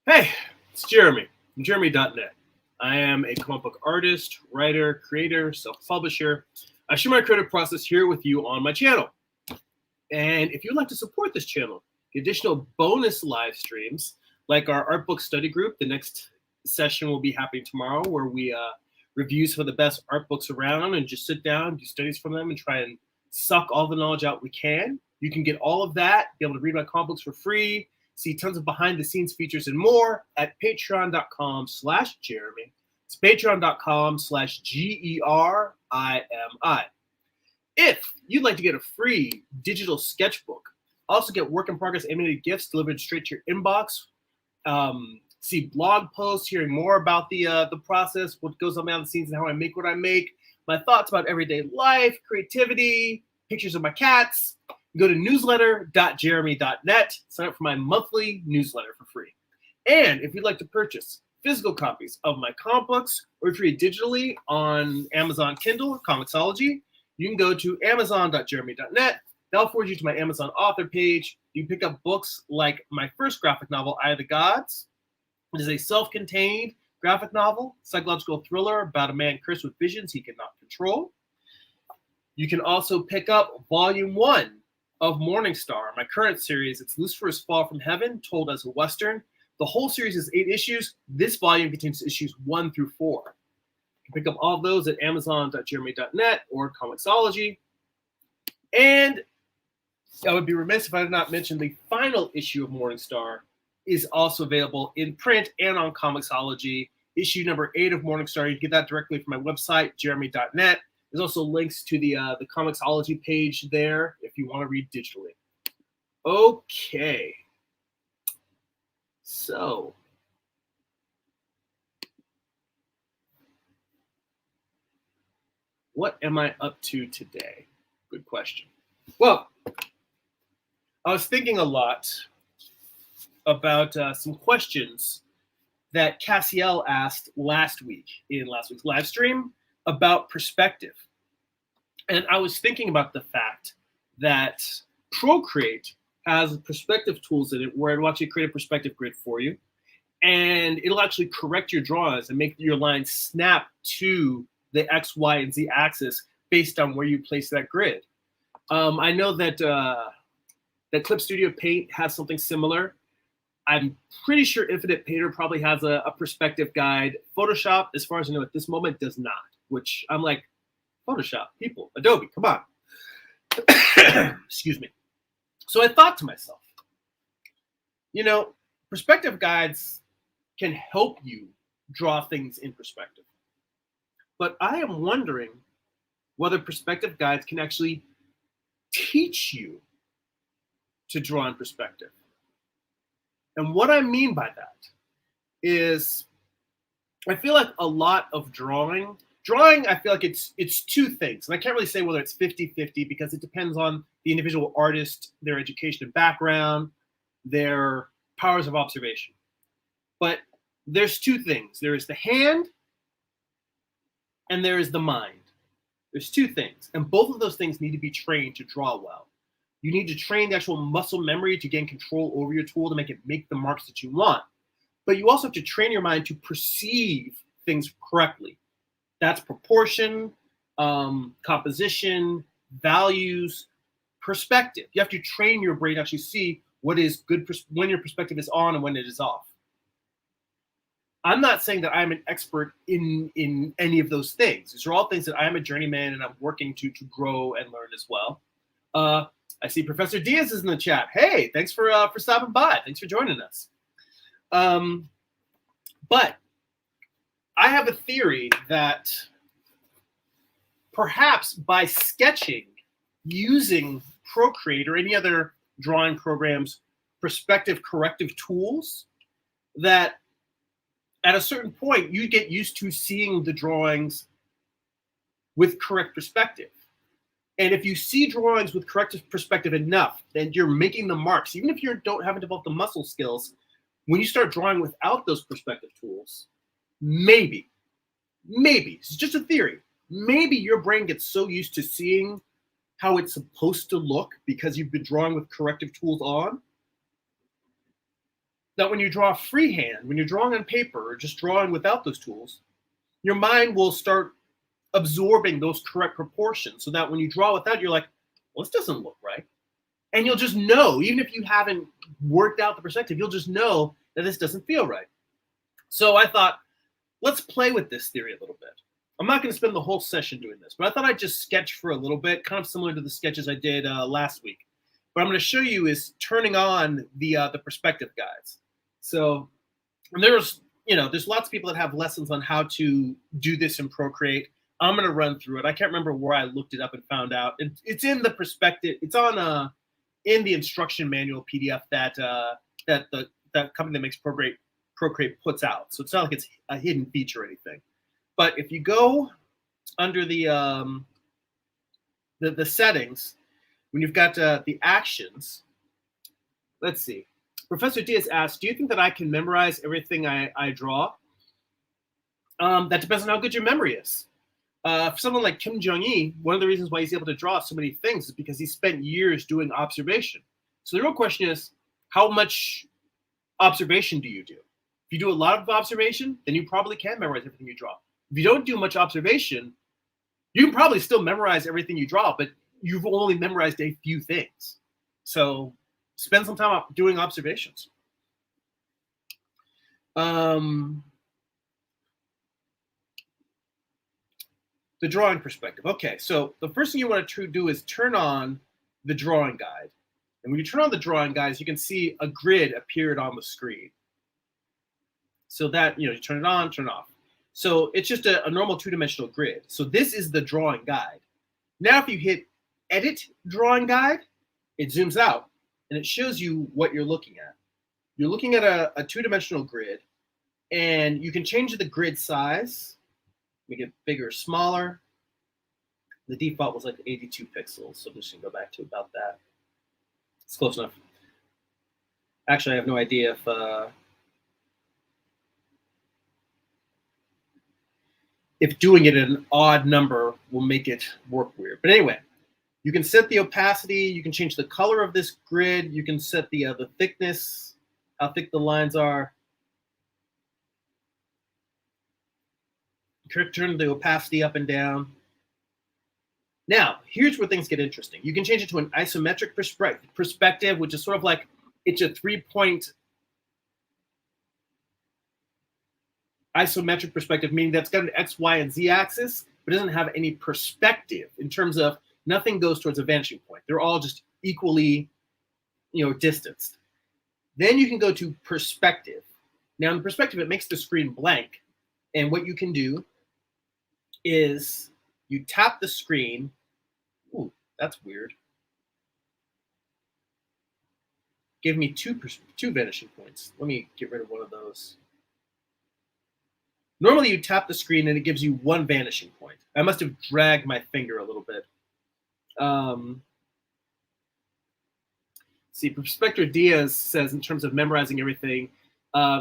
Hey, it's Jeremy from Jeremy.net. I am a comic book artist, writer, creator, self-publisher. I share my creative process here with you on my channel. And if you'd like to support this channel, the additional bonus live streams, like our art book study group, the next session will be happening tomorrow, where we review some of the best art books around and just sit down, do studies from them, and try and suck all the knowledge out we can. You can get all of that, be able to read my comic books for free, see tons of behind-the-scenes features and more at patreon.com/Jeremy. It's patreon.com/GERIMI. If you'd like to get a free digital sketchbook, also get work-in-progress animated GIFs delivered straight to your inbox, see blog posts, hearing more about the process, what goes on behind the scenes, and how I make what I make, my thoughts about everyday life, creativity, pictures of my cats, go to newsletter.jeremy.net, sign up for my monthly newsletter for free. And if you'd like to purchase physical copies of my comic books or if you read digitally on Amazon Kindle or Comixology, you can go to amazon.jeremy.net. That'll forward you to my Amazon author page. You can pick up books like my first graphic novel, Eye of the Gods. It is a self-contained graphic novel, psychological thriller about a man cursed with visions he cannot control. You can also pick up Volume 1 of Morningstar, my current series. It's Lucifer's Fall from Heaven, told as a Western. The whole series is 8 issues. This volume contains issues 1 through 4. You can pick up all of those at amazon.jeremy.net or Comixology. And I would be remiss if I did not mention the final issue of Morningstar is also available in print and on Comixology. Issue number 8 of Morningstar, you can get that directly from my website, jeremy.net. There's also links to the Comixology page there if you want to read digitally. Okay. So, what am I up to today? Good question. Well, I was thinking a lot about some questions that Cassiel asked last week in last week's live stream about perspective. And I was thinking about the fact that Procreate has perspective tools in it where it'll actually create a perspective grid for you. And it'll actually correct your drawings and make your lines snap to the X, Y, and Z axis based on where you place that grid. I know that that Clip Studio Paint has something similar. I'm pretty sure Infinite Painter probably has a perspective guide. Photoshop, as far as I know at this moment, does not, which I'm like, Photoshop, people, Adobe, come on. Excuse me. So I thought to myself, you know, perspective guides can help you draw things in perspective. But I am wondering whether perspective guides can actually teach you to draw in perspective. And what I mean by that is I feel like a lot of drawing, I feel like it's two things. And I can't really say whether it's 50-50 because it depends on the individual artist, their education and background, their powers of observation. But there's two things. There is the hand and there is the mind. There's two things. And both of those things need to be trained to draw well. You need to train the actual muscle memory to gain control over your tool to make it make the marks that you want. But you also have to train your mind to perceive things correctly. That's proportion, composition, values, perspective. You have to train your brain to actually see what is good when your perspective is on and when it is off. I'm not saying that I'm an expert in any of those things. These are all things that I'm a journeyman and I'm working to grow and learn as well. I see Professor Diaz is in the chat. Hey, thanks for stopping by. Thanks for joining us. But I have a theory that perhaps by sketching using Procreate or any other drawing programs, perspective corrective tools, that at a certain point you get used to seeing the drawings with correct perspective. And if you see drawings with correct perspective enough, then you're making the marks. Even if you haven't developed the muscle skills, when you start drawing without those perspective tools, maybe, it's just a theory, maybe your brain gets so used to seeing how it's supposed to look because you've been drawing with corrective tools on, that when you draw freehand, when you're drawing on paper or just drawing without those tools, your mind will start absorbing those correct proportions so that when you draw without, you're like, well, this doesn't look right. And you'll just know, even if you haven't worked out the perspective, you'll just know that this doesn't feel right. So I thought, let's play with this theory a little bit. I'm not going to spend the whole session doing this, but I thought I'd just sketch for a little bit, kind of similar to the sketches I did last week. What I'm going to show you is turning on the perspective guides. So there's lots of people that have lessons on how to do this in Procreate. I'm going to run through it. I can't remember where I looked it up and found out. It's in the perspective. It's on in the instruction manual PDF that that company that makes Procreate puts out. So it's not like it's a hidden feature or anything. But if you go under the settings, when you've got the actions, let's see. Professor Diaz asks, do you think that I can memorize everything I draw? That depends on how good your memory is. For someone like Kim Jong-il, one of the reasons why he's able to draw so many things is because he spent years doing observation. So the real question is, how much observation do you do? If you do a lot of observation, then you probably can memorize everything you draw. If you don't do much observation, you can probably still memorize everything you draw, but you've only memorized a few things. So spend some time doing observations. The drawing perspective. Okay, so the first thing you want to do is turn on the drawing guide. And when you turn on the drawing guides, you can see a grid appeared on the screen. So that, you turn it on, turn it off. So it's just a normal two-dimensional grid. So this is the drawing guide. Now, if you hit Edit Drawing Guide, it zooms out and it shows you what you're looking at. You're looking at a two-dimensional grid, and you can change the grid size, make it bigger or smaller. The default was like 82 pixels, so I'm just gonna go back to about that. It's close enough. Actually, I have no idea if doing it at an odd number will make it work weird. But anyway, you can set the opacity, you can change the color of this grid, you can set the thickness, how thick the lines are. You can turn the opacity up and down. Now, here's where things get interesting. You can change it to an isometric perspective, which is sort of like it's a 3-point isometric perspective, meaning that's got an X, Y, and Z axis, but doesn't have any perspective in terms of nothing goes towards a vanishing point. They're all just equally, distanced. Then you can go to perspective. Now, in the perspective, it makes the screen blank. And what you can do is you tap the screen. Ooh, that's weird. Give me two vanishing points. Let me get rid of one of those. Normally, you tap the screen and it gives you one vanishing point. I must have dragged my finger a little bit. See, Prospector Diaz says, in terms of memorizing everything,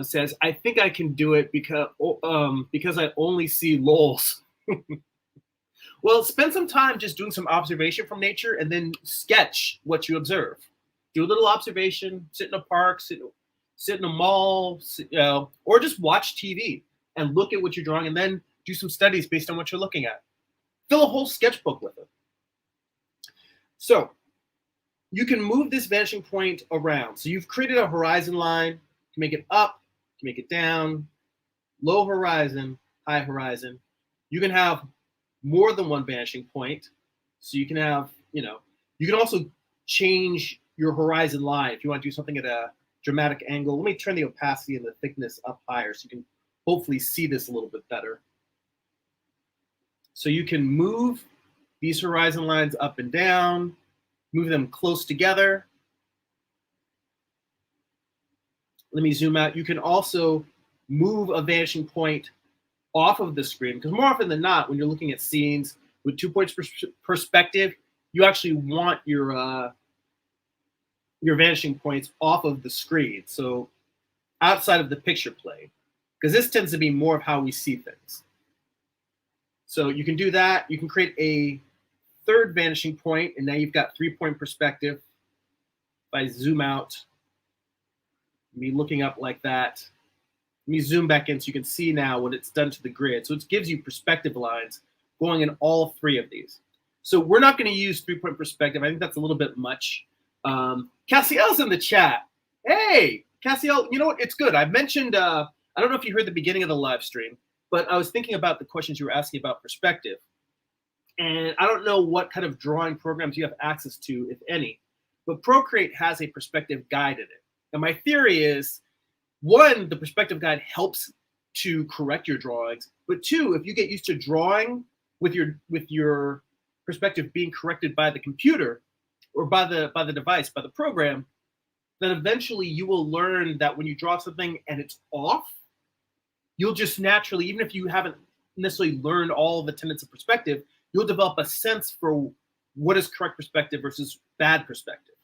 says, I think I can do it because I only see lols. Well, spend some time just doing some observation from nature and then sketch what you observe. Do a little observation, sit in a park, sit in a mall, or just watch TV and look at what you're drawing and then do some studies based on what you're looking at. Fill a whole sketchbook with it. So you can move this vanishing point around. So you've created a horizon line. You can make it up, you can make it down, low horizon, high horizon. You can have more than one vanishing point. So you can have, you can also change your horizon line if you want to do something at a dramatic angle. Let me turn the opacity and the thickness up higher so you can hopefully see this a little bit better. So you can move these horizon lines up and down, move them close together. Let me zoom out. You can also move a vanishing point off of the screen, because more often than not, when you're looking at scenes with 2 points perspective, you actually want your vanishing points off of the screen, so outside of the picture plane, because this tends to be more of how we see things. So you can do that. You can create a third vanishing point, and now you've got 3-point perspective. If I zoom out, Me looking up like that. Let me zoom back in so you can see now what it's done to the grid. So it gives you perspective lines going in all three of these. So we're not going to use 3-point perspective. I think that's a little bit much. Cassiel's in the chat. Hey, Cassiel, you know what? It's good. I mentioned, I don't know if you heard the beginning of the live stream, but I was thinking about the questions you were asking about perspective. And I don't know what kind of drawing programs you have access to, if any, but Procreate has a perspective guide in it. And my theory is, one, the perspective guide helps to correct your drawings, but two, if you get used to drawing with your perspective being corrected by the computer or by the device, by the program, then eventually you will learn that when you draw something and it's off, you'll just naturally, even if you haven't necessarily learned all the tenets of perspective, you'll develop a sense for what is correct perspective versus bad perspective,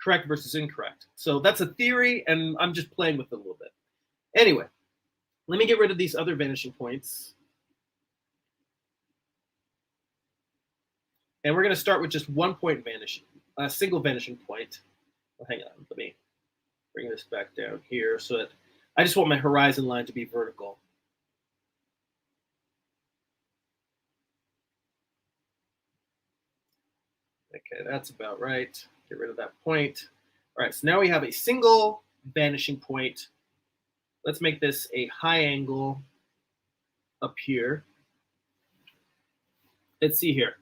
correct versus incorrect. So that's a theory, and I'm just playing with it a little bit. Anyway, let me get rid of these other vanishing points. And we're going to start with just 1 point vanishing, a single vanishing point. Well, hang on, let me bring this back down here so that I just want my horizon line to be vertical. Okay, that's about right. Get rid of that point. All right, so now we have a single vanishing point. Let's make this a high angle up here. Let's see here.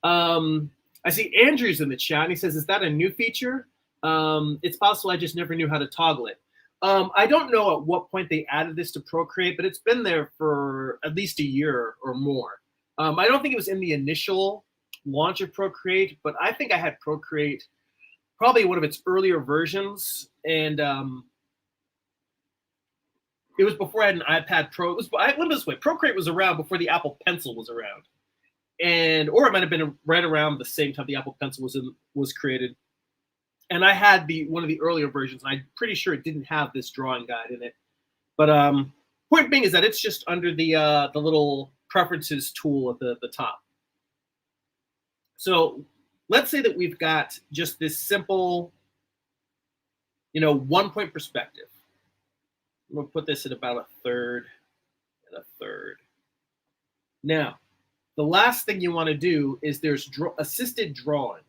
I see Andrew's in the chat, and he says, is that a new feature? It's possible I just never knew how to toggle it. I don't know at what point they added this to Procreate, but it's been there for at least a year or more. I don't think it was in the initial launch of Procreate, but I think I had Procreate probably one of its earlier versions, and it was before I had an iPad Pro. It was, let me this way, Procreate was around before the Apple Pencil was around, or it might have been right around the same time the Apple Pencil was created. And I had one of the earlier versions, and I'm pretty sure it didn't have this drawing guide in it. But point being is that it's just under the little preferences tool at the top. So let's say that we've got just this simple, 1 point perspective. I'm going to put this at about a third and a third. Now, the last thing you want to do is there's assisted drawing.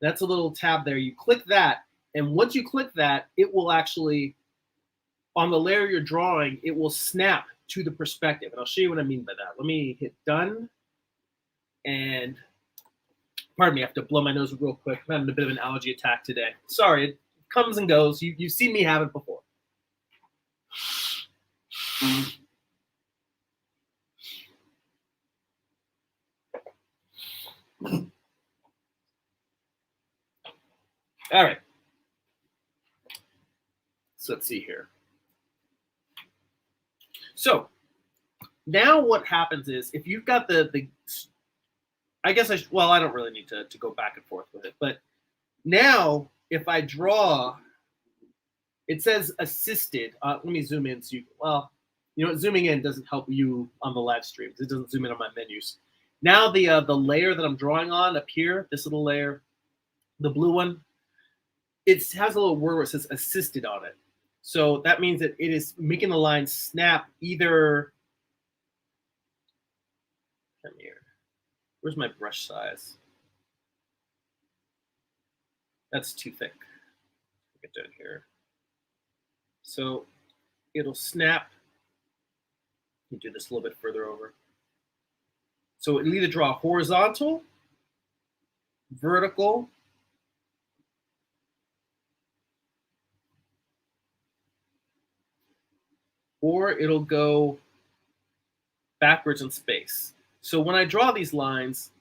That's a little tab there. You click that, and once you click that, it will actually, on the layer you're drawing, it will snap to the perspective. And I'll show you what I mean by that. Let me hit done. And pardon me, I have to blow my nose real quick. I'm having a bit of an allergy attack today. Sorry, it comes and goes. You've seen me have it before. All right. So let's see here. So now what happens is if you've got I guess I don't really need to go back and forth with it, but now if I draw, it says assisted. Let me zoom in so zooming in doesn't help you on the live stream because it doesn't zoom in on my menus. Now the layer that I'm drawing on up here, this little layer, the blue one, it has a little word where it says assisted on it. So that means that it is making the line snap either. Come here. Where's my brush size? That's too thick. Get down here. So it'll snap. Let me do this a little bit further over. So it'll either draw horizontal, vertical, or it'll go backwards in space. So when I draw these lines,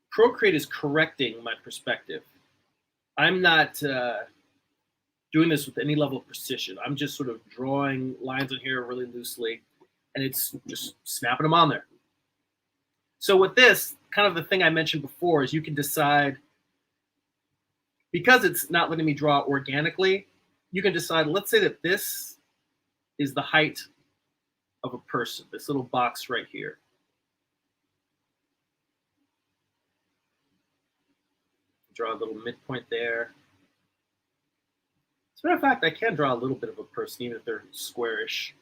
Procreate is correcting my perspective. I'm not doing this with any level of precision. I'm just sort of drawing lines in here really loosely, and it's just snapping them on there. So with this, kind of the thing I mentioned before is you can decide, because it's not letting me draw organically, you can decide, let's say that this is the height of a person, this little box right here. Draw a little midpoint there. As a matter of fact, I can draw a little bit of a person, even if they're squarish.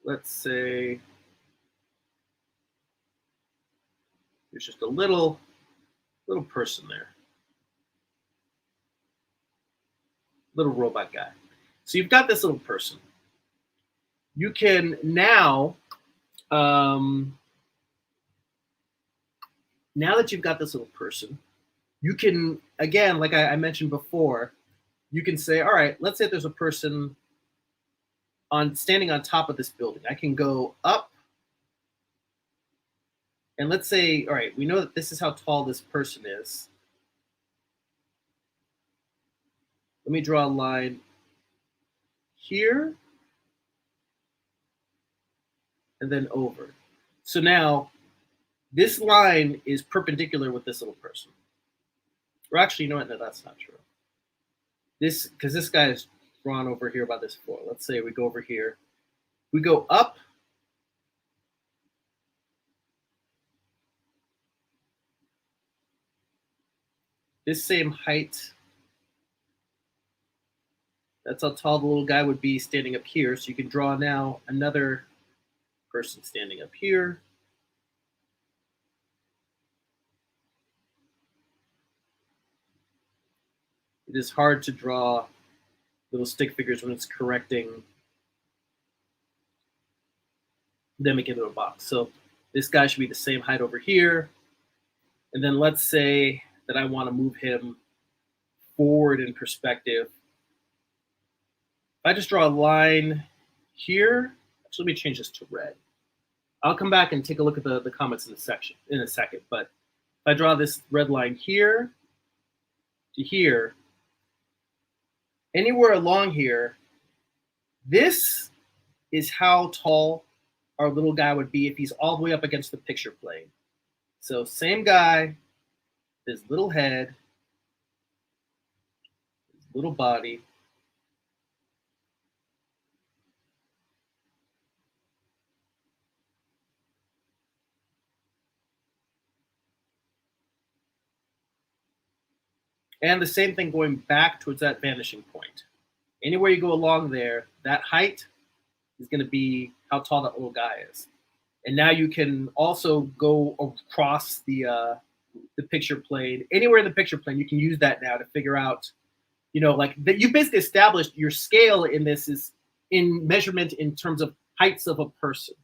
Let's say there's just a little person there. Little robot guy. So you've got this little person. You can now, now that you've got this little person, you can, again, like I mentioned before, you can say, all right, let's say there's a person standing on top of this building. I can go up, and let's say, all right, we know that this is how tall this person is. Let me draw a line here and then over. So now this line is perpendicular with this little person. Or actually, you know what? No, that's not true. Because this guy is drawn over here by this floor. Let's say we go over here. We go up. This same height. That's how tall the little guy would be standing up here. So you can draw now another person standing up here. It is hard to draw little stick figures when it's correcting them into a box. So this guy should be the same height over here. And then let's say that I want to move him forward in perspective. If I just draw a line here, actually, let me change this to red. I'll come back and take a look at the comments in a second. But if I draw this red line here to here, anywhere along here, this is how tall our little guy would be if he's all the way up against the picture plane. So same guy, his little head, his little body. And the same thing going back towards that vanishing point. Anywhere you go along there, that height is going to be how tall that little guy is. And now you can also go across the picture plane. Anywhere in the picture plane, you can use that now to figure out, like that you basically established your scale in this is in measurement in terms of heights of a person.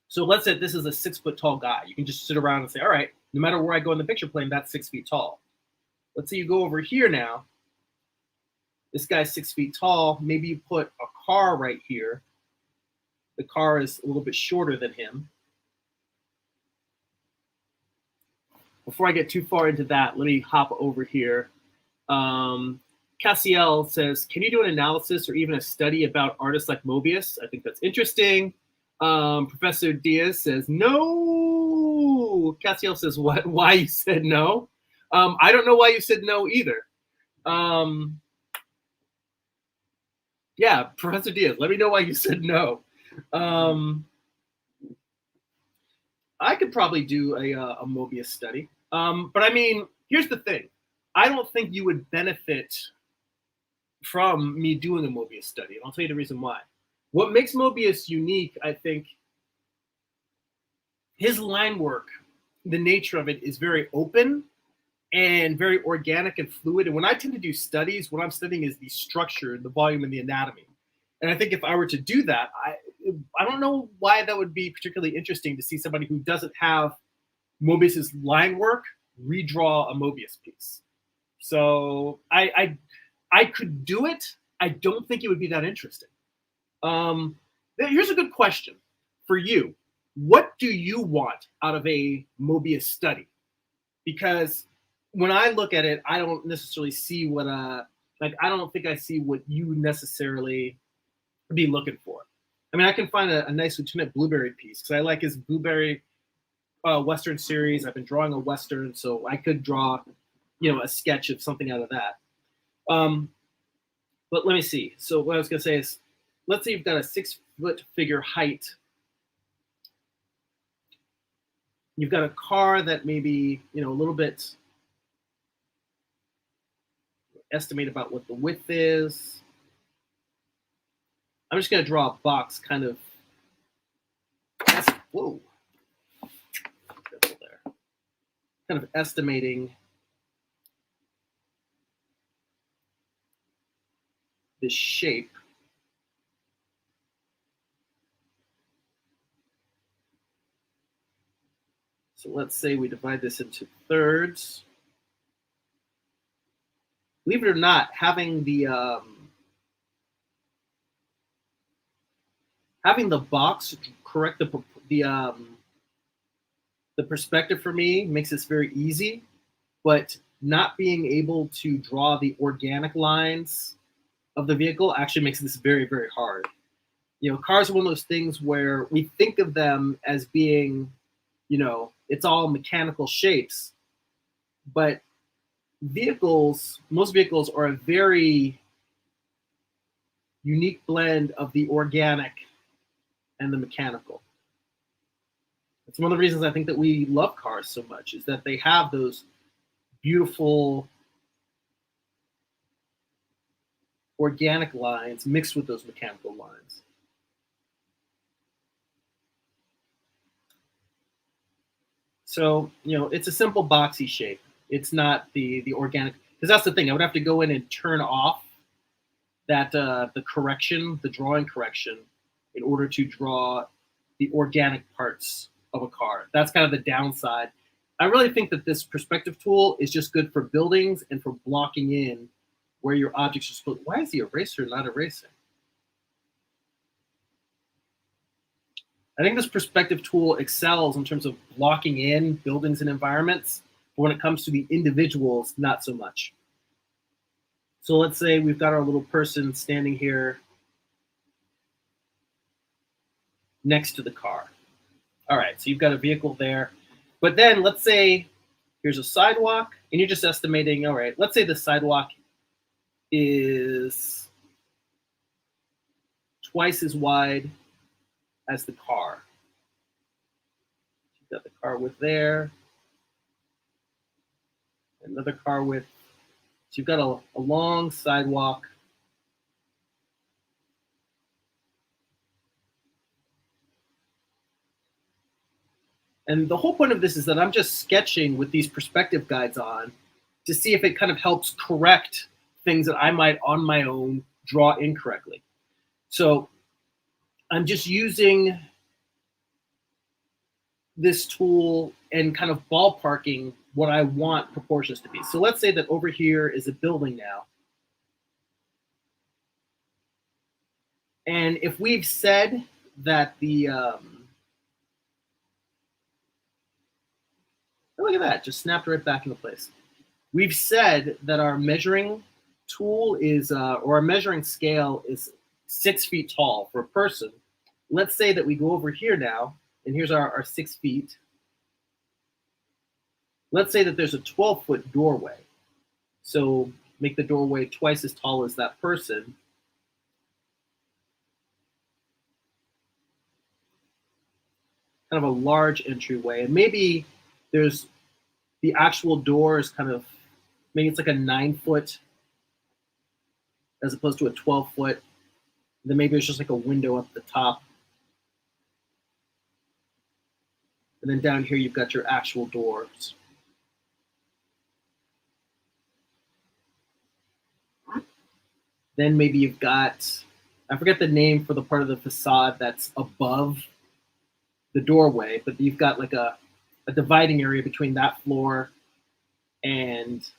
So let's say this is a 6 foot tall guy. You can just sit around and say, all right, no matter where I go in the picture plane, that's 6 feet tall. Let's say you go over here now. This guy's 6 feet tall. Maybe you put a car right here. The car is a little bit shorter than him. Before I get too far into that, let me hop over here. Cassiel says, can you do an analysis or even a study about artists like Mobius? I think that's interesting. Professor Diaz says, no. Cassiel says, what? Why you said no? I don't know why you said no either. Yeah, Professor Diaz, let me know why you said no. I could probably do a Mobius study. But I mean, here's the thing. I don't think you would benefit from me doing a Mobius study. And I'll tell you the reason why. What makes Mobius unique, I think, his line work, the nature of it is very open and very organic and fluid. And when I tend to do studies, what I'm studying is the structure, the volume, and the anatomy. And I think if I were to do that, I don't know why that would be particularly interesting to see somebody who doesn't have Mobius's line work redraw a Mobius piece. So I could do it. I don't think it would be that interesting. Here's a good question for you. What do you want out of a Mobius study? Because when I look at it, I don't necessarily see what I don't think I see what you necessarily be looking for. I mean, I can find a nice Lieutenant Blueberry piece because I like his Blueberry Western series. I've been drawing a Western, so I could draw, a sketch of something out of that. But let me see. So what I was going to say is, let's say you've got a 6-foot figure height. You've got a car that maybe, a little bit estimate about what the width is. I'm just going to draw a box kind of, whoa, there, kind of estimating this shape. So let's say we divide this into thirds. Believe it or not, having the box correct the perspective for me makes this very easy, but not being able to draw the organic lines of the vehicle actually makes this very, very hard. Cars are one of those things where we think of them as being, it's all mechanical shapes, but most vehicles are a very unique blend of the organic and the mechanical. It's one of the reasons I think that we love cars so much, is that they have those beautiful organic lines mixed with those mechanical lines. So, it's a simple boxy shape. It's not the organic, because that's the thing. I would have to go in and turn off that the drawing correction, in order to draw the organic parts of a car. That's kind of the downside. I really think that this perspective tool is just good for buildings and for blocking in where your objects are supposed. Why is the eraser not erasing? I think this perspective tool excels in terms of blocking in buildings and environments, but when it comes to the individuals, not so much. So let's say we've got our little person standing here next to the car. All right, so you've got a vehicle there. But then let's say here's a sidewalk, and you're just estimating, all right, let's say the sidewalk is twice as wide as the car. You've got the car width there, another car width. So you've got a long sidewalk. And the whole point of this is that I'm just sketching with these perspective guides on to see if it kind of helps correct things that I might on my own draw incorrectly. So I'm just using this tool and kind of ballparking what I want proportions to be. So let's say that over here is a building now. And if we've said that the, look at that, just snapped right back into place. We've said that our measuring tool is, or our measuring scale is 6 feet tall for a person. Let's say that we go over here now, and here's our 6 feet. Let's say that there's a 12-foot doorway. So make the doorway twice as tall as that person. Kind of a large entryway. And maybe there's the actual door is kind of, maybe it's like a 9-foot as opposed to a 12-foot. Then maybe it's just like a window up the top. And then down here, you've got your actual doors. Then maybe you've got, I forget the name for the part of the facade that's above the doorway, but you've got like a dividing area between that floor and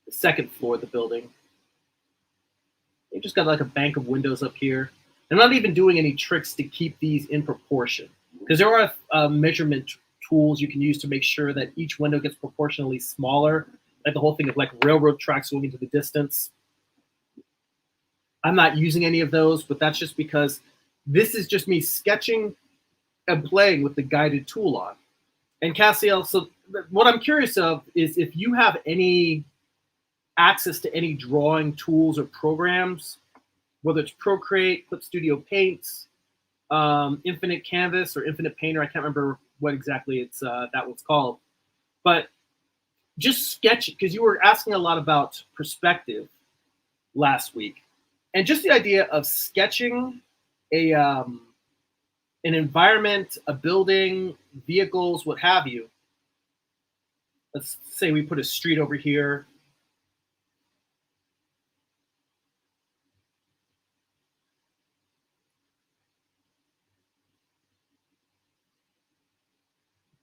the second floor of the building. You've just got like a bank of windows up here. I'm not even doing any tricks to keep these in proportion, because there are measurement tools you can use to make sure that each window gets proportionally smaller, like the whole thing of like railroad tracks going into the distance. I'm not using any of those, but that's just because this is just me sketching and playing with the guided tool on. And Cassiel, so what I'm curious of is if you have any access to any drawing tools or programs, whether it's Procreate, Clip Studio Paints, Infinite Canvas or Infinite Painter. I can't remember what exactly it's that was called, but just sketch, because you were asking a lot about perspective last week, and just the idea of sketching a an environment, a building, vehicles, what have you. Let's say we put a street over here.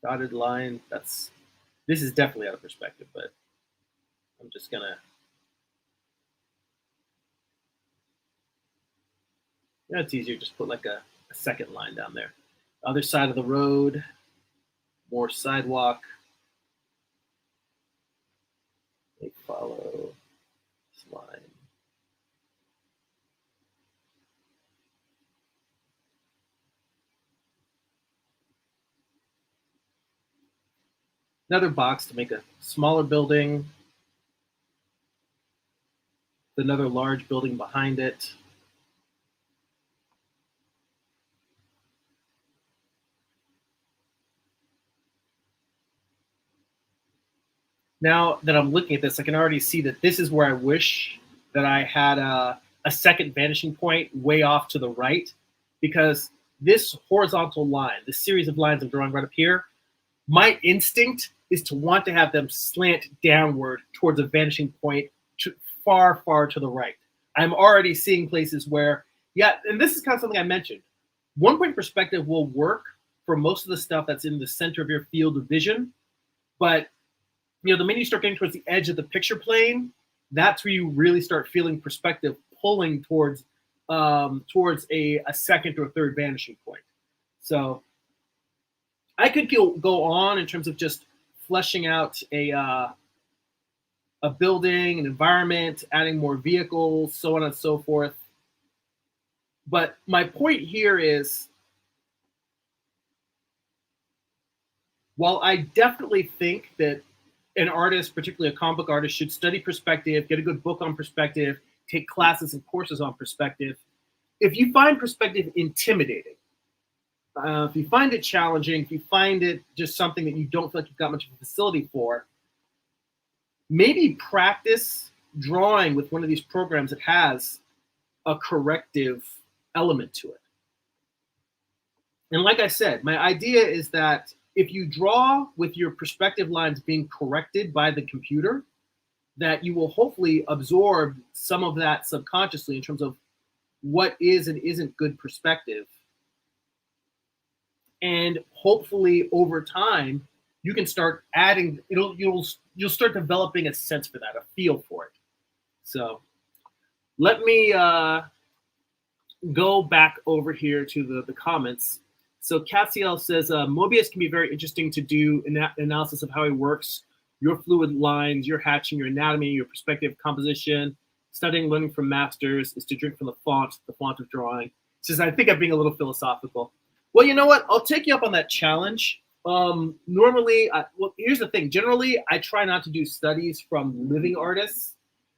Dotted line, this is definitely out of perspective, but I'm just gonna, it's easier, just put like a second line down there. Other side of the road, more sidewalk. They follow this line. Another box to make a smaller building. Another large building behind it. Now that I'm looking at this, I can already see that this is where I wish that I had a second vanishing point way off to the right, because this horizontal line, this series of lines I'm drawing right up here, my instinct is to want to have them slant downward towards a vanishing point far, far to the right. I'm already seeing places where, yeah, and this is kind of something I mentioned. One point perspective will work for most of the stuff that's in the center of your field of vision, but the minute you start getting towards the edge of the picture plane, that's where you really start feeling perspective pulling towards a second or third vanishing point. So I could go on in terms of just fleshing out a building, an environment, adding more vehicles, so on and so forth. But my point here is, while I definitely think that an artist, particularly a comic book artist, should study perspective, get a good book on perspective, take classes and courses on perspective, if you find perspective intimidating, if you find it challenging, if you find it just something that you don't feel like you've got much of a facility for, maybe practice drawing with one of these programs that has a corrective element to it. And like I said, my idea is that if you draw with your perspective lines being corrected by the computer, that you will hopefully absorb some of that subconsciously in terms of what is and isn't good perspective. And hopefully over time, you can start adding, you'll start developing a sense for that, a feel for it. So let me go back over here to the comments. So Cassiel says, Mobius can be very interesting to do in that analysis of how he works, your fluid lines, your hatching, your anatomy, your perspective, composition. Studying, learning from masters is to drink from the font of drawing. Says, I think I'm being a little philosophical. Well, you know what? I'll take you up on that challenge. Normally, well, here's the thing. Generally, I try not to do studies from living artists,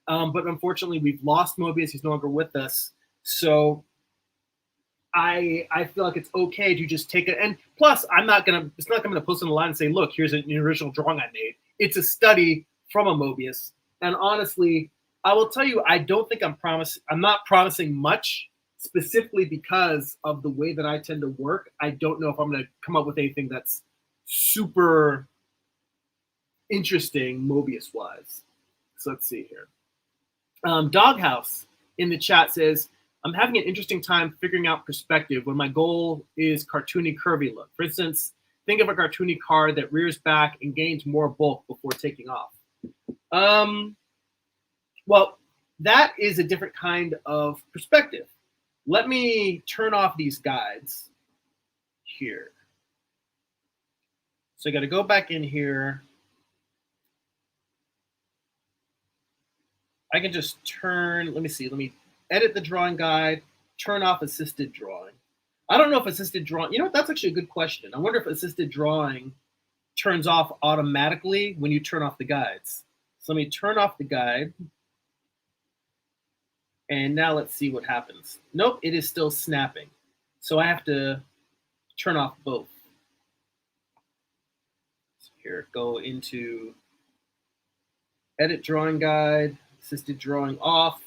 but unfortunately, we've lost Mobius. He's no longer with us. So I feel like it's okay to just take it. And plus, it's not like I'm gonna post on the line and say, look, here's an original drawing I made. It's a study from a Mobius. And honestly, I will tell you, I don't think I'm not promising much, specifically because of the way that I tend to work. I don't know if I'm gonna come up with anything that's super interesting Mobius wise. So let's see here. Doghouse in the chat says, I'm having an interesting time figuring out perspective when my goal is cartoony curvy look. For instance, think of a cartoony car that rears back and gains more bulk before taking off. Well, that is a different kind of perspective. Let me turn off these guides here. So I got to go back in here. I can just turn, let me edit the drawing guide, turn off assisted drawing. I don't know if assisted drawing, that's actually a good question. I wonder if assisted drawing turns off automatically when you turn off the guides. So let me turn off the guide. And now let's see what happens. Nope, it is still snapping. So I have to turn off both. So here, go into edit drawing guide, assisted drawing off.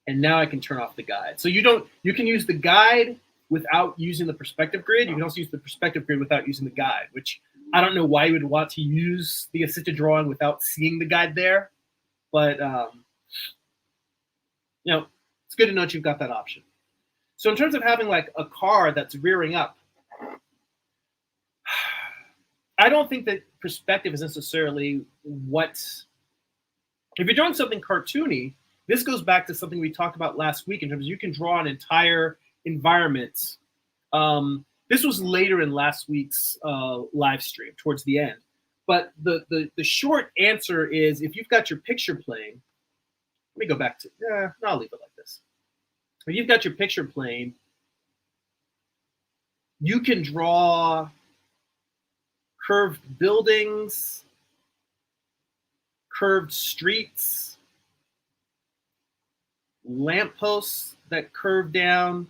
And now I can turn off the guide. So you can use the guide without using the perspective grid. You can also use the perspective grid without using the guide, which I don't know why you would want to use the assisted drawing without seeing the guide there. But, you know, it's good to know that you've got that option. So in terms of having like a car that's rearing up, I don't think that perspective is necessarily what, if you're doing something cartoony, this goes back to something we talked about last week in terms of you can draw an entire environment. This was later in last week's live stream towards the end. But the short answer is if you've got your picture playing, let me go back to, no, I'll leave it like this. If you've got your picture playing, you can draw curved buildings, curved streets, lampposts that curve down.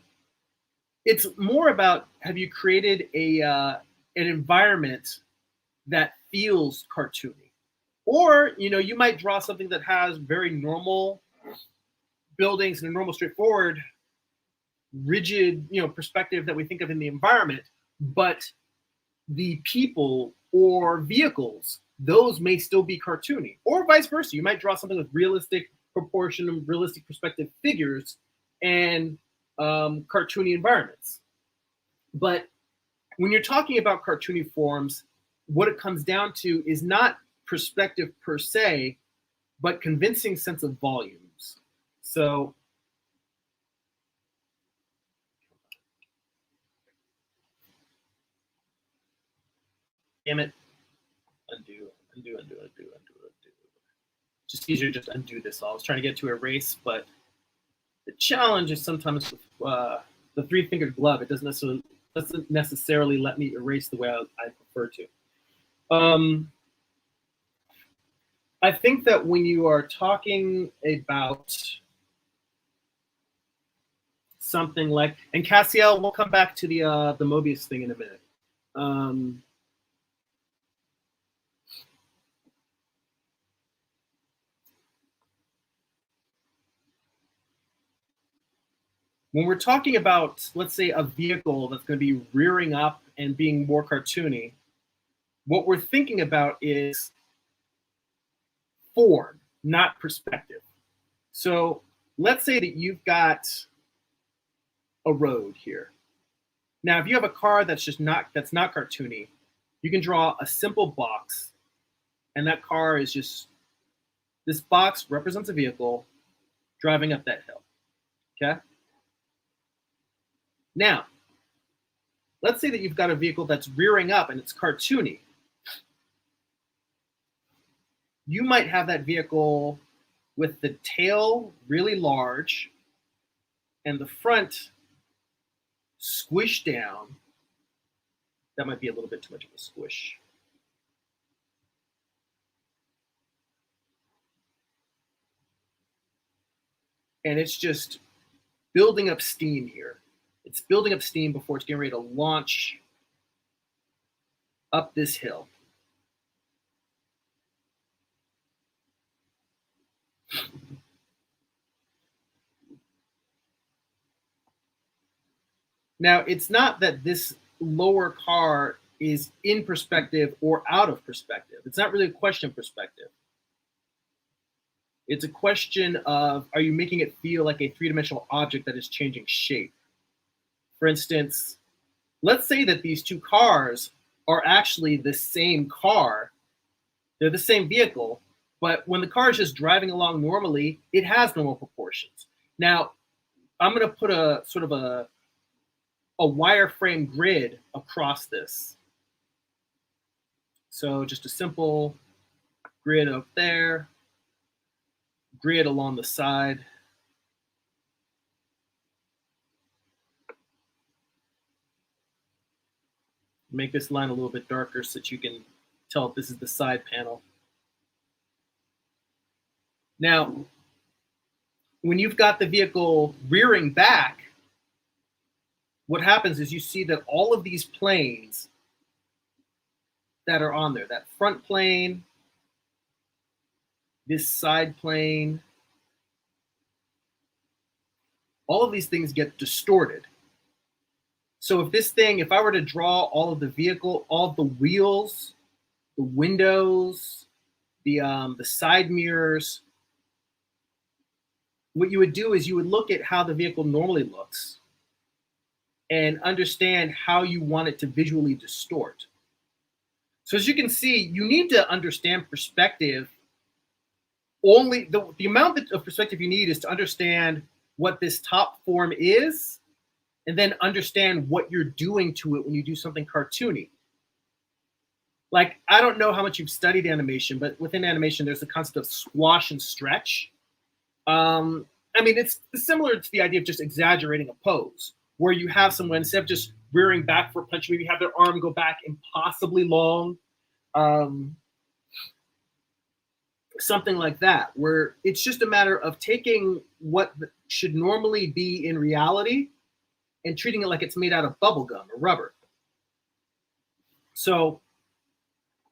It's more about, have you created an environment that feels cartoony? Or, you know, you might draw something that has very normal buildings and a normal, straightforward, rigid, you know, perspective that we think of in the environment, but the people or vehicles, those may still be cartoony. Or vice versa. You might draw something with realistic proportion and realistic perspective figures and cartoony environments. But when you're talking about cartoony forms, what it comes down to is not perspective per se, but convincing sense of volumes. So damn it, undo. Just easier to just undo this all. I was trying to get to erase, but the challenge is sometimes with the three-fingered glove, it doesn't necessarily let me erase the way I prefer to. I think that when you are talking about something like, and Cassiel, we'll come back to the Mobius thing in a minute. When we're talking about, let's say, a vehicle that's going to be rearing up and being more cartoony, what we're thinking about is form, not perspective. So let's say that you've got a road here. Now, if you have a car that's not cartoony, you can draw a simple box, and that car is just, this box represents a vehicle driving up that hill. Okay? Now, let's say that you've got a vehicle that's rearing up and it's cartoony. You might have that vehicle with the tail really large and the front squished down. That might be a little bit too much of a squish. And it's just building up steam here. It's building up steam before it's getting ready to launch up this hill. Now, it's not that this lower car is in perspective or out of perspective. It's not really a question of perspective. It's a question of, are you making it feel like a three-dimensional object that is changing shape? For instance, let's say that these two cars are actually the same car. They're the same vehicle, but when the car is just driving along normally, it has normal proportions. Now, I'm going to put a sort of a wireframe grid across this. So just a simple grid up there, grid along the side. Make this line a little bit darker so that you can tell if this is the side panel. Now, when you've got the vehicle rearing back, what happens is you see that all of these planes that are on there, that front plane, this side plane, all of these things get distorted. So if I were to draw all of the vehicle, all of the wheels, the windows, the side mirrors, what you would do is you would look at how the vehicle normally looks and understand how you want it to visually distort. So as you can see, you need to understand perspective. Only the amount of perspective you need is to understand what this top form is, and then understand what you're doing to it when you do something cartoony. Like, I don't know how much you've studied animation, but within animation, there's the concept of squash and stretch. I mean, it's similar to the idea of just exaggerating a pose, where you have someone, instead of just rearing back for a punch, maybe have their arm go back impossibly long. Something like that, where it's just a matter of taking what should normally be in reality and treating it like it's made out of bubble gum or rubber. So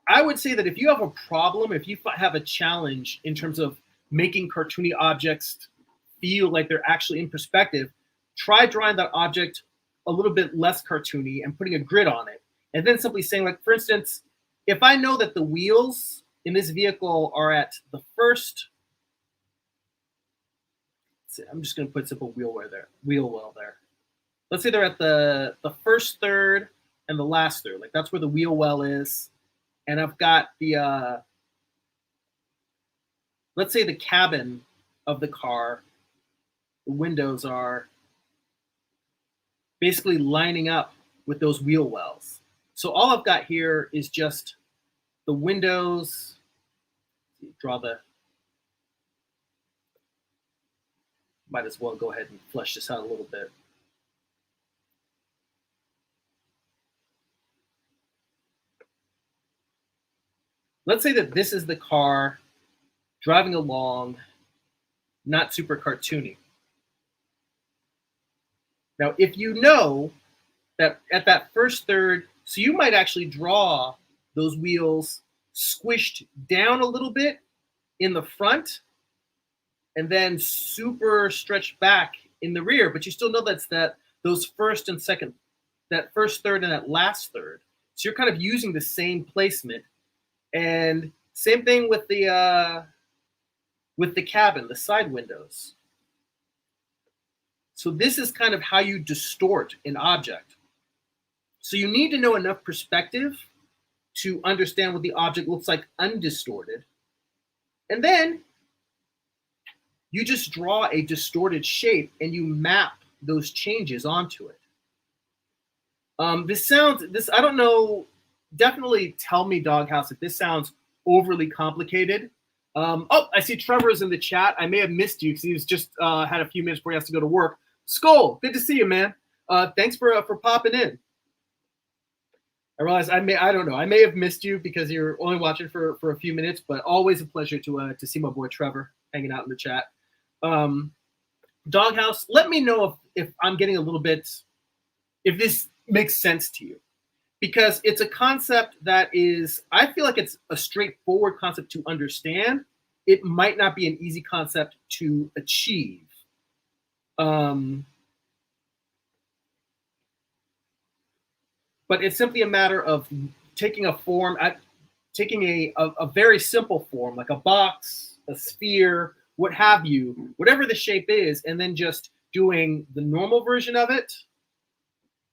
I would say that if you have a problem, if you have a challenge in terms of making cartoony objects feel like they're actually in perspective, try drawing that object a little bit less cartoony and putting a grid on it. And then simply saying, like, for instance, if I know that the wheels in this vehicle are at the first, I'm just going to put simple wheel well there. Let's say they're at the first third and the last third. Like, that's where the wheel well is. And I've got the, let's say the cabin of the car, the windows are basically lining up with those wheel wells. So all I've got here is just the windows. Might as well go ahead and flesh this out a little bit. Let's say that this is the car driving along, not super cartoony. Now, if you know that at that first third, so you might actually draw those wheels squished down a little bit in the front and then super stretched back in the rear, but you still know that's those first and second, that first third and that last third. So you're kind of using the same placement. And same thing with the cabin, the side windows. So this is kind of how you distort an object. So you need to know enough perspective to understand what the object looks like undistorted. And then you just draw a distorted shape and you map those changes onto it. I don't know, definitely tell me, Doghouse, if this sounds overly complicated. Oh, I see Trevor's in the chat. I may have missed you because he's just had a few minutes before he has to go to work. Skull, good to see you, man. Thanks for popping in. I realize I may have missed you because you're only watching for a few minutes, but always a pleasure to see my boy Trevor hanging out in the chat. Doghouse, let me know if I'm getting a little bit, if this makes sense to you, because it's a concept that is, I feel like it's a straightforward concept to understand. It might not be an easy concept to achieve. But it's simply a matter of taking a form, taking a very simple form, like a box, a sphere, what have you, whatever the shape is, and then just doing the normal version of it.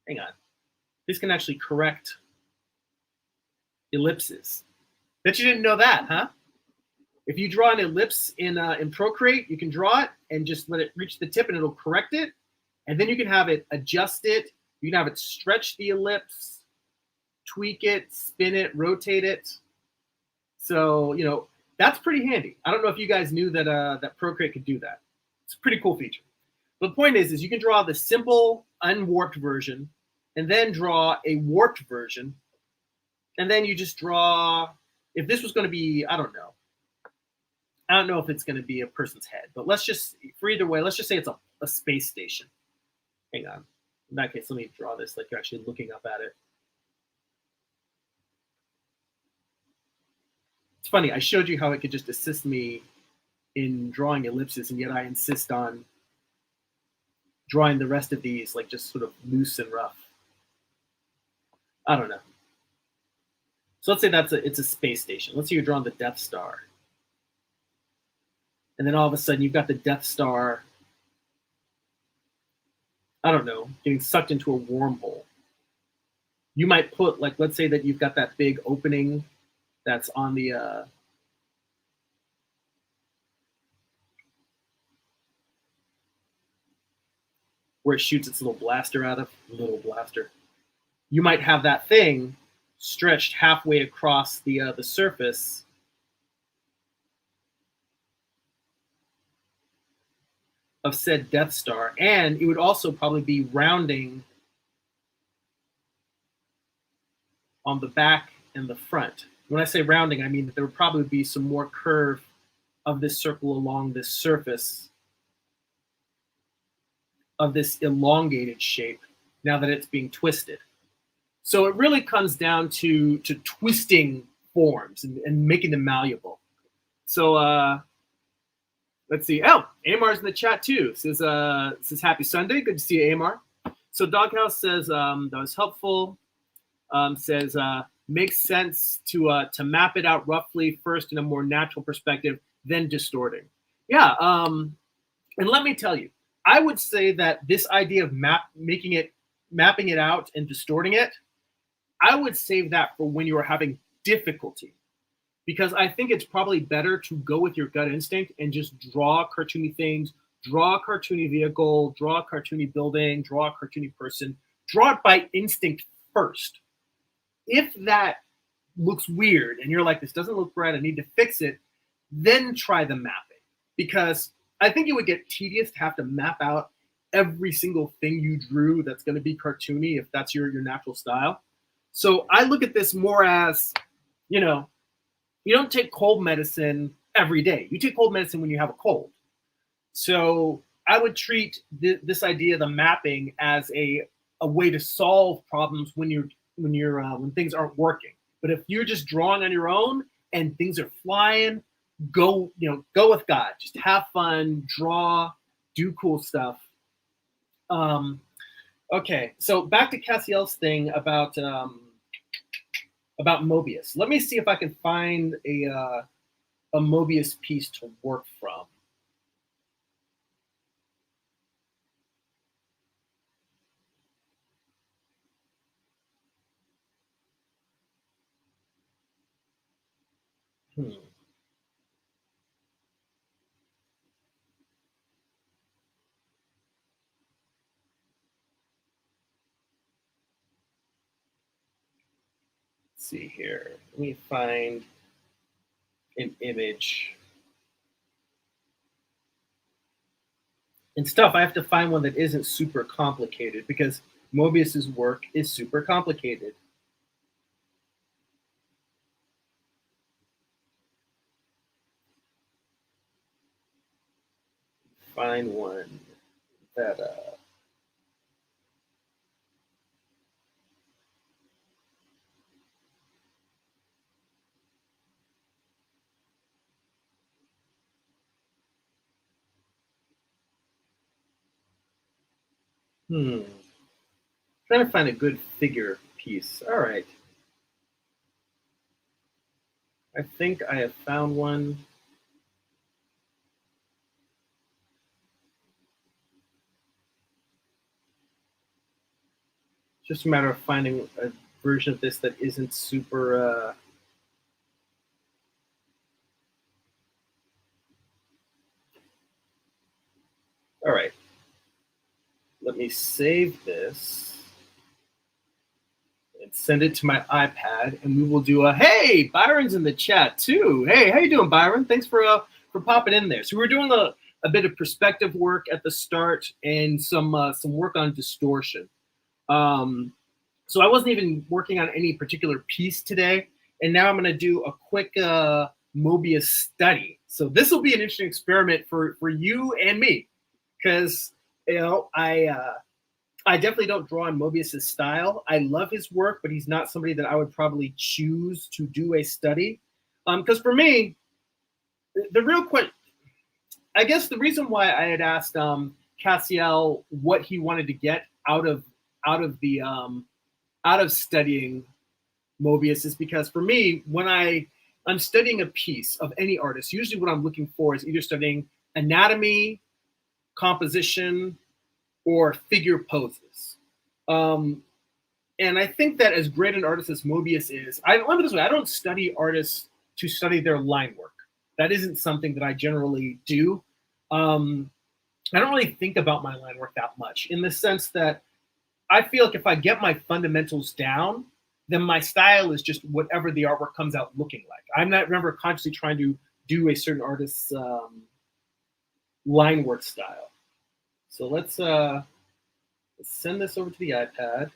Hang on. This can actually correct ellipses. Bet you didn't know that, huh? If you draw an ellipse in Procreate, you can draw it and just let it reach the tip and it'll correct it. And then you can have it adjust it. You can have it stretch the ellipse, tweak it, spin it, rotate it. So, you know, that's pretty handy. I don't know if you guys knew that that Procreate could do that. It's a pretty cool feature. But the point is you can draw the simple unwarped version and then draw a warped version. And then you just draw, if this was going to be, I don't know, I don't know if it's going to be a person's head, but let's just, for either way, let's just say it's a space station. Hang on. In that case, let me draw this like you're actually looking up at it. It's funny, I showed you how it could just assist me in drawing ellipses, and yet I insist on drawing the rest of these like just sort of loose and rough. I don't know. So let's say it's a space station. Let's say you're drawing the Death Star. And then all of a sudden you've got the Death Star, I don't know, getting sucked into a wormhole. You might put, like, let's say that you've got that big opening that's on the where it shoots its little blaster out of, You might have that thing stretched halfway across the surface of said Death Star, and it would also probably be rounding on the back and the front. When I say rounding, I mean that there would probably be some more curve of this circle along this surface of this elongated shape now that it's being twisted. So it really comes down to twisting forms and making them malleable. So let's see. Oh, Amar's in the chat too. Says happy Sunday. Good to see you, Amar. So Doghouse says that was helpful. Says makes sense to map it out roughly first in a more natural perspective, then distorting. Yeah. And let me tell you, I would say that this idea of mapping it out and distorting it, I would save that for when you are having difficulty, because I think it's probably better to go with your gut instinct and just draw cartoony things, draw a cartoony vehicle, draw a cartoony building, draw a cartoony person, draw it by instinct first. If that looks weird and you're like, this doesn't look right, I need to fix it, then try the mapping. Because I think it would get tedious to have to map out every single thing you drew that's going to be cartoony if that's your natural style. So I look at this more as, you don't take cold medicine every day. You take cold medicine when you have a cold. So I would treat this idea of the mapping as a way to solve problems when things aren't working. But if you're just drawing on your own and things are flying, go with God. Just have fun, draw, do cool stuff. Okay, so back to Cassiel's thing about Mobius. Let me see if I can find a Mobius piece to work from. Let's see here. Let me find an image. And stuff, I have to find one that isn't super complicated because Mobius's work is super complicated. Find one that trying to find a good figure piece. All right. I think I have found one. Just a matter of finding a version of this that isn't super all right. Let me save this and send it to my iPad, and we will do hey, Byron's in the chat too. Hey, how you doing, Byron? Thanks for popping in there. So we're doing a bit of perspective work at the start and some work on distortion. So I wasn't even working on any particular piece today, and now I'm going to do a quick Mobius Study. So this will be an interesting experiment for you and me, because I definitely don't draw in Mobius's style. I love his work, but he's not somebody that I would probably choose to do a study. Because for me, the real question, I guess the reason why I had asked Cassiel what he wanted to get out of studying Mobius is because for me, when I'm studying a piece of any artist, usually what I'm looking for is either studying anatomy, composition, or figure poses. And I think that as great an artist as Mobius is, let me this way, I don't study artists to study their line work. That isn't something that I generally do. I don't really think about my line work that much, in the sense that I feel like if I get my fundamentals down, then my style is just whatever the artwork comes out looking like. I'm not never consciously trying to do a certain artist's line work style. So let's send this over to the iPad.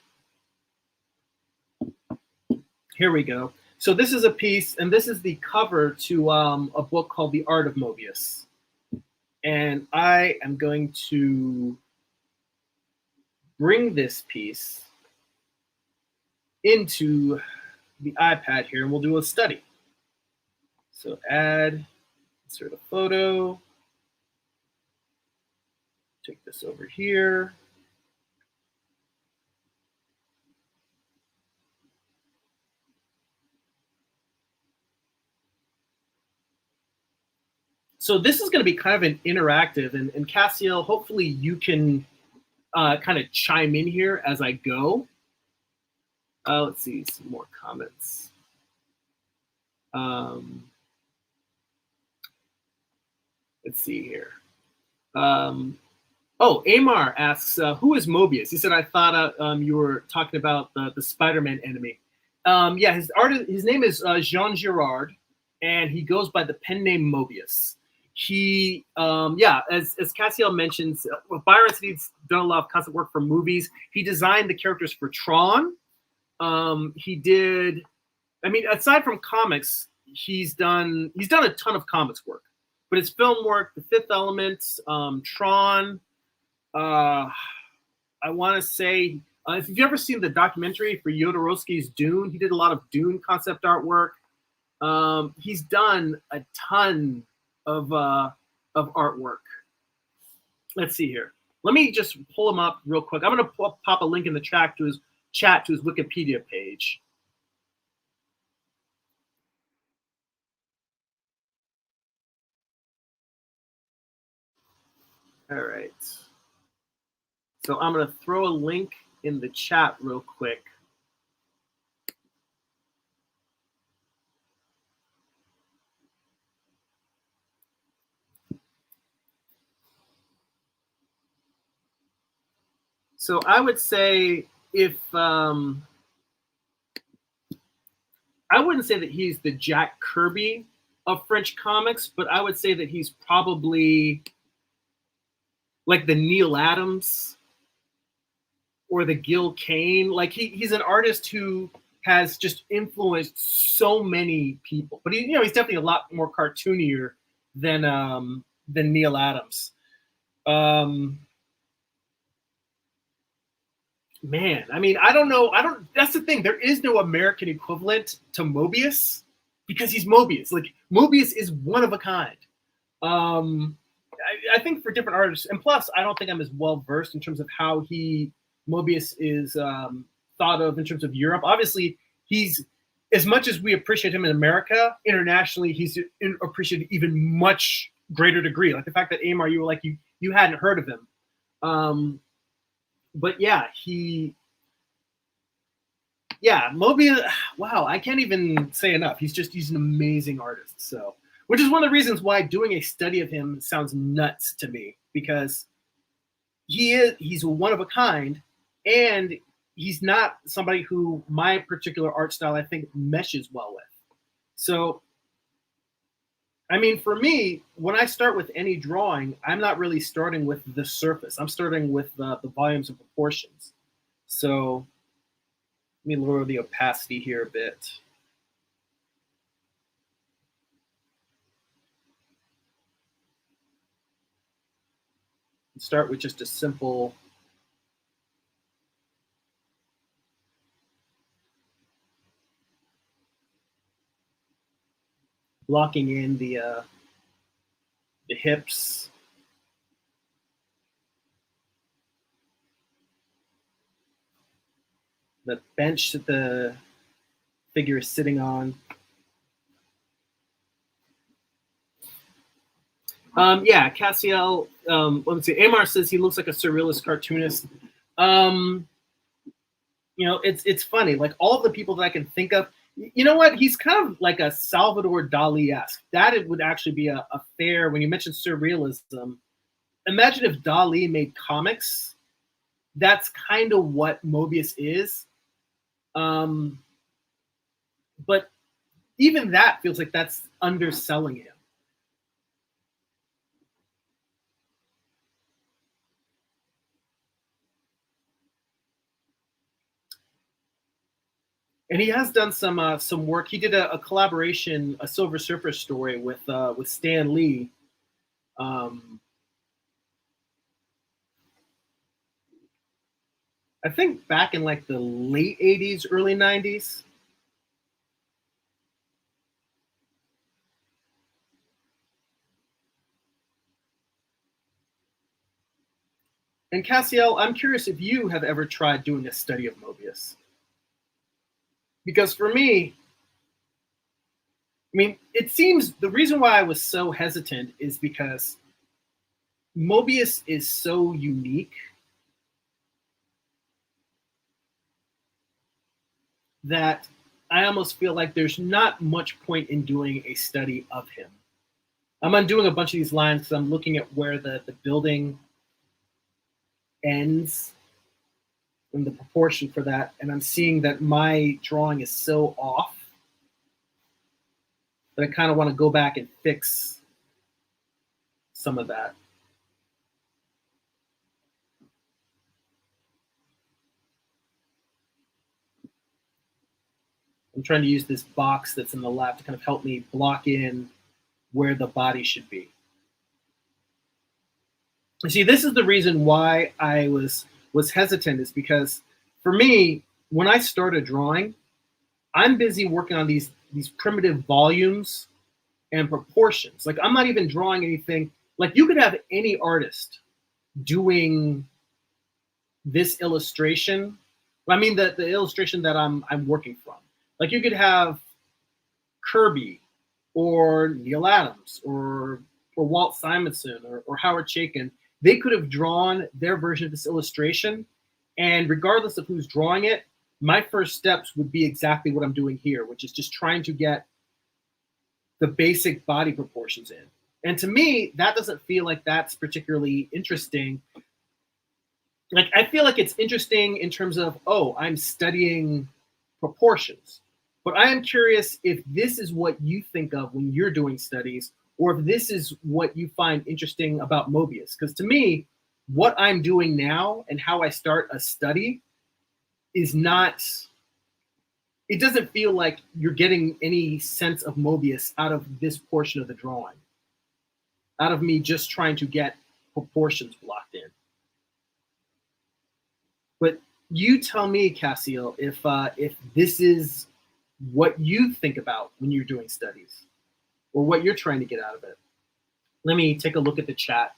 Here we go. So this is a piece, and this is the cover to a book called The Art of Mobius. And I am going to bring this piece into the iPad here, and we'll do a study. So add, insert a photo, take this over here. So this is going to be kind of an interactive, and Cassiel, hopefully you can kind of chime in here as I go. Let's see, some more comments. Let's see here. Oh, Amar asks, who is Mobius? He said, I thought you were talking about the Spider-Man enemy. Yeah, his name is Jean Girard, and he goes by the pen name Mobius. He, as Cassiel mentions, Byron said he's done a lot of concept work for movies. He designed the characters for Tron. He did, I mean, aside from comics, he's done a ton of comics work, but his film work, The Fifth Element, Tron. I want to say, if you've ever seen the documentary for Jodorowsky's Dune, he did a lot of Dune concept artwork. He's done a ton of artwork. Let's see here. Let me just pull him up real quick. I'm going to pop a link in the chat to his Wikipedia page. All right. So I'm going to throw a link in the chat real quick. So I would say I wouldn't say that he's the Jack Kirby of French comics, but I would say that he's probably like the Neil Adams or the Gil Kane. Like he's an artist who has just influenced so many people, but he's definitely a lot more cartoonier than Neil Adams. Man, I mean, I don't know. That's the thing. There is no American equivalent to Mobius because he's Mobius. Like Mobius is one of a kind. I think for different artists, and plus, I don't think I'm as well versed in terms of how Mobius is thought of in terms of Europe. Obviously, he's, as much as we appreciate him in America, internationally, he's appreciated even much greater degree. Like the fact that Amar, you were like you hadn't heard of him. But yeah, Mobius, wow, I can't even say enough. He's an amazing artist. So, which is one of the reasons why doing a study of him sounds nuts to me, because he's one of a kind, and he's not somebody who my particular art style, I think, meshes well with. So, I mean, for me, when I start with any drawing, I'm not really starting with the surface. I'm starting with the volumes and proportions. So let me lower the opacity here a bit. start with just a simple blocking in the hips, the bench that the figure is sitting on. Yeah, Cassiel, let me see. Amar says he looks like a surrealist cartoonist. You know, it's funny. Like all of the people that I can think of, you know what? He's kind of like a Salvador Dali-esque. That it would actually be a fair, when you mentioned surrealism, imagine if Dali made comics. That's kind of what Mobius is. But even that feels like that's underselling him. And he has done some work. He did a collaboration, a Silver Surfer story with Stan Lee. I think back in like the late 80s, early 90s. And Cassiel, I'm curious if you have ever tried doing a study of Mobius. Because for me, I mean, it seems the reason why I was so hesitant is because Mobius is so unique that I almost feel like there's not much point in doing a study of him. I'm undoing a bunch of these lines because I'm looking at where the building ends and the proportion for that, and I'm seeing that my drawing is so off that I kind of want to go back and fix some of that. I'm trying to use this box that's in the lab to kind of help me block in where the body should be. You see, this is the reason why I was hesitant, is because for me, when I started drawing, I'm busy working on these primitive volumes and proportions. Like I'm not even drawing anything. Like you could have any artist doing this illustration. I mean the illustration that I'm working from. Like you could have Kirby or Neil Adams or Walt Simonson or Howard Chaykin. They could have drawn their version of this illustration, and regardless of who's drawing it, my first steps would be exactly what I'm doing here, which is just trying to get the basic body proportions in. And to me, that doesn't feel like that's particularly interesting. Like I feel like it's interesting in terms of, oh, I'm studying proportions. But I am curious if this is what you think of when you're doing studies, or if this is what you find interesting about Mobius. Because to me, what I'm doing now and how I start a study is not, it doesn't feel like you're getting any sense of Mobius out of this portion of the drawing, out of me just trying to get proportions blocked in. But you tell me, Cassiel, if this is what you think about when you're doing studies, or what you're trying to get out of it. Let me take a look at the chat.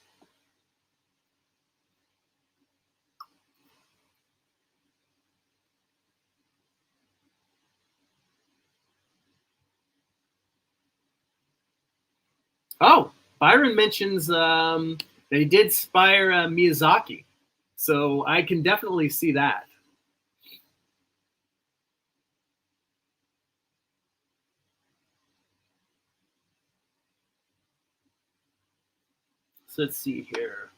Oh, Byron mentions they did inspire Miyazaki. So I can definitely see that. So let's see here.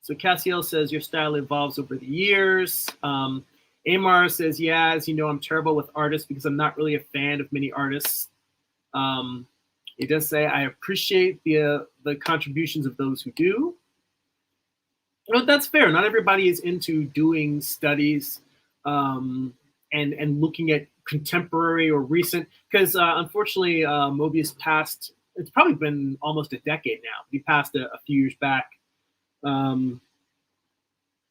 So Cassiel says your style evolves over the years. Amar says, yeah, as you know, I'm terrible with artists because I'm not really a fan of many artists. He does say, I appreciate the contributions of those who do. Well, that's fair. Not everybody is into doing studies and looking at contemporary or recent, because unfortunately, Mobius passed it's probably been almost a decade now. He passed a few years back. Um,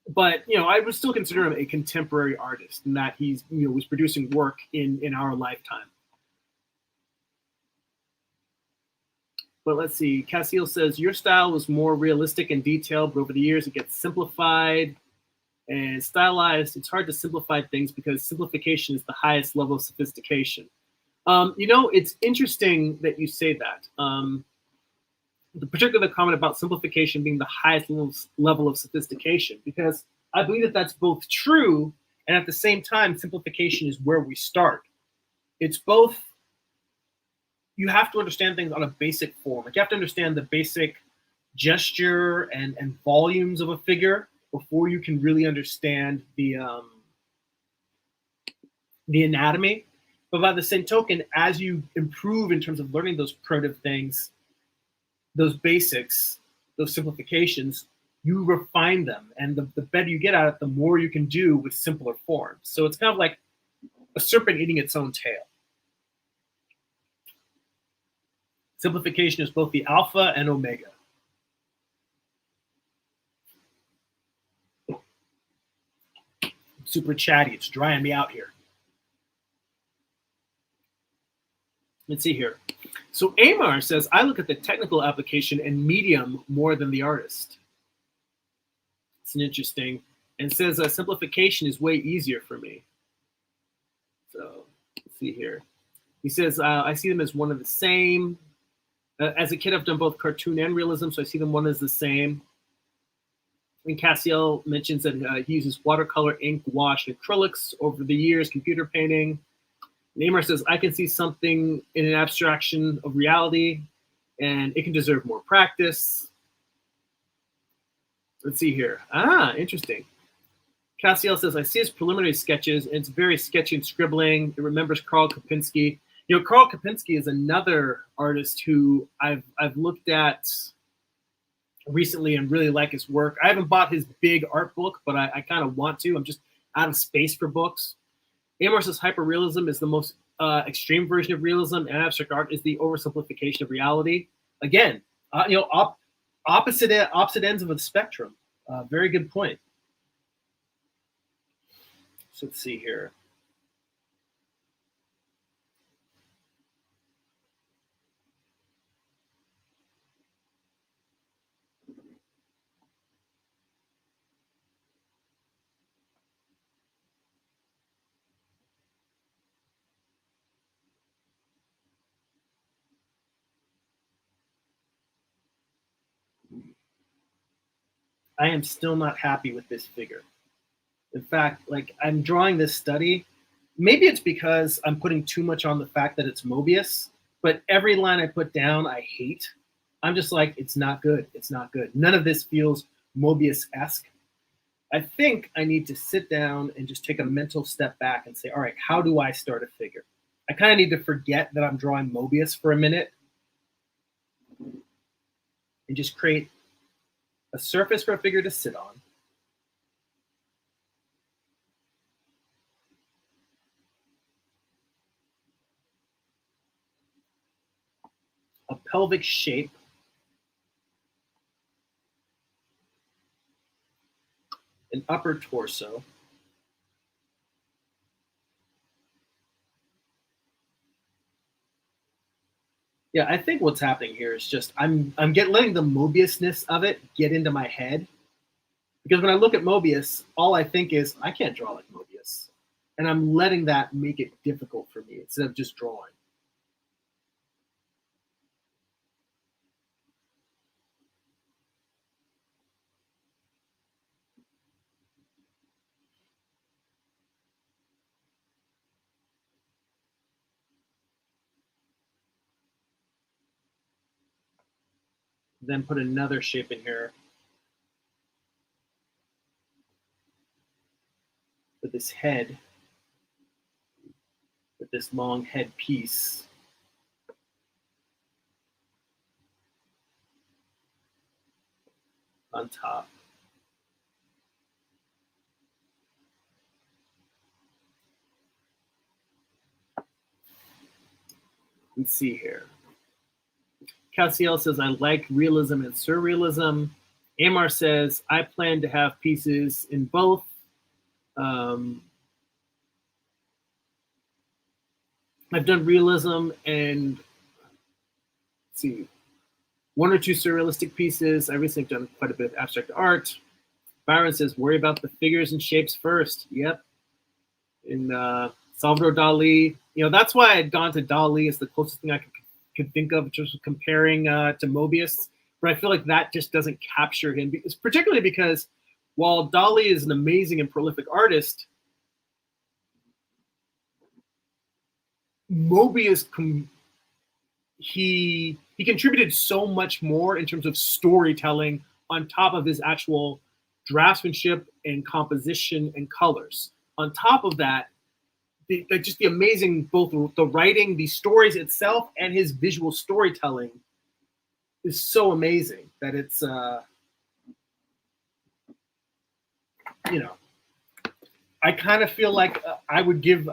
but I would still consider him a contemporary artist, and that he's was producing work in our lifetime. But let's see. Cassiel says your style was more realistic and detailed, but over the years it gets simplified and stylized. It's hard to simplify things because simplification is the highest level of sophistication. It's interesting that you say that. The particular comment about simplification being the highest level of sophistication, because I believe that that's both true, and at the same time, simplification is where we start. It's both. You have to understand things on a basic form. Like you have to understand the basic gesture and volumes of a figure before you can really understand the anatomy. But by the same token, as you improve in terms of learning those primitive things, those basics, those simplifications, you refine them. And the better you get at it, the more you can do with simpler forms. So it's kind of like a serpent eating its own tail. Simplification is both the alpha and omega. Super chatty. It's drying me out here. Let's see here. So Amar says, I look at the technical application and medium more than the artist. It's an interesting. And says simplification is way easier for me. So let's see here. He says, I see them as one and the same. As a kid, I've done both cartoon and realism, so I see them one as the same. And Cassiel mentions that he uses watercolor, ink, wash, and acrylics over the years, computer painting. Neymar says, I can see something in an abstraction of reality, and it can deserve more practice. Let's see here. Interesting. Cassiel says, I see his preliminary sketches, and it's very sketchy and scribbling. It remembers Karl Kopinski. Karl Kopinski is another artist who I've looked at recently and really like his work. I haven't bought his big art book, but I kind of want to. I'm just out of space for books. Amor says hyperrealism is the most extreme version of realism, and abstract art is the oversimplification of reality. Again, opposite ends of the spectrum. Very good point. So let's see here. I am still not happy with this figure. In fact, like I'm drawing this study. Maybe it's because I'm putting too much on the fact that it's Mobius, but every line I put down, I hate. I'm just like, it's not good. It's not good. None of this feels Mobius-esque. I think I need to sit down and just take a mental step back and say, all right, how do I start a figure? I kind of need to forget that I'm drawing Mobius for a minute and just create a surface for a figure to sit on. A pelvic shape. An upper torso. Yeah, I think what's happening here is just I'm letting the Mobiusness of it get into my head. Because when I look at Mobius, all I think is I can't draw like Mobius. And I'm letting that make it difficult for me instead of just drawing. Then put another shape in here with this head, with this long head piece. On top. Let's see here. Cassiel says, I like realism and surrealism. Amar says, I plan to have pieces in both. I've done realism and, let's see, one or two surrealistic pieces. I recently have done quite a bit of abstract art. Byron says, worry about the figures and shapes first. Yep. And Salvador Dali, that's why I had gone to Dali as the closest thing I could think of, just comparing to Mobius. But I feel like that just doesn't capture him, particularly because while Dali is an amazing and prolific artist, Mobius, he contributed so much more in terms of storytelling on top of his actual draftsmanship and composition and colors. On top of that, just the amazing, both the writing, the stories itself, and his visual storytelling is so amazing that it's, I kind of feel like I would give,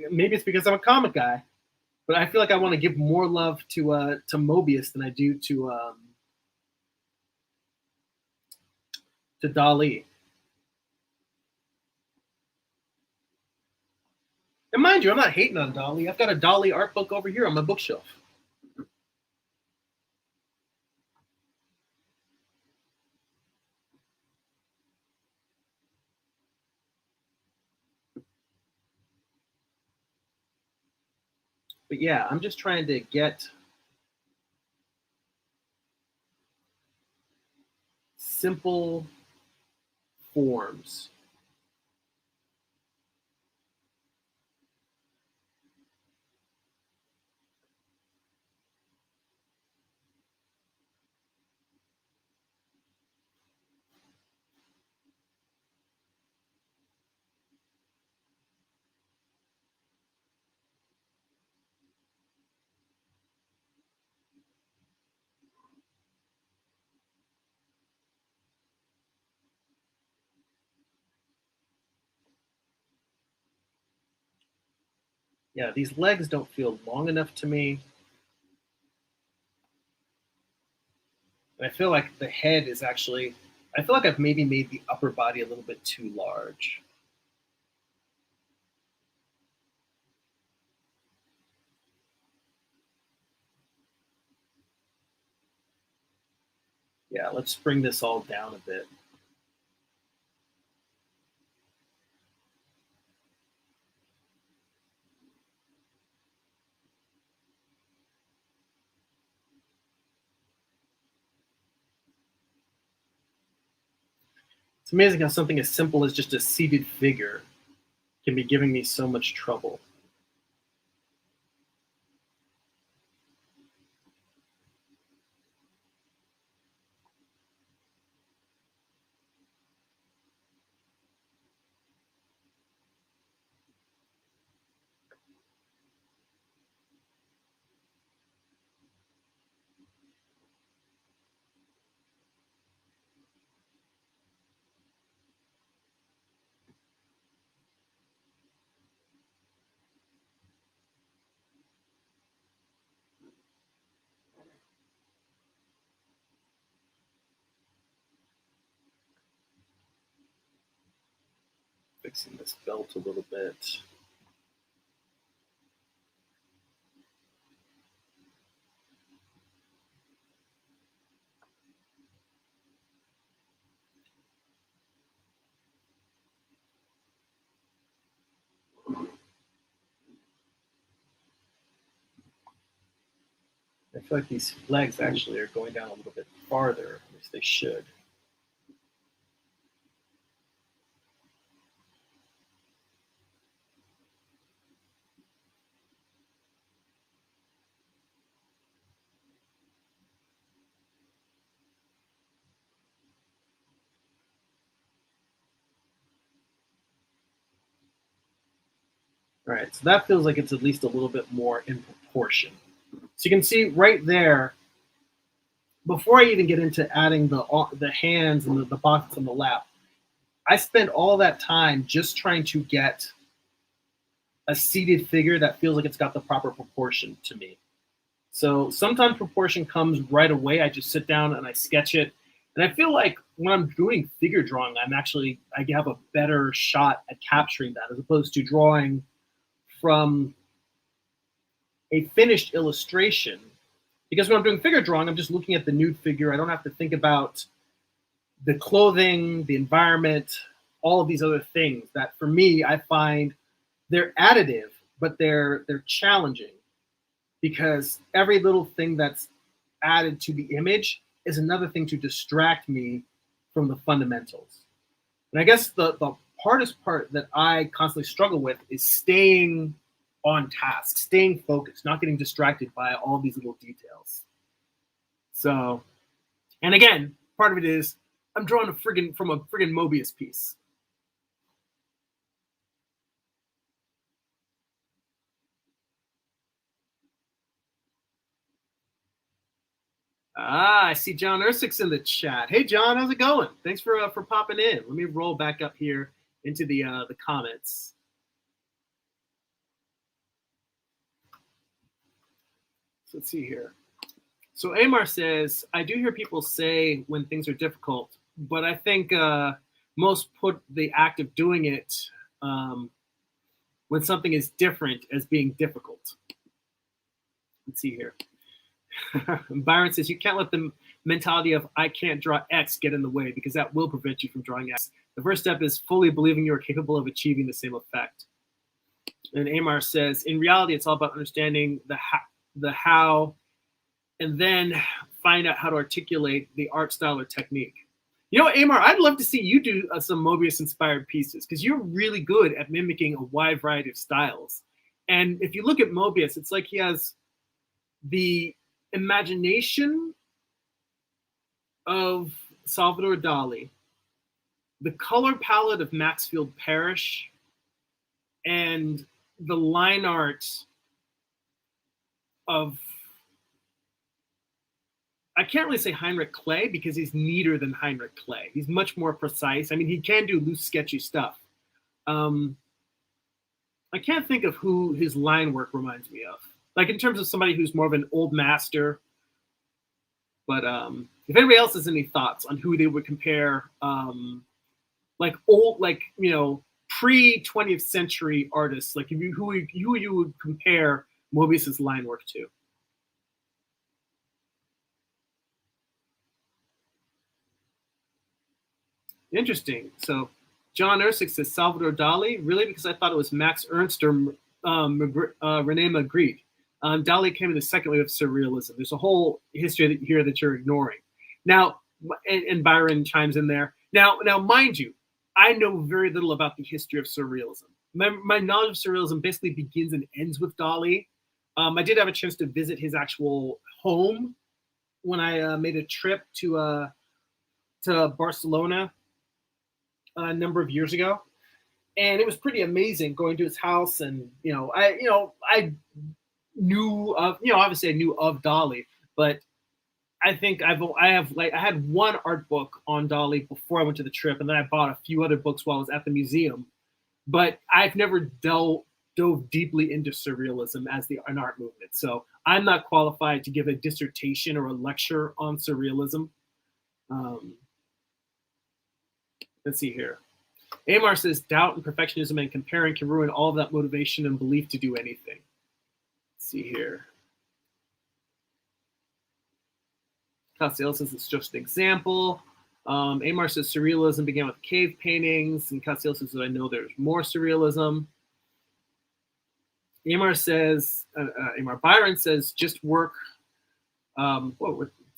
maybe it's because I'm a comic guy, but I feel like I want to give more love to Mobius than I do to Dali. And mind you, I'm not hating on Dali. I've got a Dali art book over here on my bookshelf. But yeah, I'm just trying to get simple forms. Yeah, these legs don't feel long enough to me. And I feel like the head is actually, I feel like I've maybe made the upper body a little bit too large. Yeah, let's bring this all down a bit. It's amazing how something as simple as just a seated figure can be giving me so much trouble. Fixing this belt a little bit. I feel like these legs actually are going down a little bit farther, at least they should. All right, so that feels like it's at least a little bit more in proportion. So you can see right there, before I even get into adding the hands and the pockets on the lap, I spent all that time just trying to get a seated figure that feels like it's got the proper proportion to me. So sometimes proportion comes right away. I just sit down and I sketch it. And I feel like when I'm doing figure drawing, I have a better shot at capturing that as opposed to drawing from a finished illustration. Because when I'm doing figure drawing, I'm just looking at the nude figure. I don't have to think about the clothing, the environment, all of these other things that for me, I find they're additive, but they're challenging because every little thing that's added to the image is another thing to distract me from the fundamentals. And I guess the hardest part that I constantly struggle with is staying on task, staying focused, not getting distracted by all these little details. So, and again, part of it is I'm drawing from a friggin' Mobius piece. I see John Ursick's in the chat. Hey, John, how's it going? Thanks for popping in. Let me roll back up here into the comments. So let's see here. So Amar says, I do hear people say when things are difficult, but I think most put the act of doing it when something is different as being difficult. Let's see here. Byron says, you can't let the mentality of I can't draw X get in the way because that will prevent you from drawing X. The first step is fully believing you are capable of achieving the same effect. And Amar says, in reality, it's all about understanding the how, and then find out how to articulate the art style or technique. You know, Amar, I'd love to see you do some Mobius-inspired pieces because you're really good at mimicking a wide variety of styles. And if you look at Mobius, it's like he has the imagination of Salvador Dali, the color palette of Maxfield Parrish, and the line art of, I can't really say Heinrich Kley because he's neater than Heinrich Kley. He's much more precise. I mean, he can do loose, sketchy stuff. I can't think of who his line work reminds me of. Like in terms of somebody who's more of an old master. But if anybody else has any thoughts on who they would compare, like old, like, you know, pre-20th century artists, like who you would compare Mobius's line work to? Interesting. So John Ursick says Salvador Dali, really? Because I thought it was Max Ernst or Rene Magritte. Dali came in the second wave of surrealism. There's a whole history here that you're ignoring. Now, and Byron chimes in there. Now, mind you, I know very little about the history of surrealism. My knowledge of surrealism basically begins and ends with Dali. I did have a chance to visit his actual home when I made a trip to Barcelona a number of years ago, and it was pretty amazing going to his house. And I knew of, obviously I knew of Dali, but I think I had one art book on Dali before I went to the trip, and then I bought a few other books while I was at the museum. But I've never dove deeply into surrealism as an art movement, so I'm not qualified to give a dissertation or a lecture on surrealism. Let's see here. Amar says doubt and perfectionism and comparing can ruin all of that motivation and belief to do anything. Let's see here. Castiel says it's just an example. Amar says surrealism began with cave paintings, and Castiel says that I know there's more surrealism. Amar Byron says just work.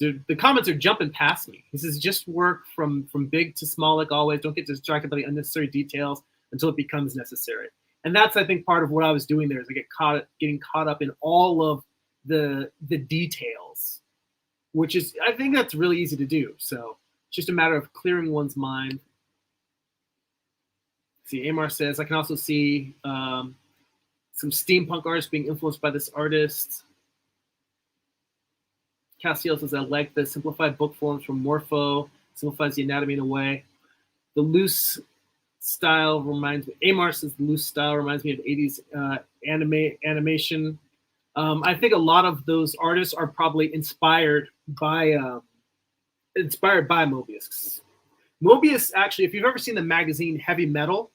The comments are jumping past me. He says just work from big to small like always. Don't get distracted by the unnecessary details until it becomes necessary. And that's, I think, part of what I was doing there is I getting caught up in all of the details, which is, I think that's really easy to do. So it's just a matter of clearing one's mind. See, Amar says, I can also see some steampunk artists being influenced by this artist. Castiel says, I like the simplified book forms from Morpho, simplifies the anatomy in a way. The loose style reminds me, Amar says the loose style reminds me of 80s animation. I think a lot of those artists are probably inspired by Mobius. Mobius, actually, if you've ever seen the magazine Heavy Metal,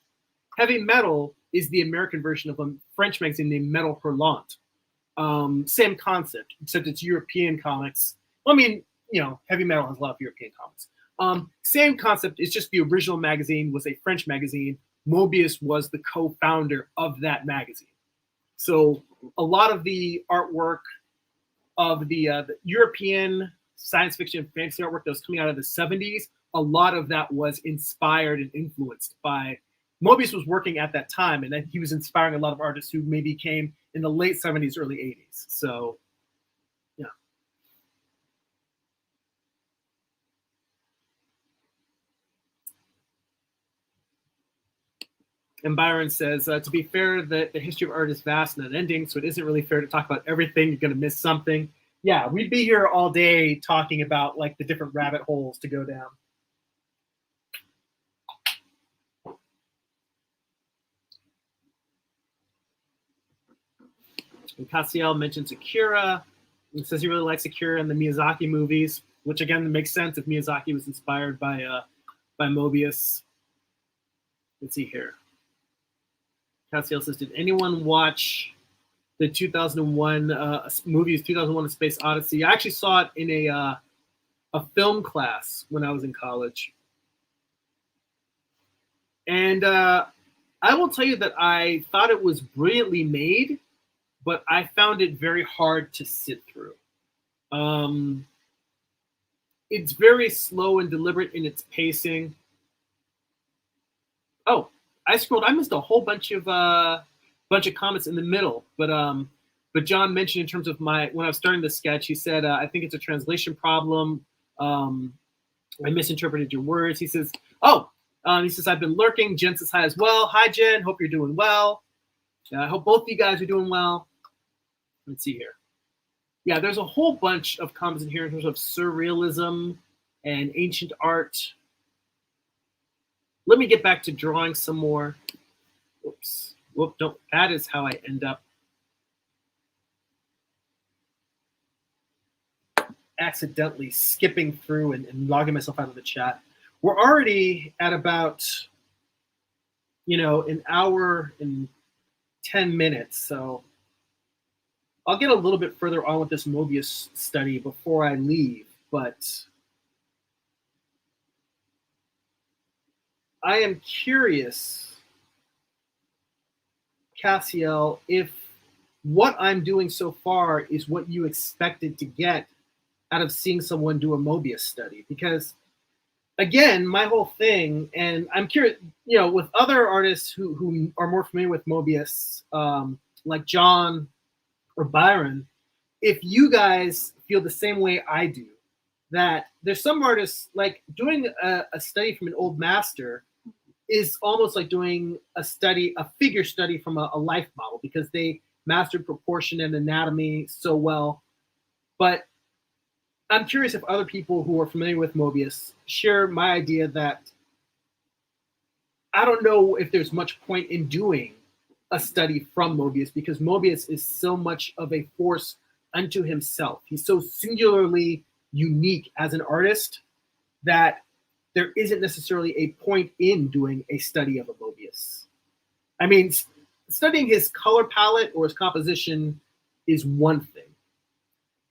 Heavy Metal is the American version of a French magazine named Metal Hurlant. Same concept, except it's European comics. Well, I mean, Heavy Metal has a lot of European comics. Same concept. It's just the original magazine was a French magazine. Mobius was the co-founder of that magazine. So a lot of the artwork of the European science fiction and fantasy artwork that was coming out of the 70s, a lot of that was inspired and influenced by Mobius was working at that time, and then he was inspiring a lot of artists who maybe came in the late 70s, early 80s. So, yeah. And Byron says, to be fair, the history of art is vast and unending, so it isn't really fair to talk about everything. You're going to miss something. Yeah, we'd be here all day talking about like the different rabbit holes to go down. And Cassiel mentions Akira. He says he really likes Akira and the Miyazaki movies, which again makes sense if Miyazaki was inspired by Mobius. Let's see here. Cassiel says, did anyone watch the 2001 movies, 2001: A Space Odyssey? I actually saw it in a film class when I was in college. And I will tell you that I thought it was brilliantly made, but I found it very hard to sit through. It's very slow and deliberate in its pacing. Oh, I scrolled. I missed a whole bunch of comments in the middle, but John mentioned in terms of when I was starting the sketch, he said, I think it's a translation problem. I misinterpreted your words. He says, I've been lurking. Jen says hi as well. Hi, Jen. Hope you're doing well. I hope both of you guys are doing well. Let's see here. Yeah, there's a whole bunch of comments in here in terms of surrealism and ancient art. Let me get back to drawing some more. Oops. Whoop, don't. That is how I end up accidentally skipping through and logging myself out of the chat. We're already at about, an hour and 10 minutes. So I'll get a little bit further on with this Mobius study before I leave, but I am curious, Cassiel, if what I'm doing so far is what you expected to get out of seeing someone do a Mobius study. Because, again, my whole thing, and I'm curious, with other artists who are more familiar with Mobius, like John or Byron, if you guys feel the same way I do, that there's some artists, like doing a study from an old master is almost like doing a figure study from a life model, because they mastered proportion and anatomy so well. But I'm curious if other people who are familiar with Mobius share my idea that I don't know if there's much point in doing a study from Mobius, because Mobius is so much of a force unto himself. He's so singularly unique as an artist that there isn't necessarily a point in doing a study of a Mobius. I mean, studying his color palette or his composition is one thing.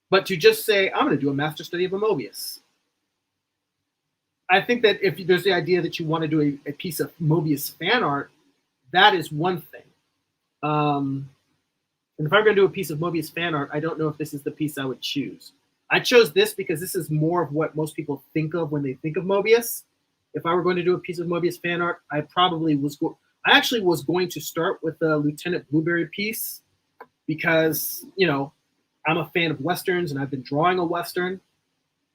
But to just say, I'm going to do a master study of a Mobius. I think that if there's the idea that you want to do a piece of Mobius fan art, that is one thing. And if I'm going to do a piece of Mobius fan art, I don't know if this is the piece I would choose. I chose this because this is more of what most people think of when they think of Mobius. If I were going to do a piece of Mobius fan art, I actually was going to start with the Lieutenant Blueberry piece, because, I'm a fan of Westerns and I've been drawing a Western.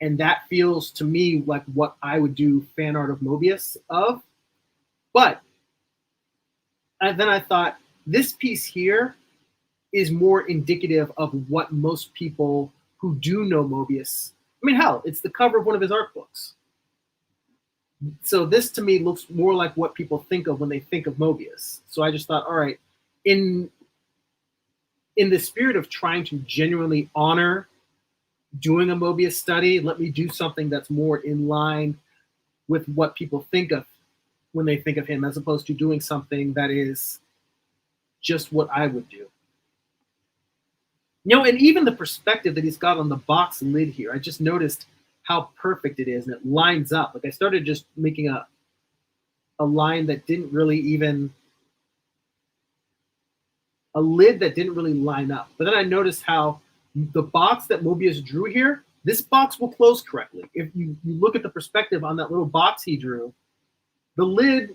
And that feels to me like what I would do fan art of Mobius of. But then I thought, this piece here is more indicative of what most people who do know Mobius, I mean, hell, it's the cover of one of his art books. So this to me looks more like what people think of when they think of Mobius. So I just thought, all right, in in the spirit of trying to genuinely honor doing a Mobius study, let me do something that's more in line with what people think of when they think of him, as opposed to doing something that is just what I would do. And even the perspective that he's got on the box lid here, I just noticed how perfect it is, and it lines up. Like I started just making a line that didn't really even, a lid that didn't really line up. But then I noticed how the box that Mobius drew here, this box will close correctly. If you look at the perspective on that little box he drew, the lid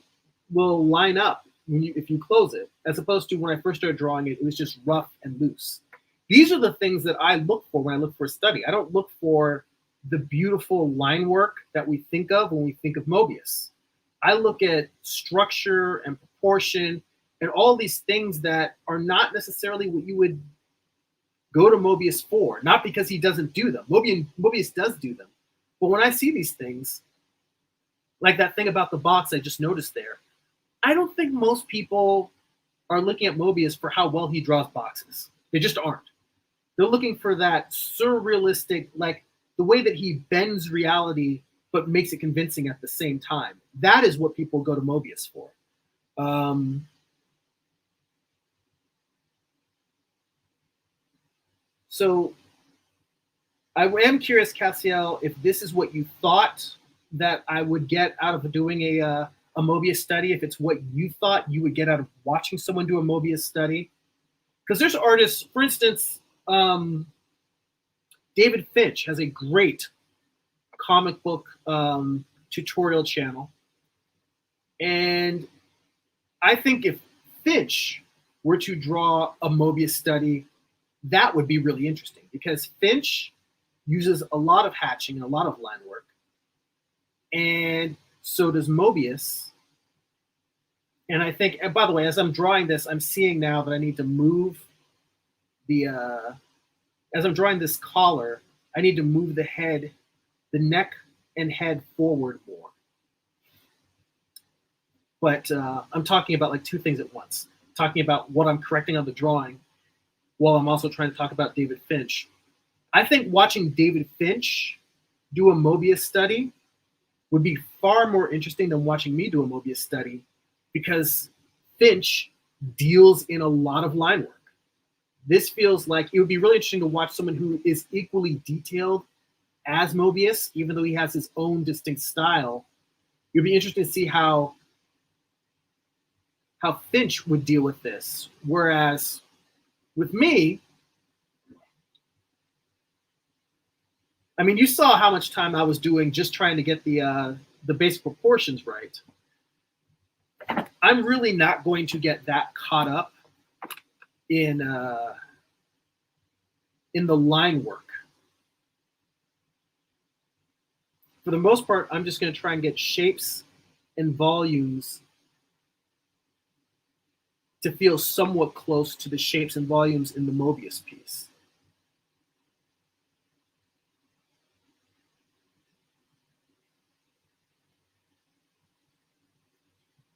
will line up if you close it, as opposed to when I first started drawing it, it was just rough and loose. These are the things that I look for when I look for a study. I don't look for the beautiful line work that we think of when we think of Mobius. I look at structure and proportion and all these things that are not necessarily what you would go to Mobius for, not because he doesn't do them. Mobius does do them. But when I see these things, like that thing about the box I just noticed there, I don't think most people are looking at Mobius for how well he draws boxes. They just aren't. They're looking for that surrealistic, like the way that he bends reality but makes it convincing at the same time. That is what people go to Mobius for. So I am curious, Cassiel, if this is what you thought that I would get out of doing a Mobius study, if it's what you thought you would get out of watching someone do a Mobius study. Because there's artists, for instance, David Finch has a great comic book tutorial channel. And I think if Finch were to draw a Mobius study, that would be really interesting, because Finch uses a lot of hatching and a lot of line work. And so does Mobius. And I think, and by the way, as I'm drawing this, I'm seeing now that I need to move the, as I'm drawing this collar, I need to move the head, the neck and head forward more. But I'm talking about like two things at once. Talking about what I'm correcting on the drawing, while I'm also trying to talk about David Finch. I think watching David Finch do a Mobius study would be far more interesting than watching me do a Mobius study, because Finch deals in a lot of line work. This feels like it would be really interesting to watch someone who is equally detailed as Mobius, even though he has his own distinct style. It would be interesting to see how Finch would deal with this. Whereas with me, I mean, you saw how much time I was doing just trying to get the basic proportions right. I'm really not going to get that caught up in the line work. For the most part, I'm just going to try and get shapes and volumes to feel somewhat close to the shapes and volumes in the Mobius piece.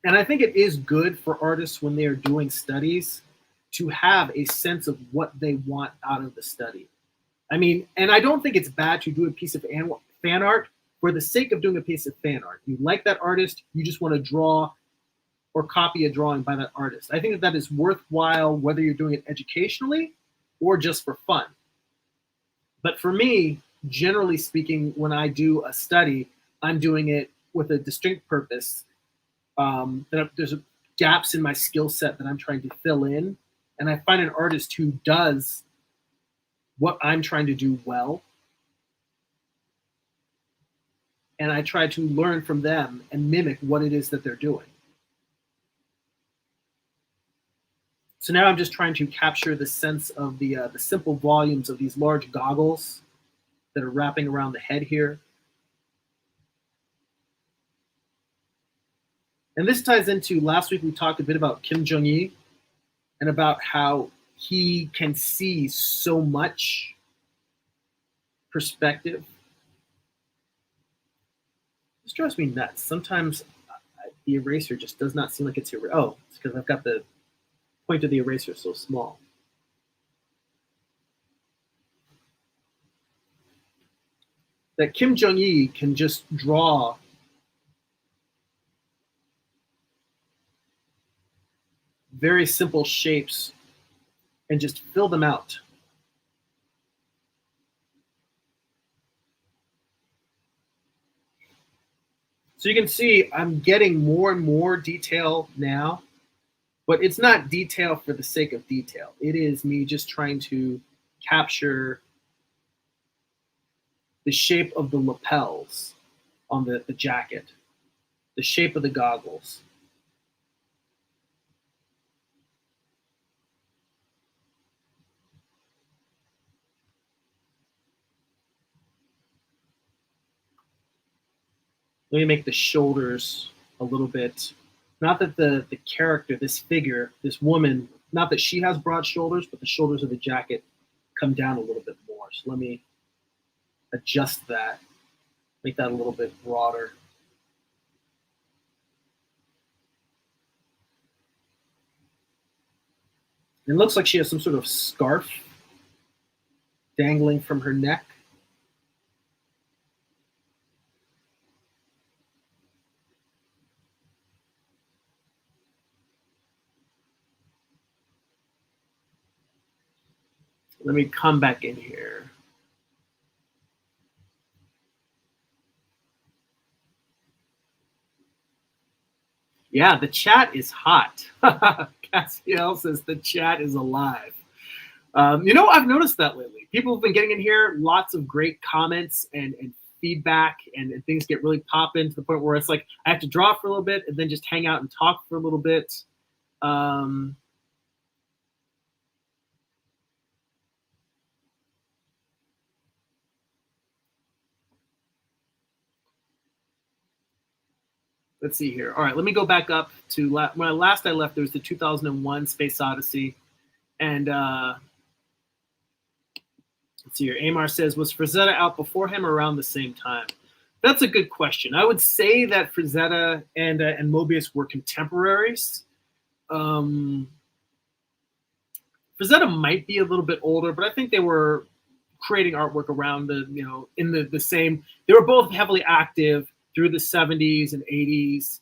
And I think it is good for artists when they are doing studies to have a sense of what they want out of the study. I mean, and I don't think it's bad to do a piece of fan art for the sake of doing a piece of fan art. You like that artist, you just want to draw or copy a drawing by that artist. I think that that is worthwhile, whether you're doing it educationally or just for fun. But for me, generally speaking, when I do a study, I'm doing it with a distinct purpose. There's gaps in my skill set that I'm trying to fill in. And I find an artist who does what I'm trying to do well. And I try to learn from them and mimic what it is that they're doing. So now I'm just trying to capture the sense of the simple volumes of these large goggles that are wrapping around the head here. And this ties into, last week we talked a bit about Kim Jong-il and about how he can see so much perspective. This drives me nuts. Sometimes the eraser just does not seem like it's here. Oh, it's because I've got the point of the eraser so small. that Kim Jong-il can just draw very simple shapes and just fill them out. So you can see I'm getting more and more detail now, but it's not detail for the sake of detail. It is me just trying to capture the shape of the lapels on the jacket, the shape of the goggles. Let me make the shoulders a little bit. Not that the character, this figure, this woman, not that she has broad shoulders, but the shoulders of the jacket come down a little bit more. So let me adjust that, make that a little bit broader. It looks like she has some sort of scarf dangling from her neck. Let me come back in here. Yeah, the chat is hot. Cassiel says the chat is alive. You know, I've noticed that lately. People have been getting in here, lots of great comments and feedback, and things get really popping to the point where it's like I have to draw for a little bit and then just hang out and talk for a little bit. Let's see here. All right, let me go back up to when I last left. There was the 2001 Space Odyssey, and let's see here. Amar says, was Frazetta out before him or around the same time? That's a good question. I would say that Frazetta and Mobius were contemporaries. Frazetta might be a little bit older, but I think they were creating artwork around in the same. They were both heavily active through the 70s and 80s.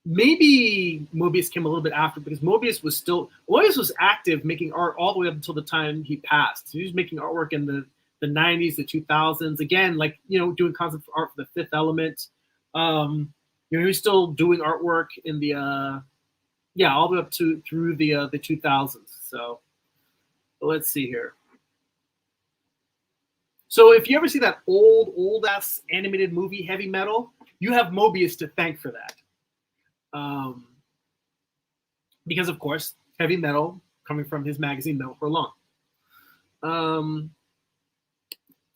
Maybe Mobius came a little bit after because Mobius was active making art all the way up until the time he passed. So he was making artwork in the 90s, the 2000s. Again, like, doing concept art for the Fifth Element. He was still doing artwork in the all the way up through the 2000s. So let's see here. So if you ever see that old ass animated movie Heavy Metal, you have Mobius to thank for that. Because of course, Heavy Metal coming from his magazine Metal for Long. Let's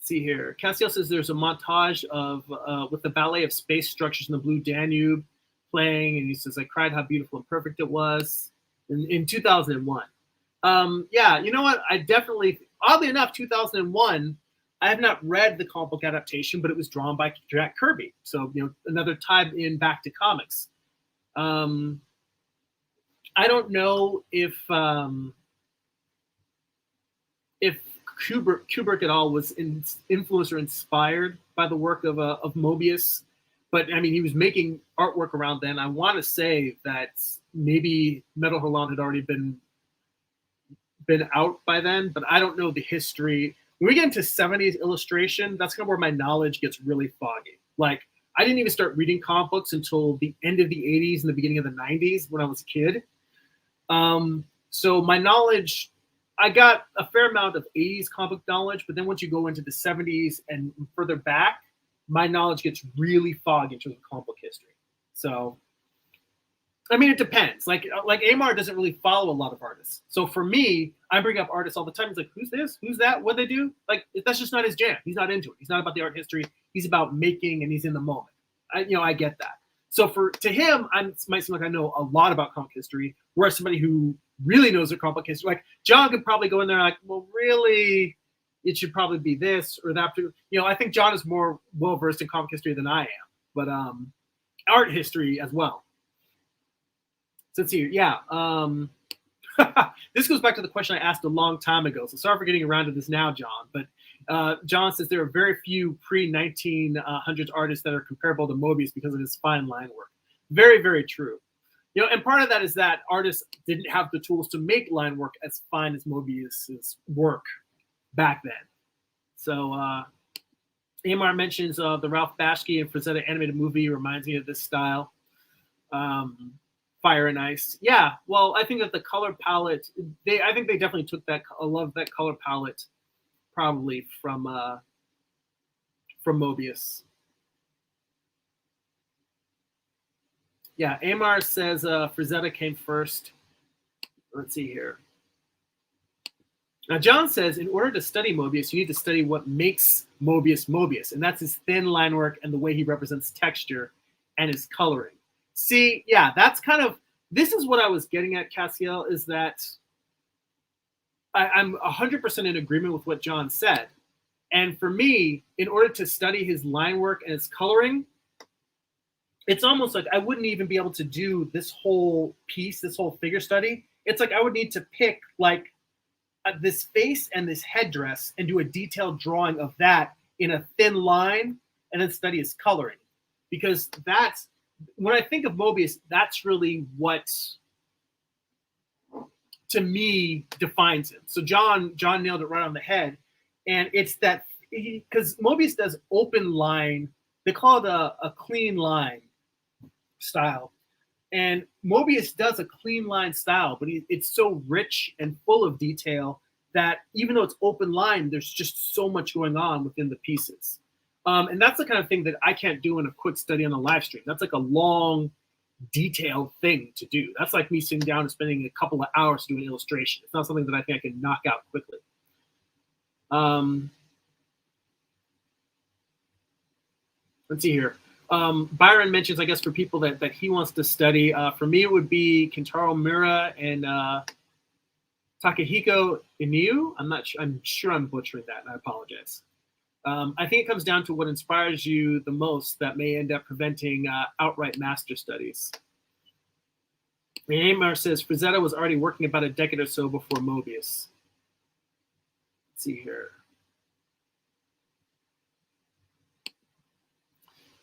see here. Cassiel says there's a montage of with the ballet of space structures in the Blue Danube playing, and he says, I cried how beautiful and perfect it was in 2001. Yeah, you know what? I definitely, oddly enough, 2001, I have not read the comic book adaptation, but it was drawn by Jack Kirby. So, another tie in back to comics. I don't know if Kubrick at all was influenced or inspired by the work of Mobius, but I mean, he was making artwork around then. I want to say that maybe Metal Hurlant had already been out by then, but I don't know the history. When we get into 70s illustration, that's kind of where my knowledge gets really foggy. Like, I didn't even start reading comic books until the end of the 80s and the beginning of the 90s when I was a kid. So my knowledge, I got a fair amount of 80s comic book knowledge, but then once you go into the 70s and further back, my knowledge gets really foggy in terms of comic book history. So, I mean, it depends. Like Amar doesn't really follow a lot of artists. So for me, I bring up artists all the time. He's like, who's this? Who's that? What they do? Like, that's just not his jam. He's not into it. He's not about the art history. He's about making, and he's in the moment. I get that. So to him, it might seem like I know a lot about comic history, whereas somebody who really knows their comic book history, like John, could probably go in there like, well, really, it should probably be this or that. I think John is more well versed in comic history than I am, but art history as well. So let's see. Yeah. This goes back to the question I asked a long time ago. So sorry for getting around to this now, John. But John says there are very few pre-1900s artists that are comparable to Mobius because of his fine line work. Very, very true. You know, and part of that is that artists didn't have the tools to make line work as fine as Mobius's work back then. So Amar mentions the Ralph Bakshi and Frazetta animated movie reminds me of this style. Fire and Ice. Yeah, well, I think that the color palette, I think they definitely took a lot of that color palette probably from Mobius. Yeah, Amar says Frazetta came first. Let's see here. Now, John says, in order to study Mobius, you need to study what makes Mobius Mobius, and that's his thin line work and the way he represents texture and his coloring. See, yeah, that's kind of, this is what I was getting at, Cassiel, is that I'm 100% in agreement with what John said. And for me, in order to study his line work and his coloring, it's almost like I wouldn't even be able to do this whole piece, this whole figure study. It's like I would need to pick like this face and this headdress and do a detailed drawing of that in a thin line and then study his coloring. Because that's, when I think of Mobius, that's really what, to me, defines him. So John nailed it right on the head. And it's that, because Mobius does open line, they call it a clean line style. And Mobius does a clean line style, but it's so rich and full of detail that even though it's open line, there's just so much going on within the pieces. And that's the kind of thing that I can't do in a quick study on a live stream. That's like a long, detailed thing to do. That's like me sitting down and spending a couple of hours doing illustration. It's not something that I think I can knock out quickly. Let's see here. Byron mentions, I guess, for people that he wants to study. For me, it would be Kentaro Miura and Takehiko Inoue. I'm sure I'm butchering that, and I apologize. I think it comes down to what inspires you the most that may end up preventing outright master studies. Neymar says Frazetta was already working about a decade or so before Mobius. Let's see here.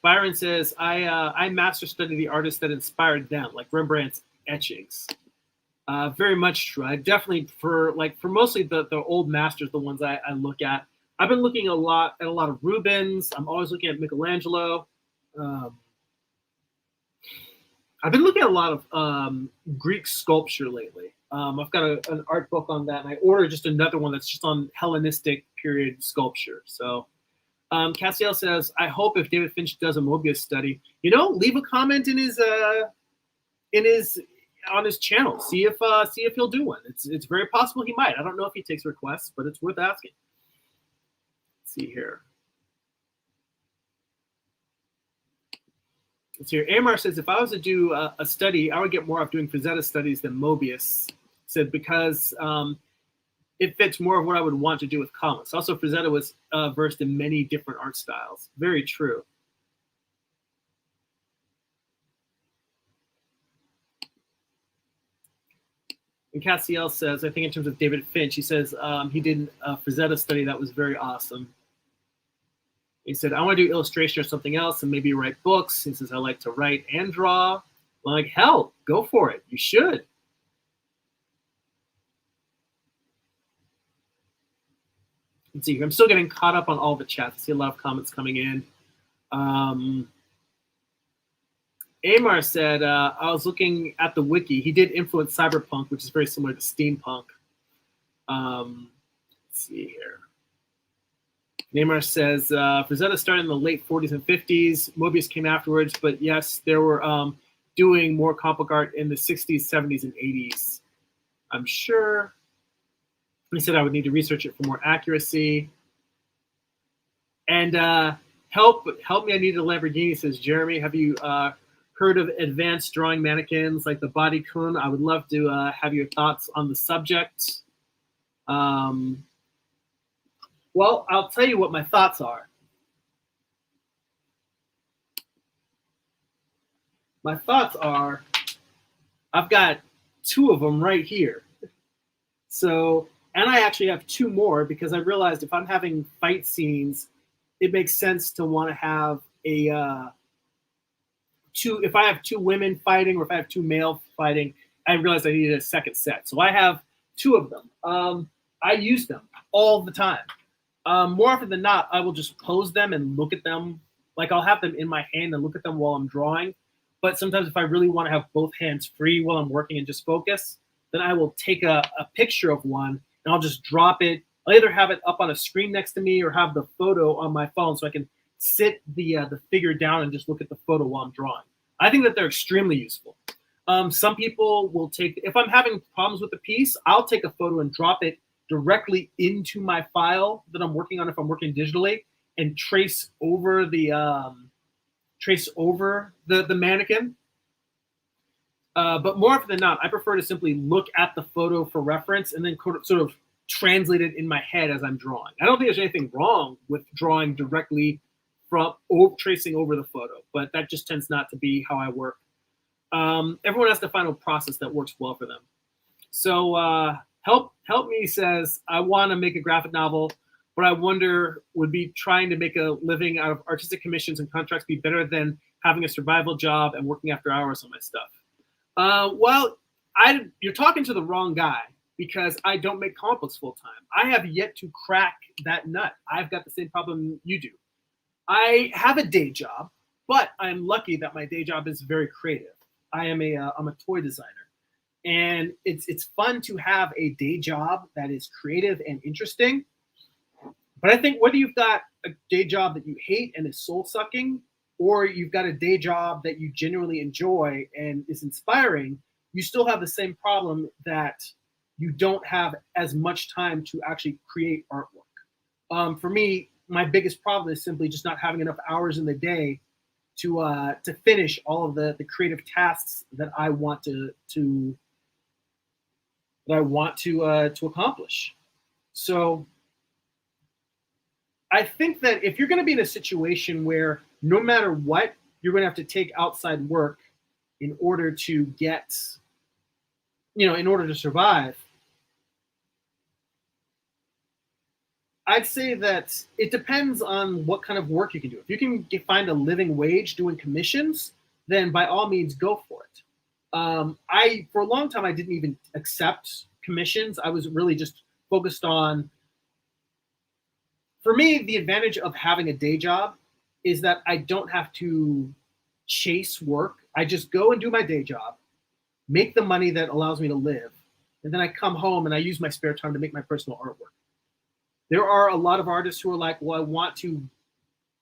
Byron says, I master study the artists that inspired them, like Rembrandt's etchings. Very much true. I definitely, for mostly the old masters, the ones I look at, I've been looking at a lot of Rubens. I'm always looking at Michelangelo. I've been looking at a lot of Greek sculpture lately. I've got an art book on that, and I ordered just another one that's just on Hellenistic period sculpture. So Cassiel says, I hope if David Finch does a Mobius study, leave a comment on his channel. See if he'll do one. It's very possible he might. I don't know if he takes requests, but it's worth asking. Let's see here. Let's see here. Amar says, if I was to do a study, I would get more of doing Frazetta studies than Mobius. He said, because it fits more of what I would want to do with comics. Also, Frazetta was versed in many different art styles. Very true. And Cassiel says, I think in terms of David Finch, he says he did a Frazetta study that was very awesome. He said, I want to do illustration or something else and maybe write books. He says, I like to write and draw. I'm like, hell, go for it. You should. Let's see, I'm still getting caught up on all the chats. I see a lot of comments coming in. Amar said, I was looking at the wiki. He did influence cyberpunk, which is very similar to steampunk. Let's see here. Neymar says, Frazetta started in the late 40s and 50s. Mobius came afterwards, but yes, there were doing more comic art in the 60s, 70s, and 80s. I'm sure. He said I would need to research it for more accuracy. And help me, I need a Lamborghini, says Jeremy. Have you heard of advanced drawing mannequins like the Body Kun? I would love to have your thoughts on the subject. Well, I'll tell you what my thoughts are. My thoughts are, I've got two of them right here. So, and I actually have two more because I realized if I'm having fight scenes, it makes sense to want to have a two. If I have two women fighting or if I have two male fighting, I realized I needed a second set. So I have two of them. I use them all the time. More often than not, I will just pose them and look at them. Like I'll have them in my hand and look at them while I'm drawing. But sometimes if I really want to have both hands free while I'm working and just focus, then I will take a picture of one and I'll just drop it. I'll either have it up on a screen next to me or have the photo on my phone so I can sit the figure down and just look at the photo while I'm drawing. I think that they're extremely useful. Some people will take, if I'm having problems with the piece, I'll take a photo and drop it directly into my file that I'm working on if I'm working digitally and trace over the mannequin. But more often than not, I prefer to simply look at the photo for reference and then sort of translate it in my head as I'm drawing. I don't think there's anything wrong with drawing directly from tracing over the photo, but that just tends not to be how I work. Everyone has to find a process that works well for them. So Help Me says, I want to make a graphic novel, but I wonder, would be trying to make a living out of artistic commissions and contracts be better than having a survival job and working after hours on my stuff? Well, you're talking to the wrong guy because I don't make comic books full time. I have yet to crack that nut. I've got the same problem you do. I have a day job, but I'm lucky that my day job is very creative. I'm a toy designer. And it's fun to have a day job that is creative and interesting. But I think whether you've got a day job that you hate and is soul sucking, or you've got a day job that you genuinely enjoy and is inspiring, you still have the same problem that you don't have as much time to actually create artwork. For me, my biggest problem is simply just not having enough hours in the day to finish all of the creative tasks that I want to accomplish. So I think that if you're going to be in a situation where no matter what, you're going to have to take outside work in order to get, in order to survive, I'd say that it depends on what kind of work you can do. If you can find a living wage doing commissions, then by all means go for it. For a long time, I didn't even accept commissions. I was really just focused on, for me, the advantage of having a day job is that I don't have to chase work. I just go and do my day job, make the money that allows me to live, and then I come home and I use my spare time to make my personal artwork. There are a lot of artists who are like, well, I want to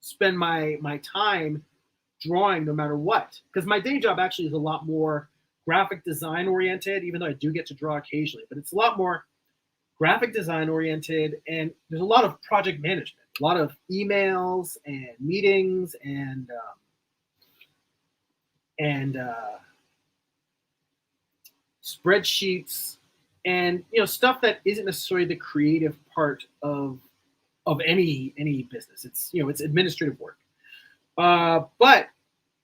spend my time drawing no matter what, because my day job actually is a lot more graphic design oriented, even though I do get to draw occasionally, but it's a lot more graphic design oriented, and there's a lot of project management, a lot of emails and meetings and spreadsheets and stuff that isn't necessarily the creative part of any business. It's administrative work, but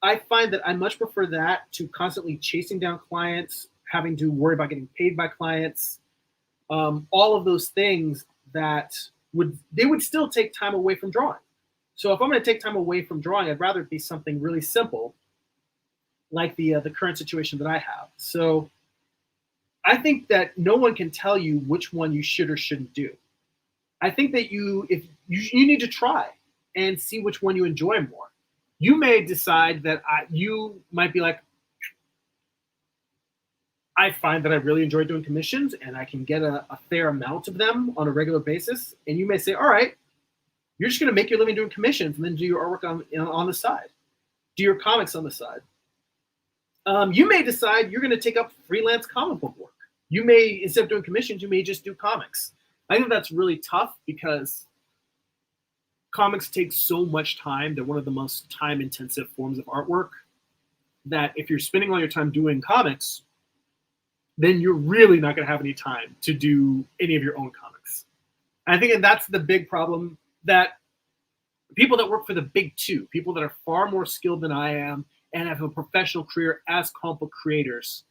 I find that I much prefer that to constantly chasing down clients, having to worry about getting paid by clients, all of those things that would still take time away from drawing. So if I'm going to take time away from drawing, I'd rather it be something really simple, like the current situation that I have. So I think that no one can tell you which one you should or shouldn't do. I think that you need to try and see which one you enjoy more. You may decide that you might be like, I find that I really enjoy doing commissions and I can get a fair amount of them on a regular basis. And you may say, all right, you're just going to make your living doing commissions and then do your artwork on the side. Do your comics on the side. You may decide you're going to take up freelance comic book work. You may, instead of doing commissions, you may just do comics. I think that's really tough because comics take so much time. They're one of the most time-intensive forms of artwork that if you're spending all your time doing comics, then you're really not going to have any time to do any of your own comics. And I think that's the big problem, that people that work for the big two, people that are far more skilled than I am and have a professional career as comic book creators,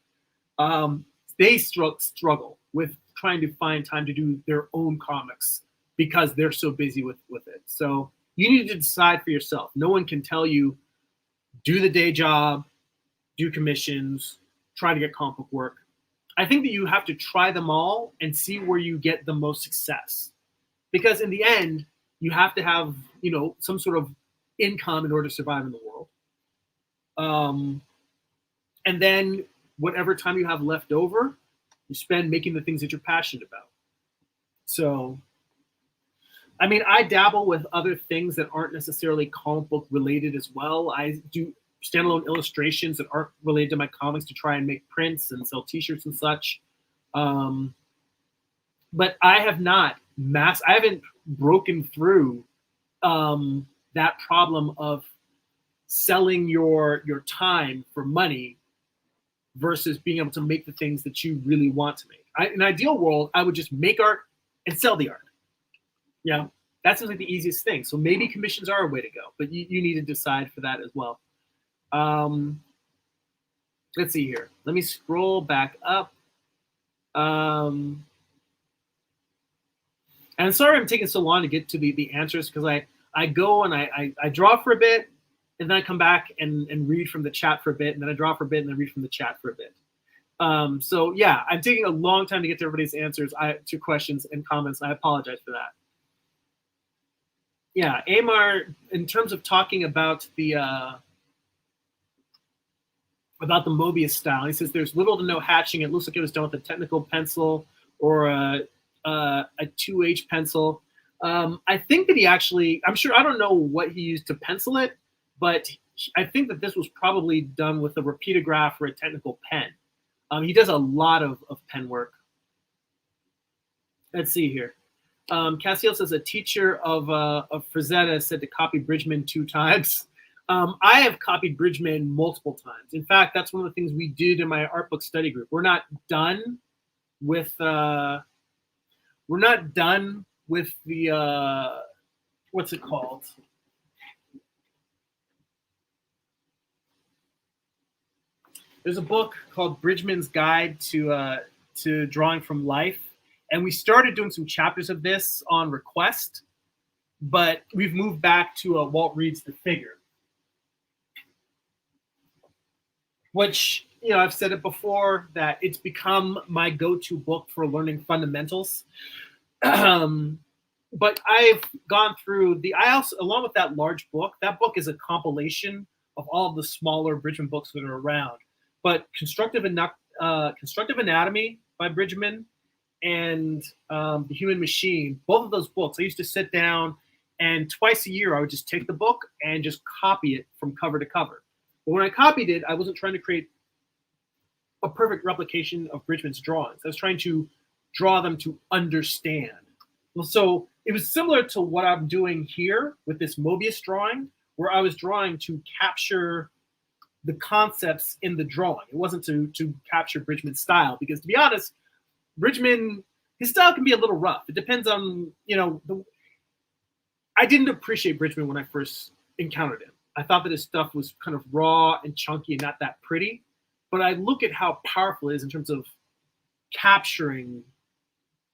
they struggle with trying to find time to do their own comics because they're so busy with it. So you need to decide for yourself. No one can tell you, do the day job, do commissions, try to get comic book work. I think that you have to try them all and see where you get the most success. Because in the end, you have to have, some sort of income in order to survive in the world. And then whatever time you have left over, you spend making the things that you're passionate about. So, I mean, I dabble with other things that aren't necessarily comic book related as well. I do standalone illustrations that aren't related to my comics to try and make prints and sell t-shirts and such. But I haven't broken through that problem of selling your time for money versus being able to make the things that you really want to make. In an ideal world, I would just make art and sell the art. Yeah, that seems like the easiest thing. So maybe commissions are a way to go, but you need to decide for that as well. Let's see here. Let me scroll back up. And sorry I'm taking so long to get to the answers, because I go and I draw for a bit, and then I come back and read from the chat for a bit, and then I draw for a bit, and then read from the chat for a bit. So yeah, I'm taking a long time to get to everybody's answers to questions and comments. I apologize for that. Yeah, Amar, in terms of talking about the Mobius style, he says there's little to no hatching. It looks like it was done with a technical pencil or a 2H pencil. I think that he actually, I don't know what he used to pencil it, but I think that this was probably done with a repeatograph or a technical pen. He does a lot of pen work. Let's see here. Cassiel says a teacher of Frazetta said to copy Bridgman 2 times. I have copied Bridgman multiple times. In fact, that's one of the things we did in my art book study group. We're not done with the what's it called? There's a book called Bridgman's Guide to Drawing from Life, and we started doing some chapters of this on request, but we've moved back to Walt Reed's The Figure, which, I've said it before, that it's become my go-to book for learning fundamentals. But I've gone through along with that large book, that book is a compilation of all of the smaller Bridgman books that are around. But Constructive Anatomy by Bridgman and The Human Machine, both of those books, I used to sit down and twice a year I would just take the book and just copy it from cover to cover. But when I copied it, I wasn't trying to create a perfect replication of Bridgman's drawings. I was trying to draw them to understand. Well, so it was similar to what I'm doing here with this Mobius drawing, where I was drawing to capture the concepts in the drawing. It wasn't to capture Bridgman's style, because to be honest, Bridgman, his style can be a little rough. It depends on, I didn't appreciate Bridgman when I first encountered him. I thought that his stuff was kind of raw and chunky and not that pretty. But I look at how powerful it is in terms of capturing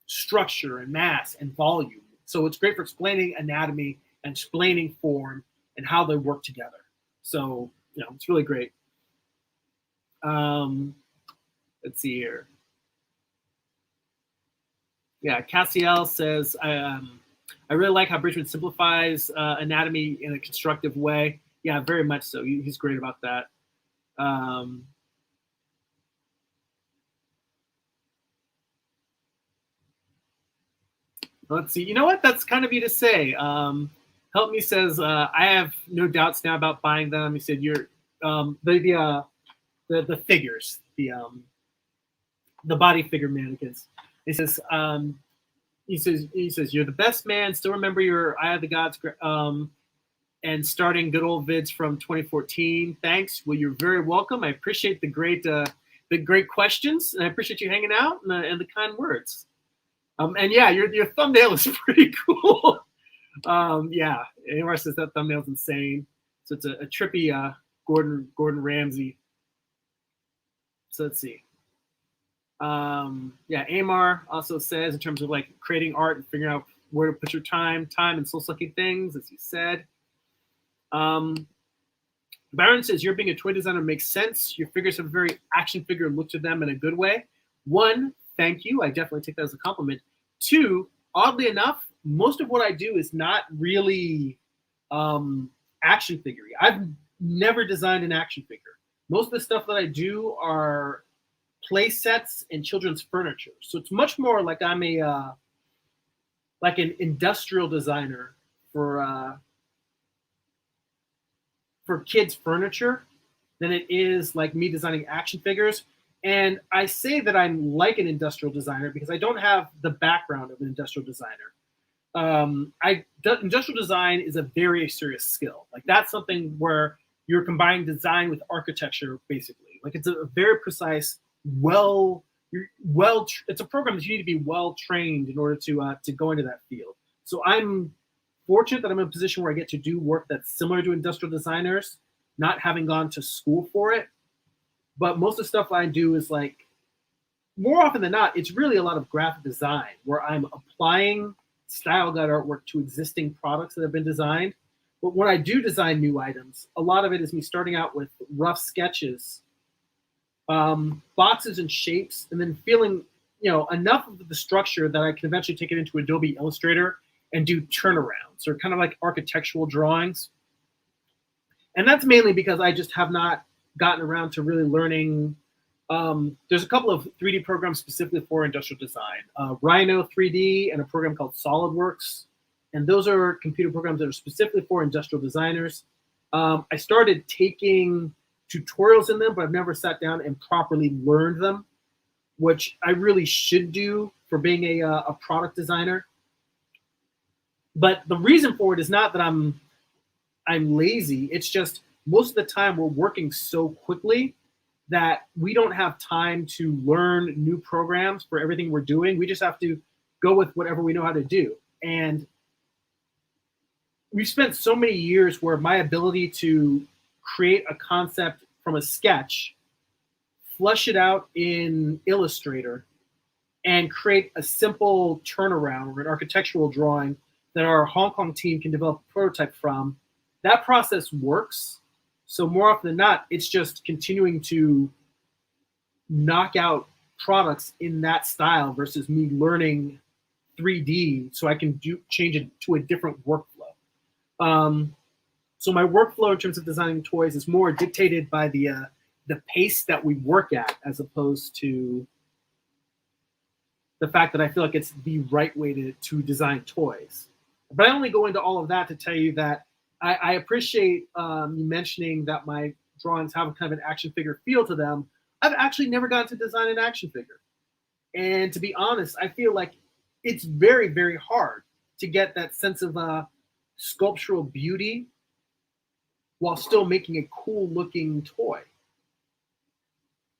structure and mass and volume. So it's great for explaining anatomy and explaining form and how they work together. So, it's really great. Let's see here. Yeah, Cassiel says, I really like how Bridgman simplifies anatomy in a constructive way. Yeah, very much so. He's great about that. Let's see. You know what? That's kind of you to say. Help Me says, I have no doubts now about buying them. He said, you're the figures, the body figure mannequins. He says, you're the best, man. Still remember your Eye of the Gods and starting good old vids from 2014. Thanks. Well, you're very welcome. I appreciate the great questions, and I appreciate you hanging out and the kind words. And yeah, your thumbnail is pretty cool. Yeah, Amar says that thumbnail's insane. So it's a trippy Gordon Ramsay. So let's see. Yeah, Amar also says in terms of like creating art and figuring out where to put your time and soul-sucking things, as you said. Baron says your being a toy designer makes sense. Your figures have a very action figure look to them in a good way. One, thank you. I definitely take that as a compliment. Two, oddly enough, most of what I do is not really action figure. I've never designed an action figure. Most of the stuff that I do are play sets and children's furniture. So it's much more like I'm a like an industrial designer for kids furniture than it is like me designing action figures. And I say that I'm like an industrial designer because I don't have the background of an industrial designer. Industrial design is a very serious skill. Like that's something where you're combining design with architecture, basically. Like it's a very precise, it's a program that you need to be well trained in order to go into that field. So I'm fortunate that I'm in a position where I get to do work that's similar to industrial designers, not having gone to school for it. But most of the stuff I do is like, more often than not, it's really a lot of graphic design where I'm applying style guide artwork to existing products that have been designed. But when I do design new items, a lot of it is me starting out with rough sketches, boxes and shapes, and then feeling, enough of the structure that I can eventually take it into Adobe Illustrator and do turnarounds or kind of like architectural drawings. And that's mainly because I just have not gotten around to really learning. There's a couple of 3D programs specifically for industrial design, Rhino 3D and a program called SolidWorks. And those are computer programs that are specifically for industrial designers. I started taking tutorials in them, but I've never sat down and properly learned them, which I really should do for being a product designer. But the reason for it is not that I'm lazy. It's just most of the time we're working so quickly that we don't have time to learn new programs for everything we're doing. We just have to go with whatever we know how to do. And we've spent so many years where my ability to create a concept from a sketch, flush it out in Illustrator, and create a simple turnaround or an architectural drawing that our Hong Kong team can develop a prototype from, that process works. So more often than not, it's just continuing to knock out products in that style versus me learning 3D so I can change it to a different workflow. So my workflow in terms of designing toys is more dictated by the pace that we work at, as opposed to the fact that I feel like it's the right way to design toys. But I only go into all of that to tell you that I appreciate you mentioning that my drawings have a kind of an action figure feel to them. I've actually never gotten to design an action figure. And to be honest, I feel like it's very, very hard to get that sense of sculptural beauty while still making a cool looking toy.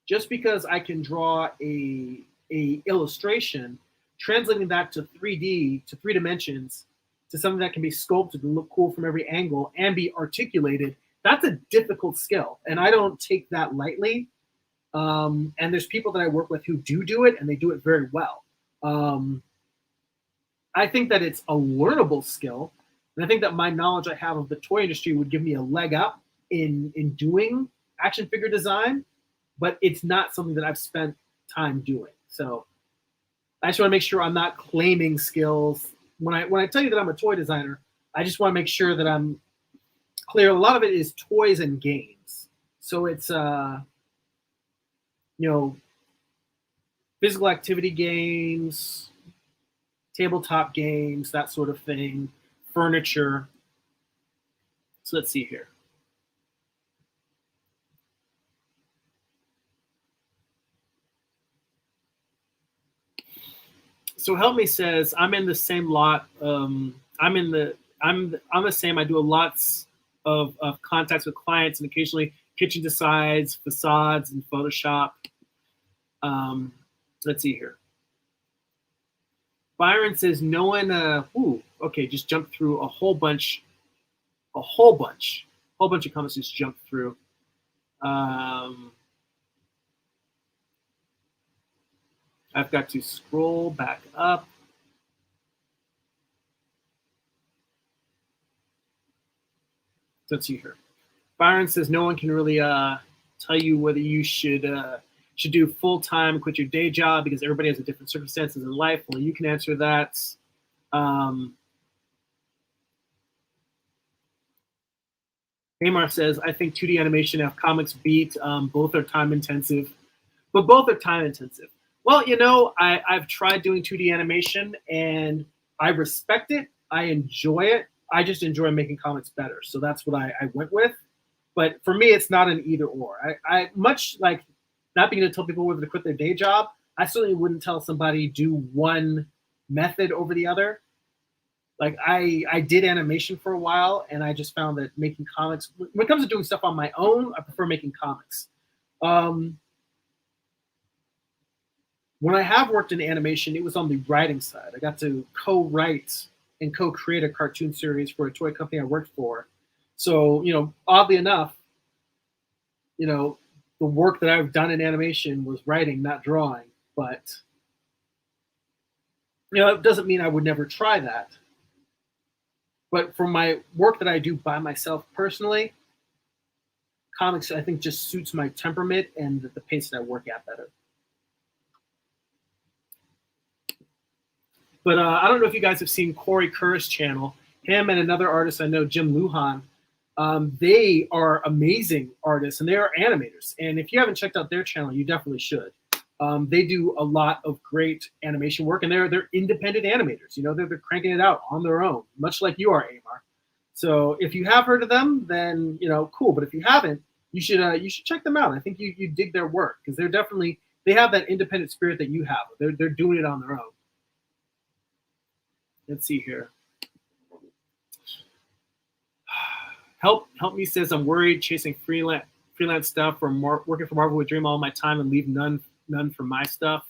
Just because I can draw a illustration, translating that to 3D, to 3 dimensions, to something that can be sculpted and look cool from every angle and be articulated, that's a difficult skill. And I don't take that lightly. And there's people that I work with who do it, and they do it very well. I think that it's a learnable skill. And I think that my knowledge I have of the toy industry would give me a leg up in doing action figure design, but it's not something that I've spent time doing. So I just want to make sure I'm not claiming skills. When I tell you that I'm a toy designer, I just want to make sure that I'm clear. A lot of it is toys and games. So it's physical activity games, tabletop games, that sort of thing, furniture. So let's see here. So Help Me says, I'm in the same lot. I'm the same. I do lots of contacts with clients and occasionally kitchen decides, facades, and Photoshop. Let's see here. Byron says, no one, okay, just jumped through a whole bunch of comments just jumped through. I've got to scroll back up. Let's see here. Byron says no one can really tell you whether you should do full time, quit your day job, because everybody has a different circumstances in life. Well, you can answer that. Amar says, I think 2D animation have comics beat. Both are time intensive, but both are time intensive. Well, you know, I've tried doing 2D animation and I respect it. I enjoy it. I just enjoy making comics better. So that's what I went with. But for me, it's not an either or. I much like not being able to tell people whether to quit their day job, I certainly wouldn't tell somebody do one method over the other. Like I did animation for a while, and I just found that making comics, when it comes to doing stuff on my own, I prefer making comics. When I have worked in animation, it was on the writing side. I got to co-write and co-create a cartoon series for a toy company I worked for. So, you know, oddly enough, you know, the work that I've done in animation was writing, not drawing. But, you know, it doesn't mean I would never try that. But for my work that I do by myself personally, comics, I think, just suits my temperament and the pace that I work at better. But I don't know if you guys have seen Corey Kerr's channel. Him and another artist I know, Jim Lujan, they are amazing artists and they are animators. And if you haven't checked out their channel, you definitely should. They do a lot of great animation work, and they're independent animators. You know, they're cranking it out on their own, much like you are, Amar. So if you have heard of them, then you know, cool. But if you haven't, you should check them out. I think you dig their work because they have that independent spirit that you have. They're doing it on their own. Let's see here. Help me says I'm worried chasing freelance stuff or working for Marvel would dream all my time and leave none for my stuff.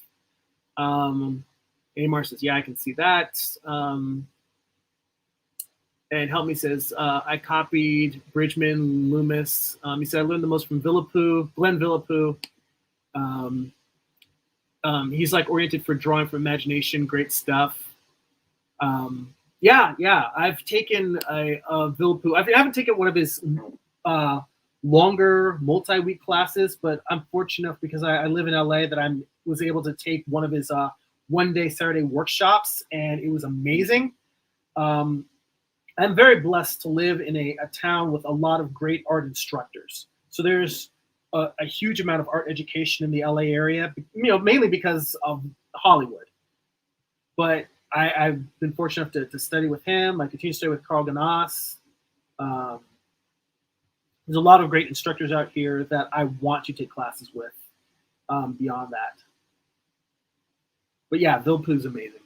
Amar says, yeah, I can see that. And Help Me says, I copied Bridgman, Loomis. He said, I learned the most from Glenn Villapoo. He's like oriented for drawing from imagination, great stuff. Yeah, I've taken a Villapoo. I haven't taken one of his longer multi-week classes, but I'm fortunate enough because I live in LA that I was able to take one of his one-day Saturday workshops, and it was amazing. I'm very blessed to live in a town with a lot of great art instructors. So there's a huge amount of art education in the LA area, you know, mainly because of Hollywood. But I've been fortunate enough to study with him. I continue to study with Carl Ganas. There's a lot of great instructors out here that I want to take classes with beyond that. But yeah, Villapoo's amazing.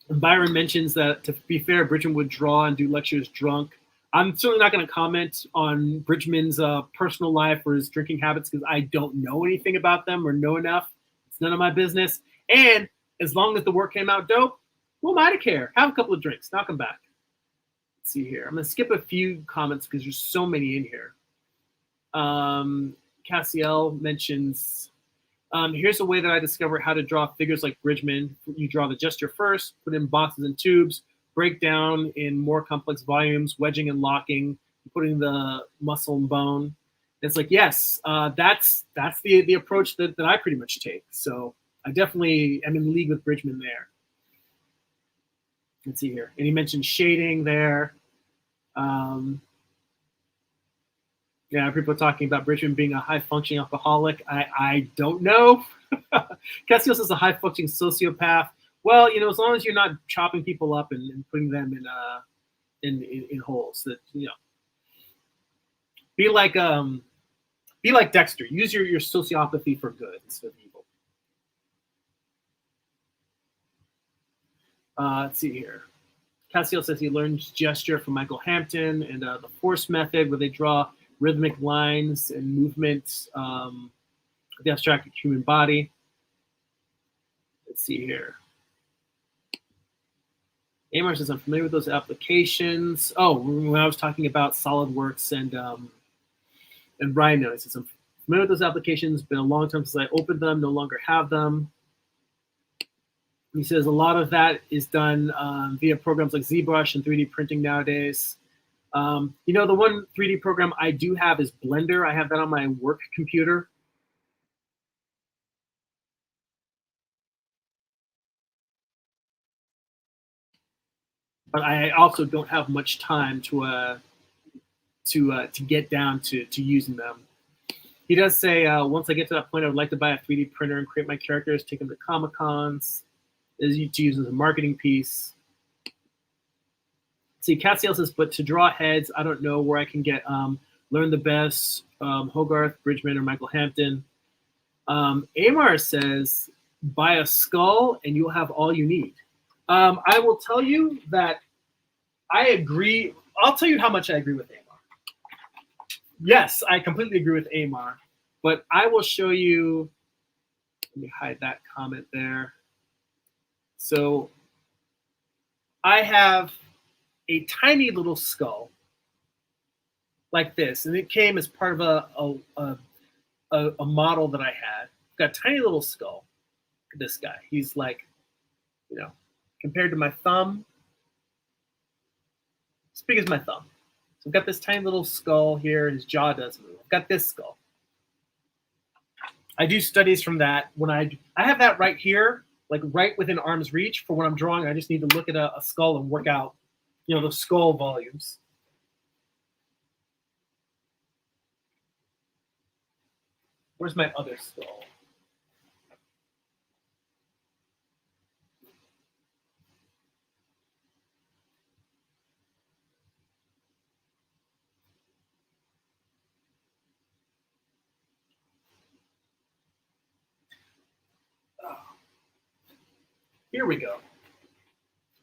And Byron mentions that, to be fair, Bridgman would draw and do lectures drunk. I'm certainly not going to comment on Bridgman's personal life or his drinking habits because I don't know anything about them or know enough. It's none of my business. And as long as the work came out dope, who am I to care? Have a couple of drinks, knock them back. Let's see here. I'm going to skip a few comments because there's so many in here. Cassiel mentions, here's a way that I discovered how to draw figures like Bridgman. You draw the gesture first, put in boxes and tubes, break down in more complex volumes, wedging and locking, putting the muscle and bone. And it's like, yes, that's the approach that I pretty much take. So I definitely am in league with Bridgman there. Let's see here. And he mentioned shading there. Yeah, people are talking about Bridgman being a high-functioning alcoholic. I don't know. Cassius is a high-functioning sociopath. Well, you know, as long as you're not chopping people up and putting them in holes, that, you know, be like Dexter. Use your sociopathy for good instead of evil. Let's see here. Cassiel says he learns gesture from Michael Hampton and the force method, where they draw rhythmic lines and movements of the abstracted human body. Let's see here. Amar says, I'm familiar with those applications. Oh, when I was talking about SolidWorks and Rhino, he says, I'm Familiar with those applications, been a long time since I opened them, no longer have them. He says a lot of that is done via programs like ZBrush and 3D printing nowadays. You know, the one 3D program I do have is Blender. I have that on my work computer. But I also don't have much time to get down to using them. He does say, once I get to that point, I would like to buy a 3D printer and create my characters, take them to Comic-Cons, to use as a marketing piece. See, Cassiel says, but to draw heads, I don't know where I can get Learn the Best, Hogarth, Bridgman, or Michael Hampton. Amar says, buy a skull and you'll have all you need. I will tell you that I agree. I'll tell you how much I agree with Amar. Yes, I completely agree with Amar, but I will show you. Let me hide that comment there. So I have a tiny little skull like this, and it came as part of a model that I had. I've got a tiny little skull. Look at this guy. He's like, you know, compared to my thumb, as big as my thumb. So I've got this tiny little skull here. His jaw does move. I've got this skull. I do studies from that. When I have that right here, like right within arm's reach for when I'm drawing. I just need to look at a skull and work out, you know, the skull volumes. Where's my other skull? Here we go.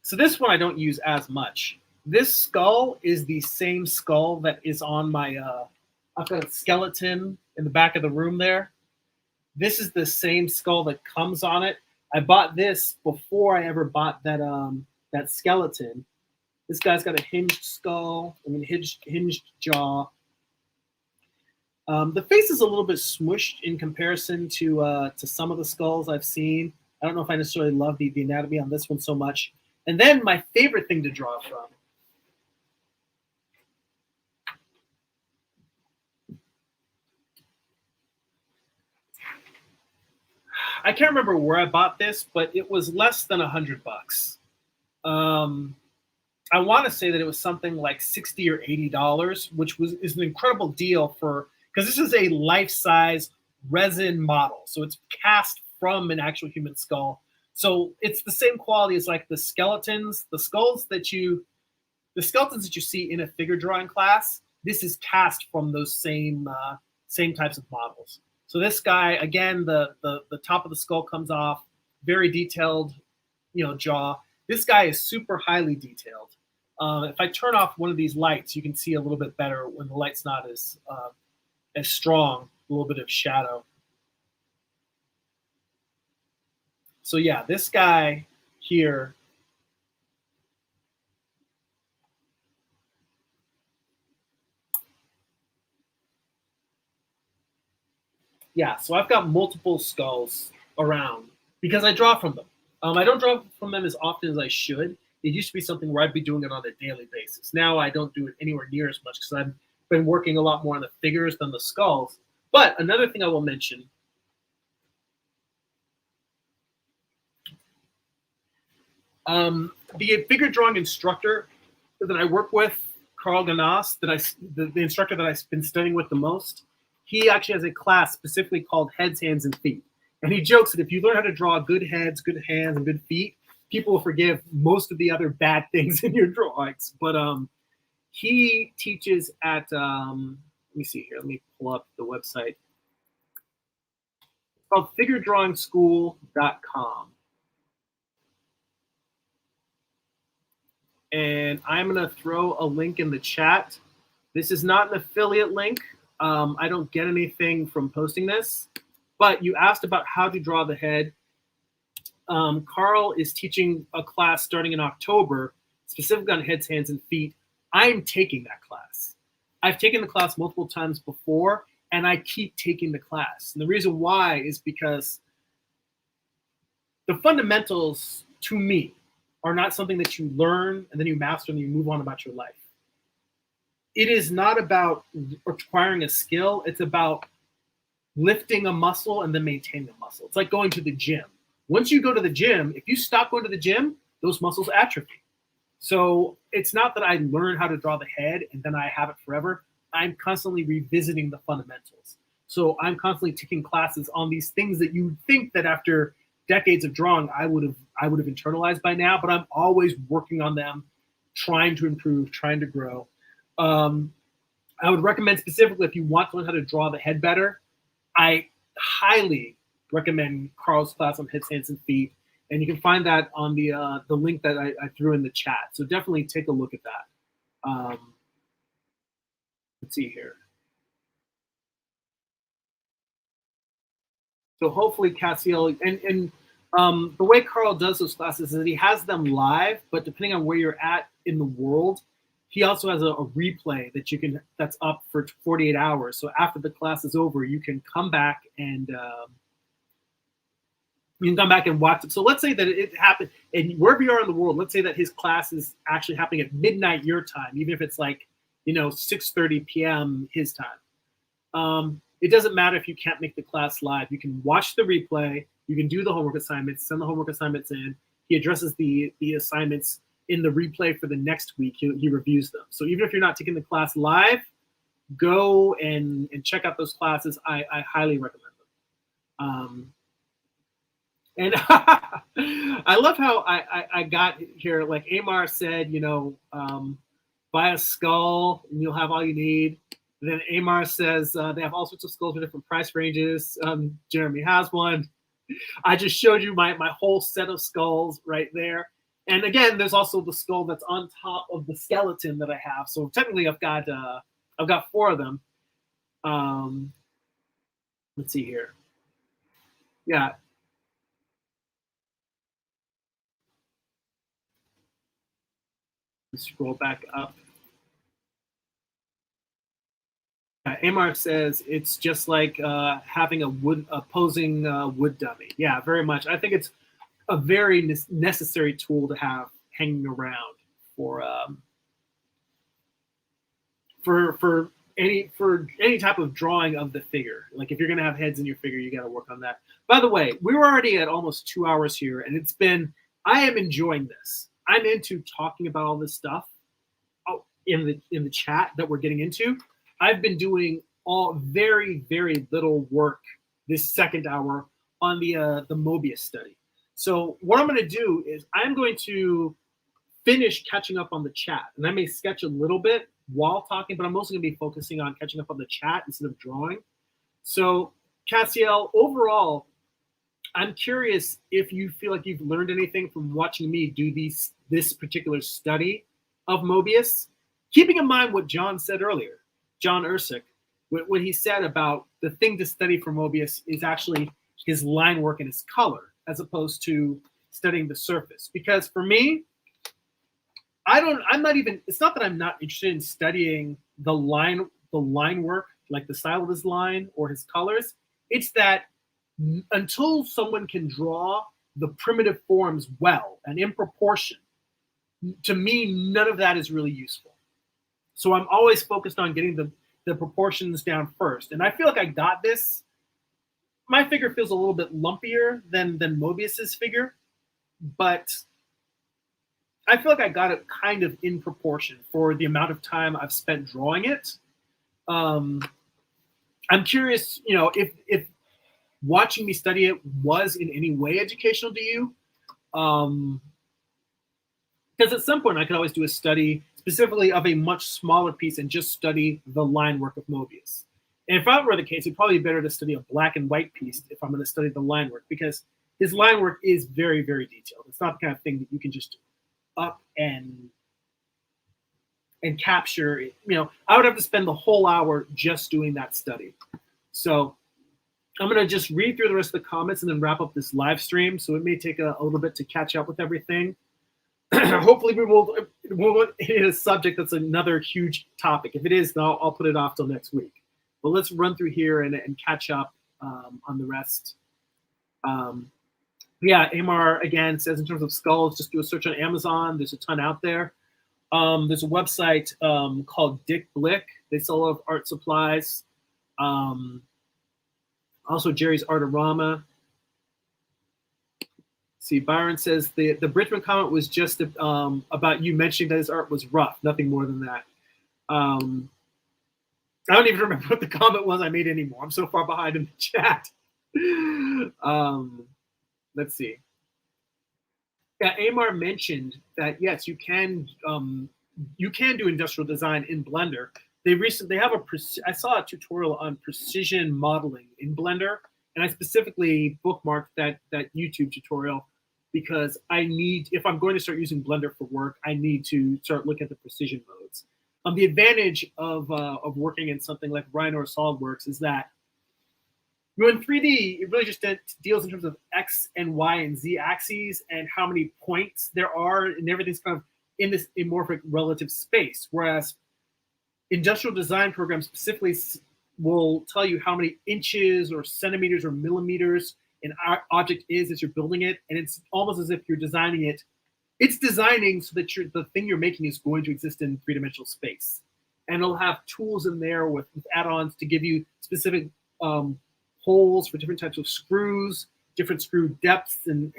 So this one I don't use as much. This skull is the same skull that is on my, I've got a skeleton in the back of the room there. This is the same skull that comes on it. I bought this before I ever bought that that skeleton. This guy's got a hinged skull, hinged jaw. The face is a little bit smushed in comparison to some of the skulls I've seen. I don't know if I necessarily love the anatomy on this one so much. And then my favorite thing to draw from. I can't remember where I bought this, but it was less than $100. I want to say that it was something like $60 or $80, which is an incredible deal because this is a life-size resin model. So it's cast from an actual human skull. So it's the same quality as like the skeletons that you see in a figure drawing class. This is cast from those same types of models. So this guy, again, the top of the skull comes off, very detailed, you know, jaw. This guy is super highly detailed. If I turn off one of these lights, you can see a little bit better when the light's not as strong, a little bit of shadow. So yeah, this guy here, yeah, so I've got multiple skulls around because I draw from them. I don't draw from them as often as I should. It used to be something where I'd be doing it on a daily basis. Now I don't do it anywhere near as much because I've been working a lot more on the figures than the skulls. But another thing I will mention, the figure drawing instructor that I work with, Carl Ganas, the instructor that I've been studying with the most, he actually has a class specifically called Heads, Hands, and Feet. And he jokes that if you learn how to draw good heads, good hands, and good feet, people will forgive most of the other bad things in your drawings. But he teaches at, let me see here, let me pull up the website. It's called figuredrawingschool.com. And I'm going to throw a link in the chat. This is not an affiliate link. I don't get anything from posting this. But you asked about how to draw the head. Carl is teaching a class starting in October, specifically on heads, hands, and feet. I'm taking that class. I've taken the class multiple times before, and I keep taking the class. And the reason why is because the fundamentals, to me, are not something that you learn and then you master and you move on about your life. It is not about acquiring a skill. It's about lifting a muscle and then maintaining a muscle. It's like going to the gym. Once you go to the gym, if you stop going to the gym, those muscles atrophy. So it's not that I learn how to draw the head and then I have it forever. I'm constantly revisiting the fundamentals. So I'm constantly taking classes on these things that you think that after decades of drawing, I would have internalized by now, but I'm always working on them, trying to improve, trying to grow. I would recommend specifically if you want to learn how to draw the head better, I highly recommend Carl's class on heads, hands, and feet. And you can find that on the link that I threw in the chat. So definitely take a look at that. Let's see here. So hopefully Cassiel, and the way Carl does those classes is that he has them live, but depending on where you're at in the world, he also has a replay that you can, that's up for 48 hours. So after the class is over, you can come back and watch it. So let's say that it happened, and wherever you are in the world, let's say that his class is actually happening at midnight your time, even if it's like, 6:30 p.m. his time. It doesn't matter if you can't make the class live. You can watch the replay. You can do the homework assignments, send the homework assignments in. He addresses the assignments in the replay for the next week. He reviews them. So even if you're not taking the class live, go and check out those classes. I highly recommend them. And I love how I got here. Like Amar said, buy a skull and you'll have all you need. And then Amar says they have all sorts of skulls with different price ranges. Jeremy has one. I just showed you my whole set of skulls right there. And again, there's also the skull that's on top of the skeleton that I have. So technically, I've got 4 of them. Let's see here. Yeah. Let's scroll back up. Amar says it's just like having a posing wood dummy. Yeah, very much. I think it's a very necessary tool to have hanging around for any type of drawing of the figure. Like if you're gonna have heads in your figure, you got to work on that. By the way, we're already at almost 2 hours here, and I am enjoying this. I'm into talking about all this stuff in the chat that we're getting into. I've been doing very, very little work this second hour on the Mobius study. So what I'm going to do is I'm going to finish catching up on the chat. And I may sketch a little bit while talking, but I'm mostly going to be focusing on catching up on the chat instead of drawing. So Cassiel, overall, I'm curious if you feel like you've learned anything from watching me do this particular study of Mobius, keeping in mind what John said earlier. John Ursick, what he said about the thing to study for Mobius is actually his line work and his color, as opposed to studying the surface. Because for me, it's not that I'm not interested in studying the line work, like the style of his line or his colors. It's that until someone can draw the primitive forms well and in proportion, to me, none of that is really useful. So I'm always focused on getting the proportions down first. And I feel like I got this. My figure feels a little bit lumpier than Mobius's figure, but I feel like I got it kind of in proportion for the amount of time I've spent drawing it. I'm curious, if watching me study it was in any way educational to you. Because at some point I could always do a study specifically of a much smaller piece and just study the line work of Mobius. And if that were the case, it'd probably be better to study a black and white piece if I'm going to study the line work, because his line work is very, very detailed. It's not the kind of thing that you can just up and capture. I would have to spend the whole hour just doing that study. So I'm going to just read through the rest of the comments and then wrap up this live stream. So it may take a little bit to catch up with everything. Hopefully we won't hit a subject that's another huge topic. If it is, I'll put it off till next week. But let's run through here and catch up on the rest. Yeah, Amar again says in terms of skulls, just do a search on Amazon. There's a ton out there. There's a website called Dick Blick. They sell a lot of art supplies. Also Jerry's Artorama. See, Byron says the Bridgman comment was just about you mentioning that his art was rough, nothing more than that. I don't even remember what the comment was I made anymore. I'm so far behind in the chat. Let's see. Yeah, Amar mentioned that yes, you can do industrial design in Blender. They have I saw a tutorial on precision modeling in Blender, and I specifically bookmarked that YouTube tutorial because I need, if I'm going to start using Blender for work, I need to start looking at the precision modes. The advantage of working in something like Rhino or SolidWorks is that in 3D, it really just deals in terms of X and Y and Z axes and how many points there are, and everything's kind of in this amorphic relative space. Whereas industrial design programs specifically will tell you how many inches or centimeters or millimeters an object is as you're building it, and it's almost as if you're designing it. It's designing so that the thing you're making is going to exist in three-dimensional space, and it'll have tools in there with add-ons to give you specific holes for different types of screws, different screw depths and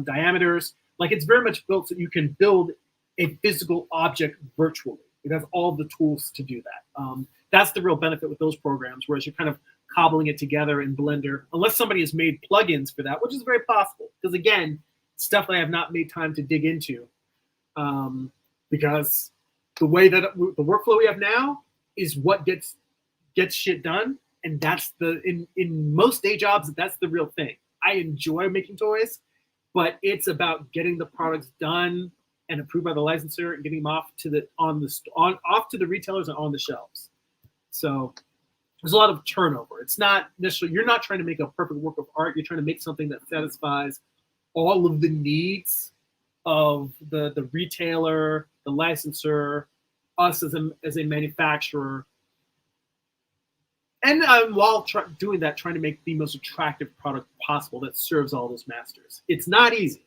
diameters. Like, it's very much built so you can build a physical object virtually. It has all the tools to do that. That's the real benefit with those programs, whereas you're kind of cobbling it together in Blender, unless somebody has made plugins for that, which is very possible. Because again, stuff that I have not made time to dig into, because the way that the workflow we have now is what gets shit done, and that's in most day jobs, that's the real thing. I enjoy making toys, but it's about getting the products done and approved by the licensor and getting them off to the retailers and on the shelves. So there's a lot of turnover. It's not necessarily, you're not trying to make a perfect work of art. You're trying to make something that satisfies all of the needs of the retailer, the licensor, us as a manufacturer. And while doing that, trying to make the most attractive product possible that serves all those masters. It's not easy,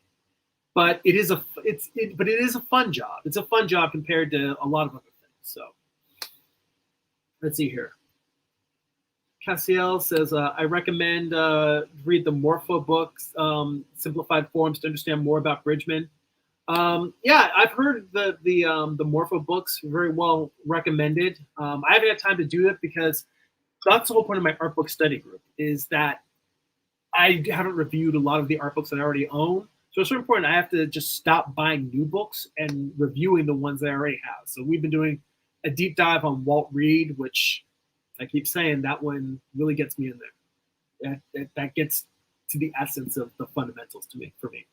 but it is a fun job. It's a fun job compared to a lot of other things. So let's see here. Cassiel says, I recommend read the Morpho books, simplified forms to understand more about Bridgman. Yeah, I've heard the Morpho books very well recommended. I haven't had time to do it because that's the whole point of my art book study group, is that I haven't reviewed a lot of the art books that I already own. So it's so important I have to just stop buying new books and reviewing the ones that I already have. So we've been doing a deep dive on Walt Reed, which I keep saying that one really gets me in there. That gets to the essence of the fundamentals for me.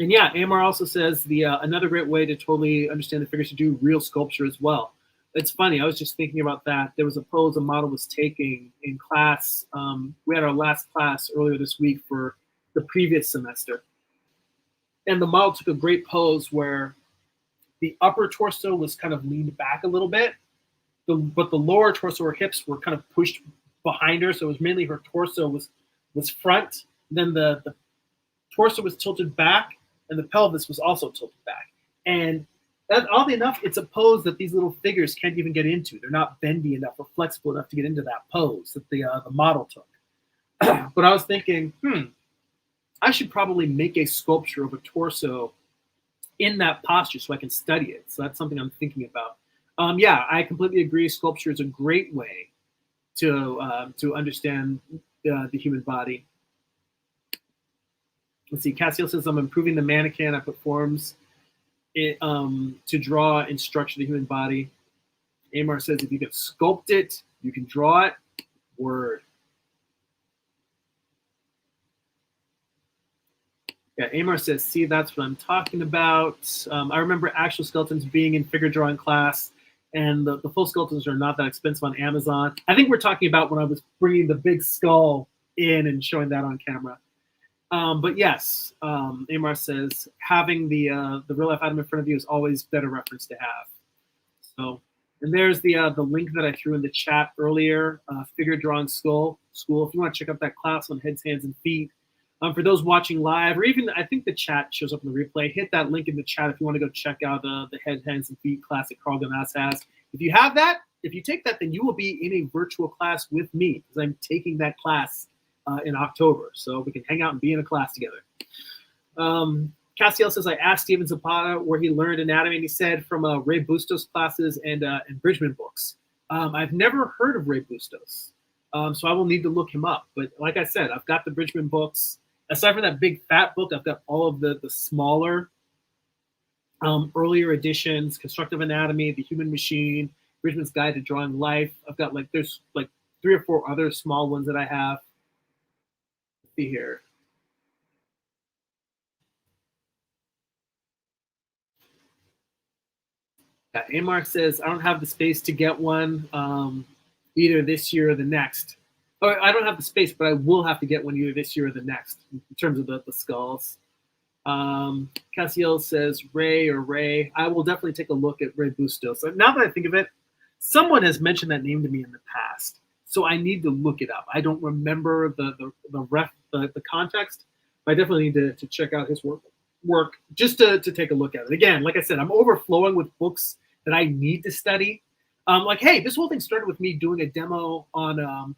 And yeah, Amar also says another great way to totally understand the figures to do real sculpture as well. It's funny, I was just thinking about that. There was a pose a model was taking in class. We had our last class earlier this week for the previous semester. And the model took a great pose where the upper torso was kind of leaned back a little bit, but the lower torso, her hips were kind of pushed behind her. So it was mainly her torso was front. Then the torso was tilted back, and the pelvis was also tilted back. And oddly enough, it's a pose that these little figures can't even get into. They're not bendy enough or flexible enough to get into that pose that the model took. But I was thinking, I should probably make a sculpture of a torso in that posture so I can study it. So that's something I'm thinking about. Yeah, I completely agree. Sculpture is a great way to understand the human body. Let's see. Cassiel says, I'm improving the mannequin. I put forms to draw and structure the human body. Amar says, if you can sculpt it, you can draw it. Word. Yeah, Amar says, see, that's what I'm talking about. I remember actual skeletons being in figure drawing class, and the full skeletons are not that expensive on Amazon. I think we're talking about when I was bringing the big skull in and showing that on camera. But yes, Amar says, having the real life item in front of you is always better reference to have. So And there's the link that I threw in the chat earlier, Figure Drawing School. If you want to check out that class on heads, hands, and feet. For those watching live, or even I think the chat shows up in the replay, hit that link in the chat if you want to go check out the head, hands, and feet class that Carl Gamas has. If you have that, if you take that, then you will be in a virtual class with me because I'm taking that class in October. So we can hang out and be in a class together. Castiel says, I asked Steven Zapata where he learned anatomy, and he said from Ray Bustos classes and Bridgman books. I've never heard of Ray Bustos, so I will need to look him up. But like I said, I've got the Bridgman books. Aside from that big fat book, I've got all of the smaller, earlier editions, Constructive Anatomy, The Human Machine, Bridgman's Guide to Drawing Life. I've got there's 3 or 4 other small ones that I have. Let's see here. Amar says, I don't have the space to get one either this year or the next. Or I don't have the space, but I will have to get one either this year or the next in terms of the skulls. Cassiel says, Ray. I will definitely take a look at Ray Bustos. So now that I think of it, someone has mentioned that name to me in the past. So I need to look it up. I don't remember the context, but I definitely need to check out his work just to take a look at it. Again, like I said, I'm overflowing with books that I need to study. Hey, this whole thing started with me doing a demo on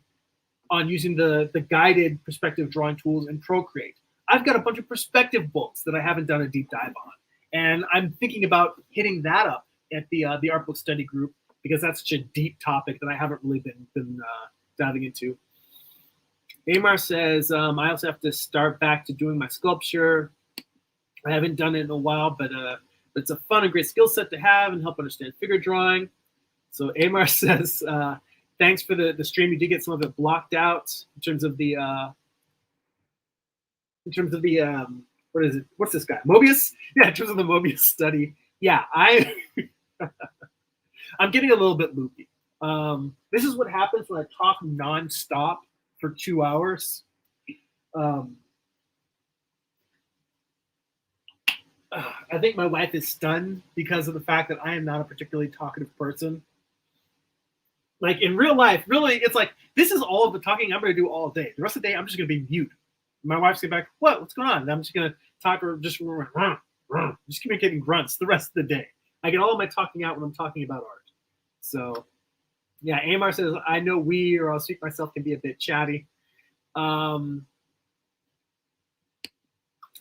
using the guided perspective drawing tools in Procreate. I've got a bunch of perspective books that I haven't done a deep dive on, and I'm thinking about hitting that up at the art book study group because that's such a deep topic that I haven't really been diving into. Amar says, I also have to start back to doing my sculpture. I haven't done it in a while, but it's a fun and great skill set to have and help understand figure drawing. So Amar says, thanks for the stream. You did get some of it blocked out in terms of the what is it? What's this guy? Mobius? Yeah, in terms of the Mobius study. Yeah, I'm getting a little bit loopy. This is what happens when I talk nonstop for 2 hours. I think my wife is stunned because of the fact that I am not a particularly talkative person. Like in real life, really, it's like this is all of the talking I'm going to do all day. The rest of the day, I'm just going to be mute. My wife's going to be like, what's going on? And I'm just going to talk to her, just communicating grunts the rest of the day. I get all of my talking out when I'm talking about art. So, yeah, Amar says, I know we, or I'll speak myself, can be a bit chatty.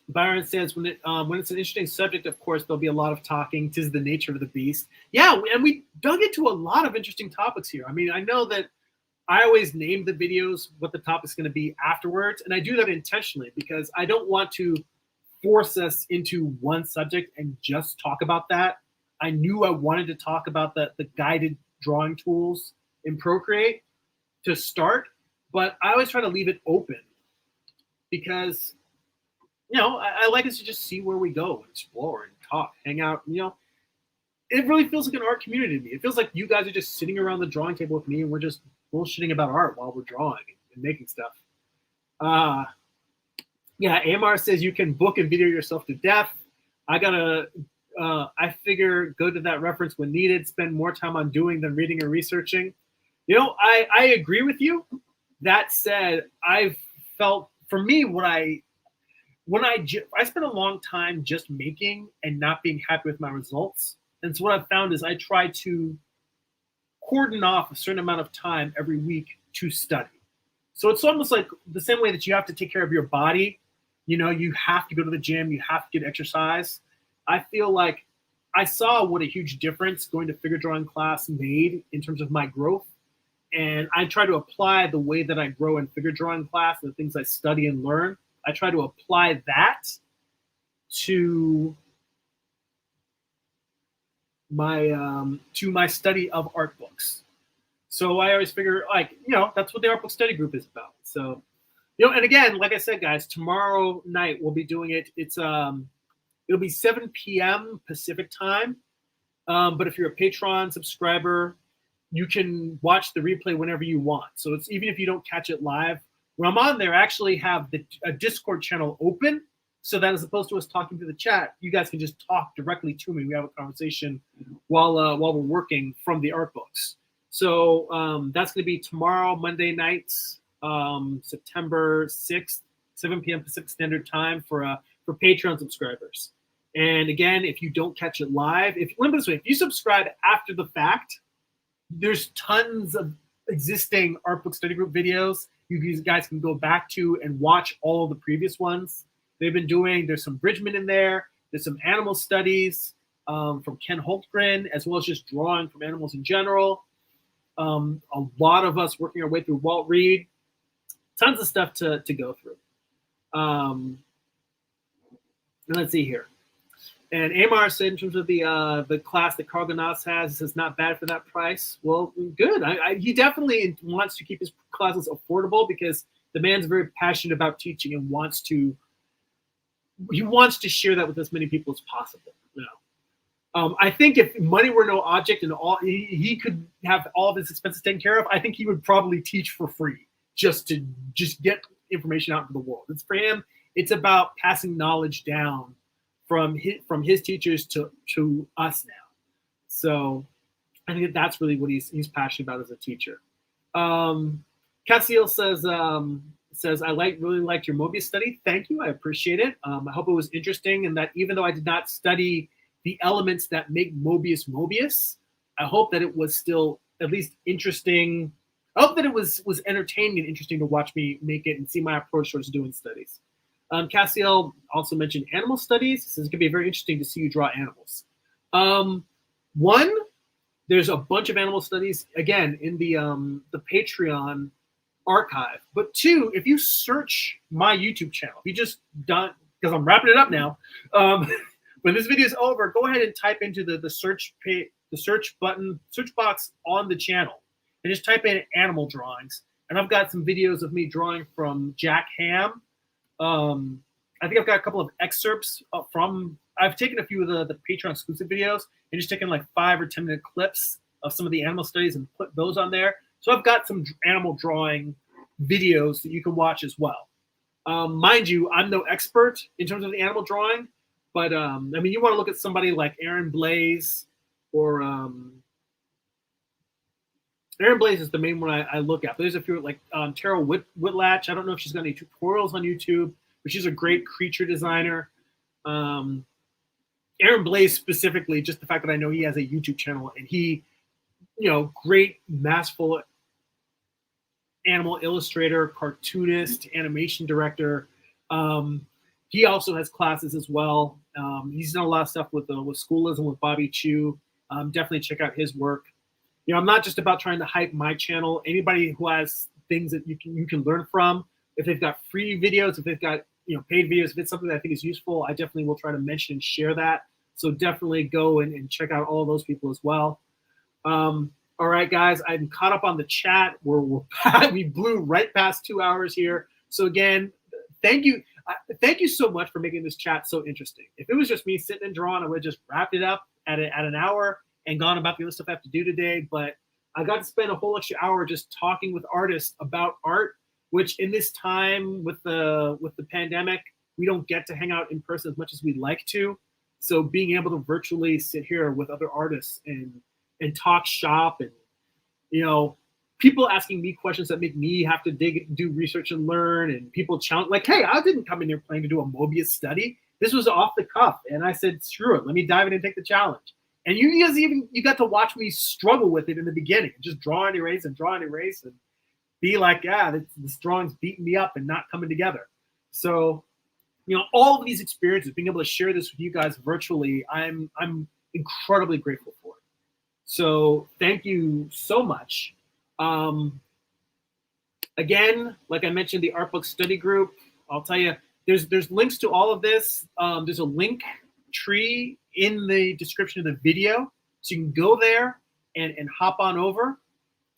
Byron says, when it's an interesting subject, of course, there'll be a lot of talking. 'Tis the nature of the beast. Yeah, and we dug into a lot of interesting topics here. I mean, I know that I always name the videos what the topic's going to be afterwards, and I do that intentionally because I don't want to force us into one subject and just talk about that. I knew I wanted to talk about the guided drawing tools in Procreate to start, but I always try to leave it open because I like us to just see where we go and explore and talk, hang out. It really feels like an art community to me. It feels like you guys are just sitting around the drawing table with me and we're just bullshitting about art while we're drawing and making stuff. Yeah, Amar says you can book and video yourself to death. I figure go to that reference when needed, spend more time on doing than reading or researching. I agree with you. That said, I've felt, for me, I spent a long time just making and not being happy with my results. And so what I've found is I try to cordon off a certain amount of time every week to study. So it's almost like the same way that you have to take care of your body. You have to go to the gym, you have to get exercise. I feel like I saw what a huge difference going to figure drawing class made in terms of my growth. And I try to apply the way that I grow in figure drawing class, the things I study and learn. I try to apply that to my study of art books. So I always figure, that's what the art book study group is about. So, and again, like I said, guys, tomorrow night we'll be doing it. It'll be 7 p.m. Pacific time. But if you're a Patreon subscriber, you can watch the replay whenever you want. So it's even if you don't catch it live. When I'm on there, I actually have a Discord channel open so that as opposed to us talking through the chat, you guys can just talk directly to me. We have a conversation while we're working from the art books. So that's going to be tomorrow, Monday nights, September 6th, 7 p.m. Pacific Standard Time for Patreon subscribers. And again, if you don't catch it live, let me put it this way, if you subscribe after the fact, there's tons of existing art book study group videos you guys can go back to and watch all of the previous ones they've been doing. There's some Bridgman in there. There's some animal studies from Ken Holtgren, as well as just drawing from animals in general. A lot of us working our way through Walt Reed. Tons of stuff to go through. Let's see here. And Amar said, in terms of the class that Carl Ganas has, he says not bad for that price. Well, good. He definitely wants to keep his classes affordable because the man's very passionate about teaching and wants to share that with as many people as possible. You know, I think if money were no object and he could have all of his expenses taken care of, I think he would probably teach for free just to get information out into the world. It's for him. It's about passing knowledge down from his teachers to us now. So I think that's really what he's passionate about as a teacher. Cassiel says I really liked your Mobius study. Thank you. I appreciate it. I hope it was interesting, and that even though I did not study the elements that make Mobius Mobius, I hope that it was still at least interesting. I hope that it was entertaining and interesting to watch me make it and see my approach towards doing studies. Cassiel also mentioned animal studies. He says it could be very interesting to see you draw animals. One, there's a bunch of animal studies, again, in the Patreon archive. But two, if you search my YouTube channel, if you just done, because I'm wrapping it up now, when this video is over, go ahead and type into the search box on the channel and just type in animal drawings. And I've got some videos of me drawing from Jack Ham. I think I've got a couple of excerpts I've taken a few of the Patreon exclusive videos and just taken like 5 or 10 minute clips of some of the animal studies and put those on there. So I've got some animal drawing videos that you can watch as well. Mind you, I'm no expert in terms of the animal drawing, but I mean, you want to look at somebody like Aaron Blaze or Aaron Blaze is the main one I look at. But there's a few like Tara Whitlatch. I don't know if she's got any tutorials on YouTube, but she's a great creature designer. Aaron Blaze specifically, just the fact that I know he has a YouTube channel and he, great masterful animal illustrator, cartoonist, animation director. He also has classes as well. He's done a lot of stuff with Schoolism with Bobby Chu. Definitely check out his work. I'm not just about trying to hype my channel. Anybody who has things that you can learn from, if they've got free videos, if they've got paid videos, if it's something that I think is useful, I definitely will try to mention and share that. So definitely go and check out all of those people as well. All right, guys, I'm caught up on the chat. We blew right past 2 hours here. So again, thank you. Thank you so much for making this chat so interesting. If it was just me sitting and drawing, I would have just wrapped it up at an hour and gone about the other stuff I have to do today. But I got to spend a whole extra hour just talking with artists about art, which in this time with the pandemic, we don't get to hang out in person as much as we'd like to. So being able to virtually sit here with other artists and talk shop and, people asking me questions that make me have to do research and learn, and people challenge like, hey, I didn't come in here planning to do a Mobius study. This was off the cuff. And I said, screw it. Let me dive in and take the challenge. And you guys you got to watch me struggle with it in the beginning, just draw and erase and be like, this drawing's beating me up and not coming together. So, all of these experiences, being able to share this with you guys virtually, I'm incredibly grateful for it. So thank you so much. Again, like I mentioned, the art book study group, I'll tell you, there's links to all of this. There's a link tree in the description of the video, so you can go there and hop on over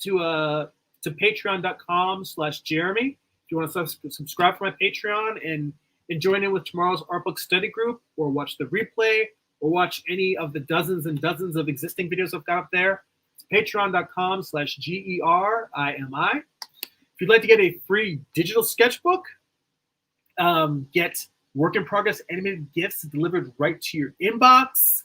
to patreon.com/Jeremy if you want to subscribe for my Patreon and join in with tomorrow's art book study group, or watch the replay, or watch any of the dozens and dozens of existing videos I've got up there. It's patreon.com/GERIMI. If you'd like to get a free digital sketchbook, get work in progress animated GIFs delivered right to your inbox,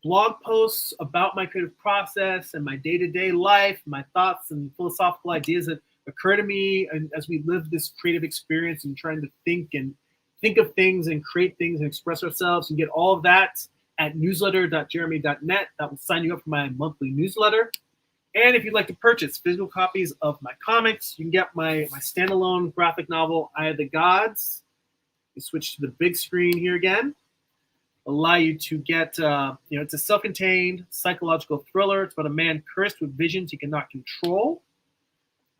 blog posts about my creative process and my day-to-day life, my thoughts and philosophical ideas that occur to me and as we live this creative experience and trying to think of things and create things and express ourselves. You get all of that at newsletter.jeremy.net. That will sign you up for my monthly newsletter. And if you'd like to purchase physical copies of my comics, you can get my standalone graphic novel, Eye of the Gods. You switch to the big screen here again. Allow you to get, it's a self-contained psychological thriller. It's about a man cursed with visions he cannot control.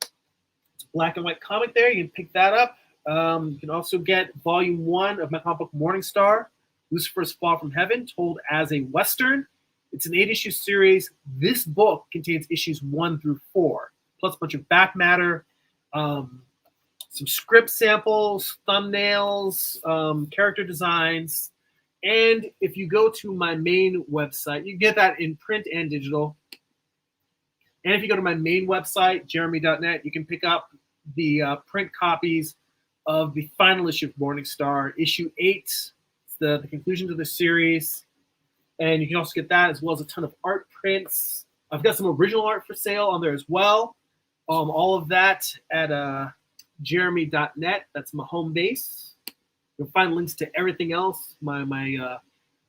It's a black and white comic there. You can pick that up. You can also get volume 1 of my comic book Morningstar, Lucifer's Fall from Heaven, told as a Western. It's an 8-issue series. This book contains issues 1 through 4, plus a bunch of back matter, some script samples, thumbnails, character designs. And if you go to my main website, you get that in print and digital. And if you go to my main website, jeremy.net, you can pick up the print copies of the final issue of Morningstar, issue 8. It's the conclusion to the series. And you can also get that as well as a ton of art prints. I've got some original art for sale on there as well. All of that at jeremy.net. That's my home base. You'll find links to everything else, my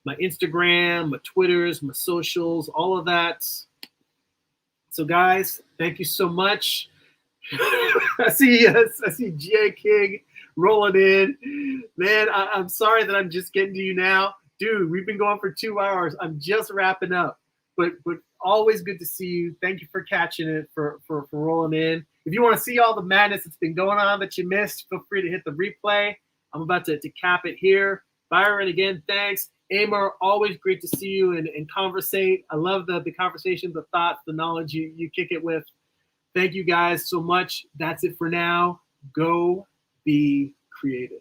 Instagram, my Twitters, my socials, all of that. So guys, thank you so much. I see J King rolling in. Man, I'm sorry that I'm just getting to you now. Dude, we've been going for 2 hours. I'm just wrapping up. But always good to see you. Thank you for catching it, for rolling in. If you want to see all the madness that's been going on that you missed, feel free to hit the replay. I'm about to cap it here. Byron, again, thanks. Amor, always great to see you and conversate. I love the conversation, the thoughts, the knowledge you kick it with. Thank you guys so much. That's it for now. Go be creative.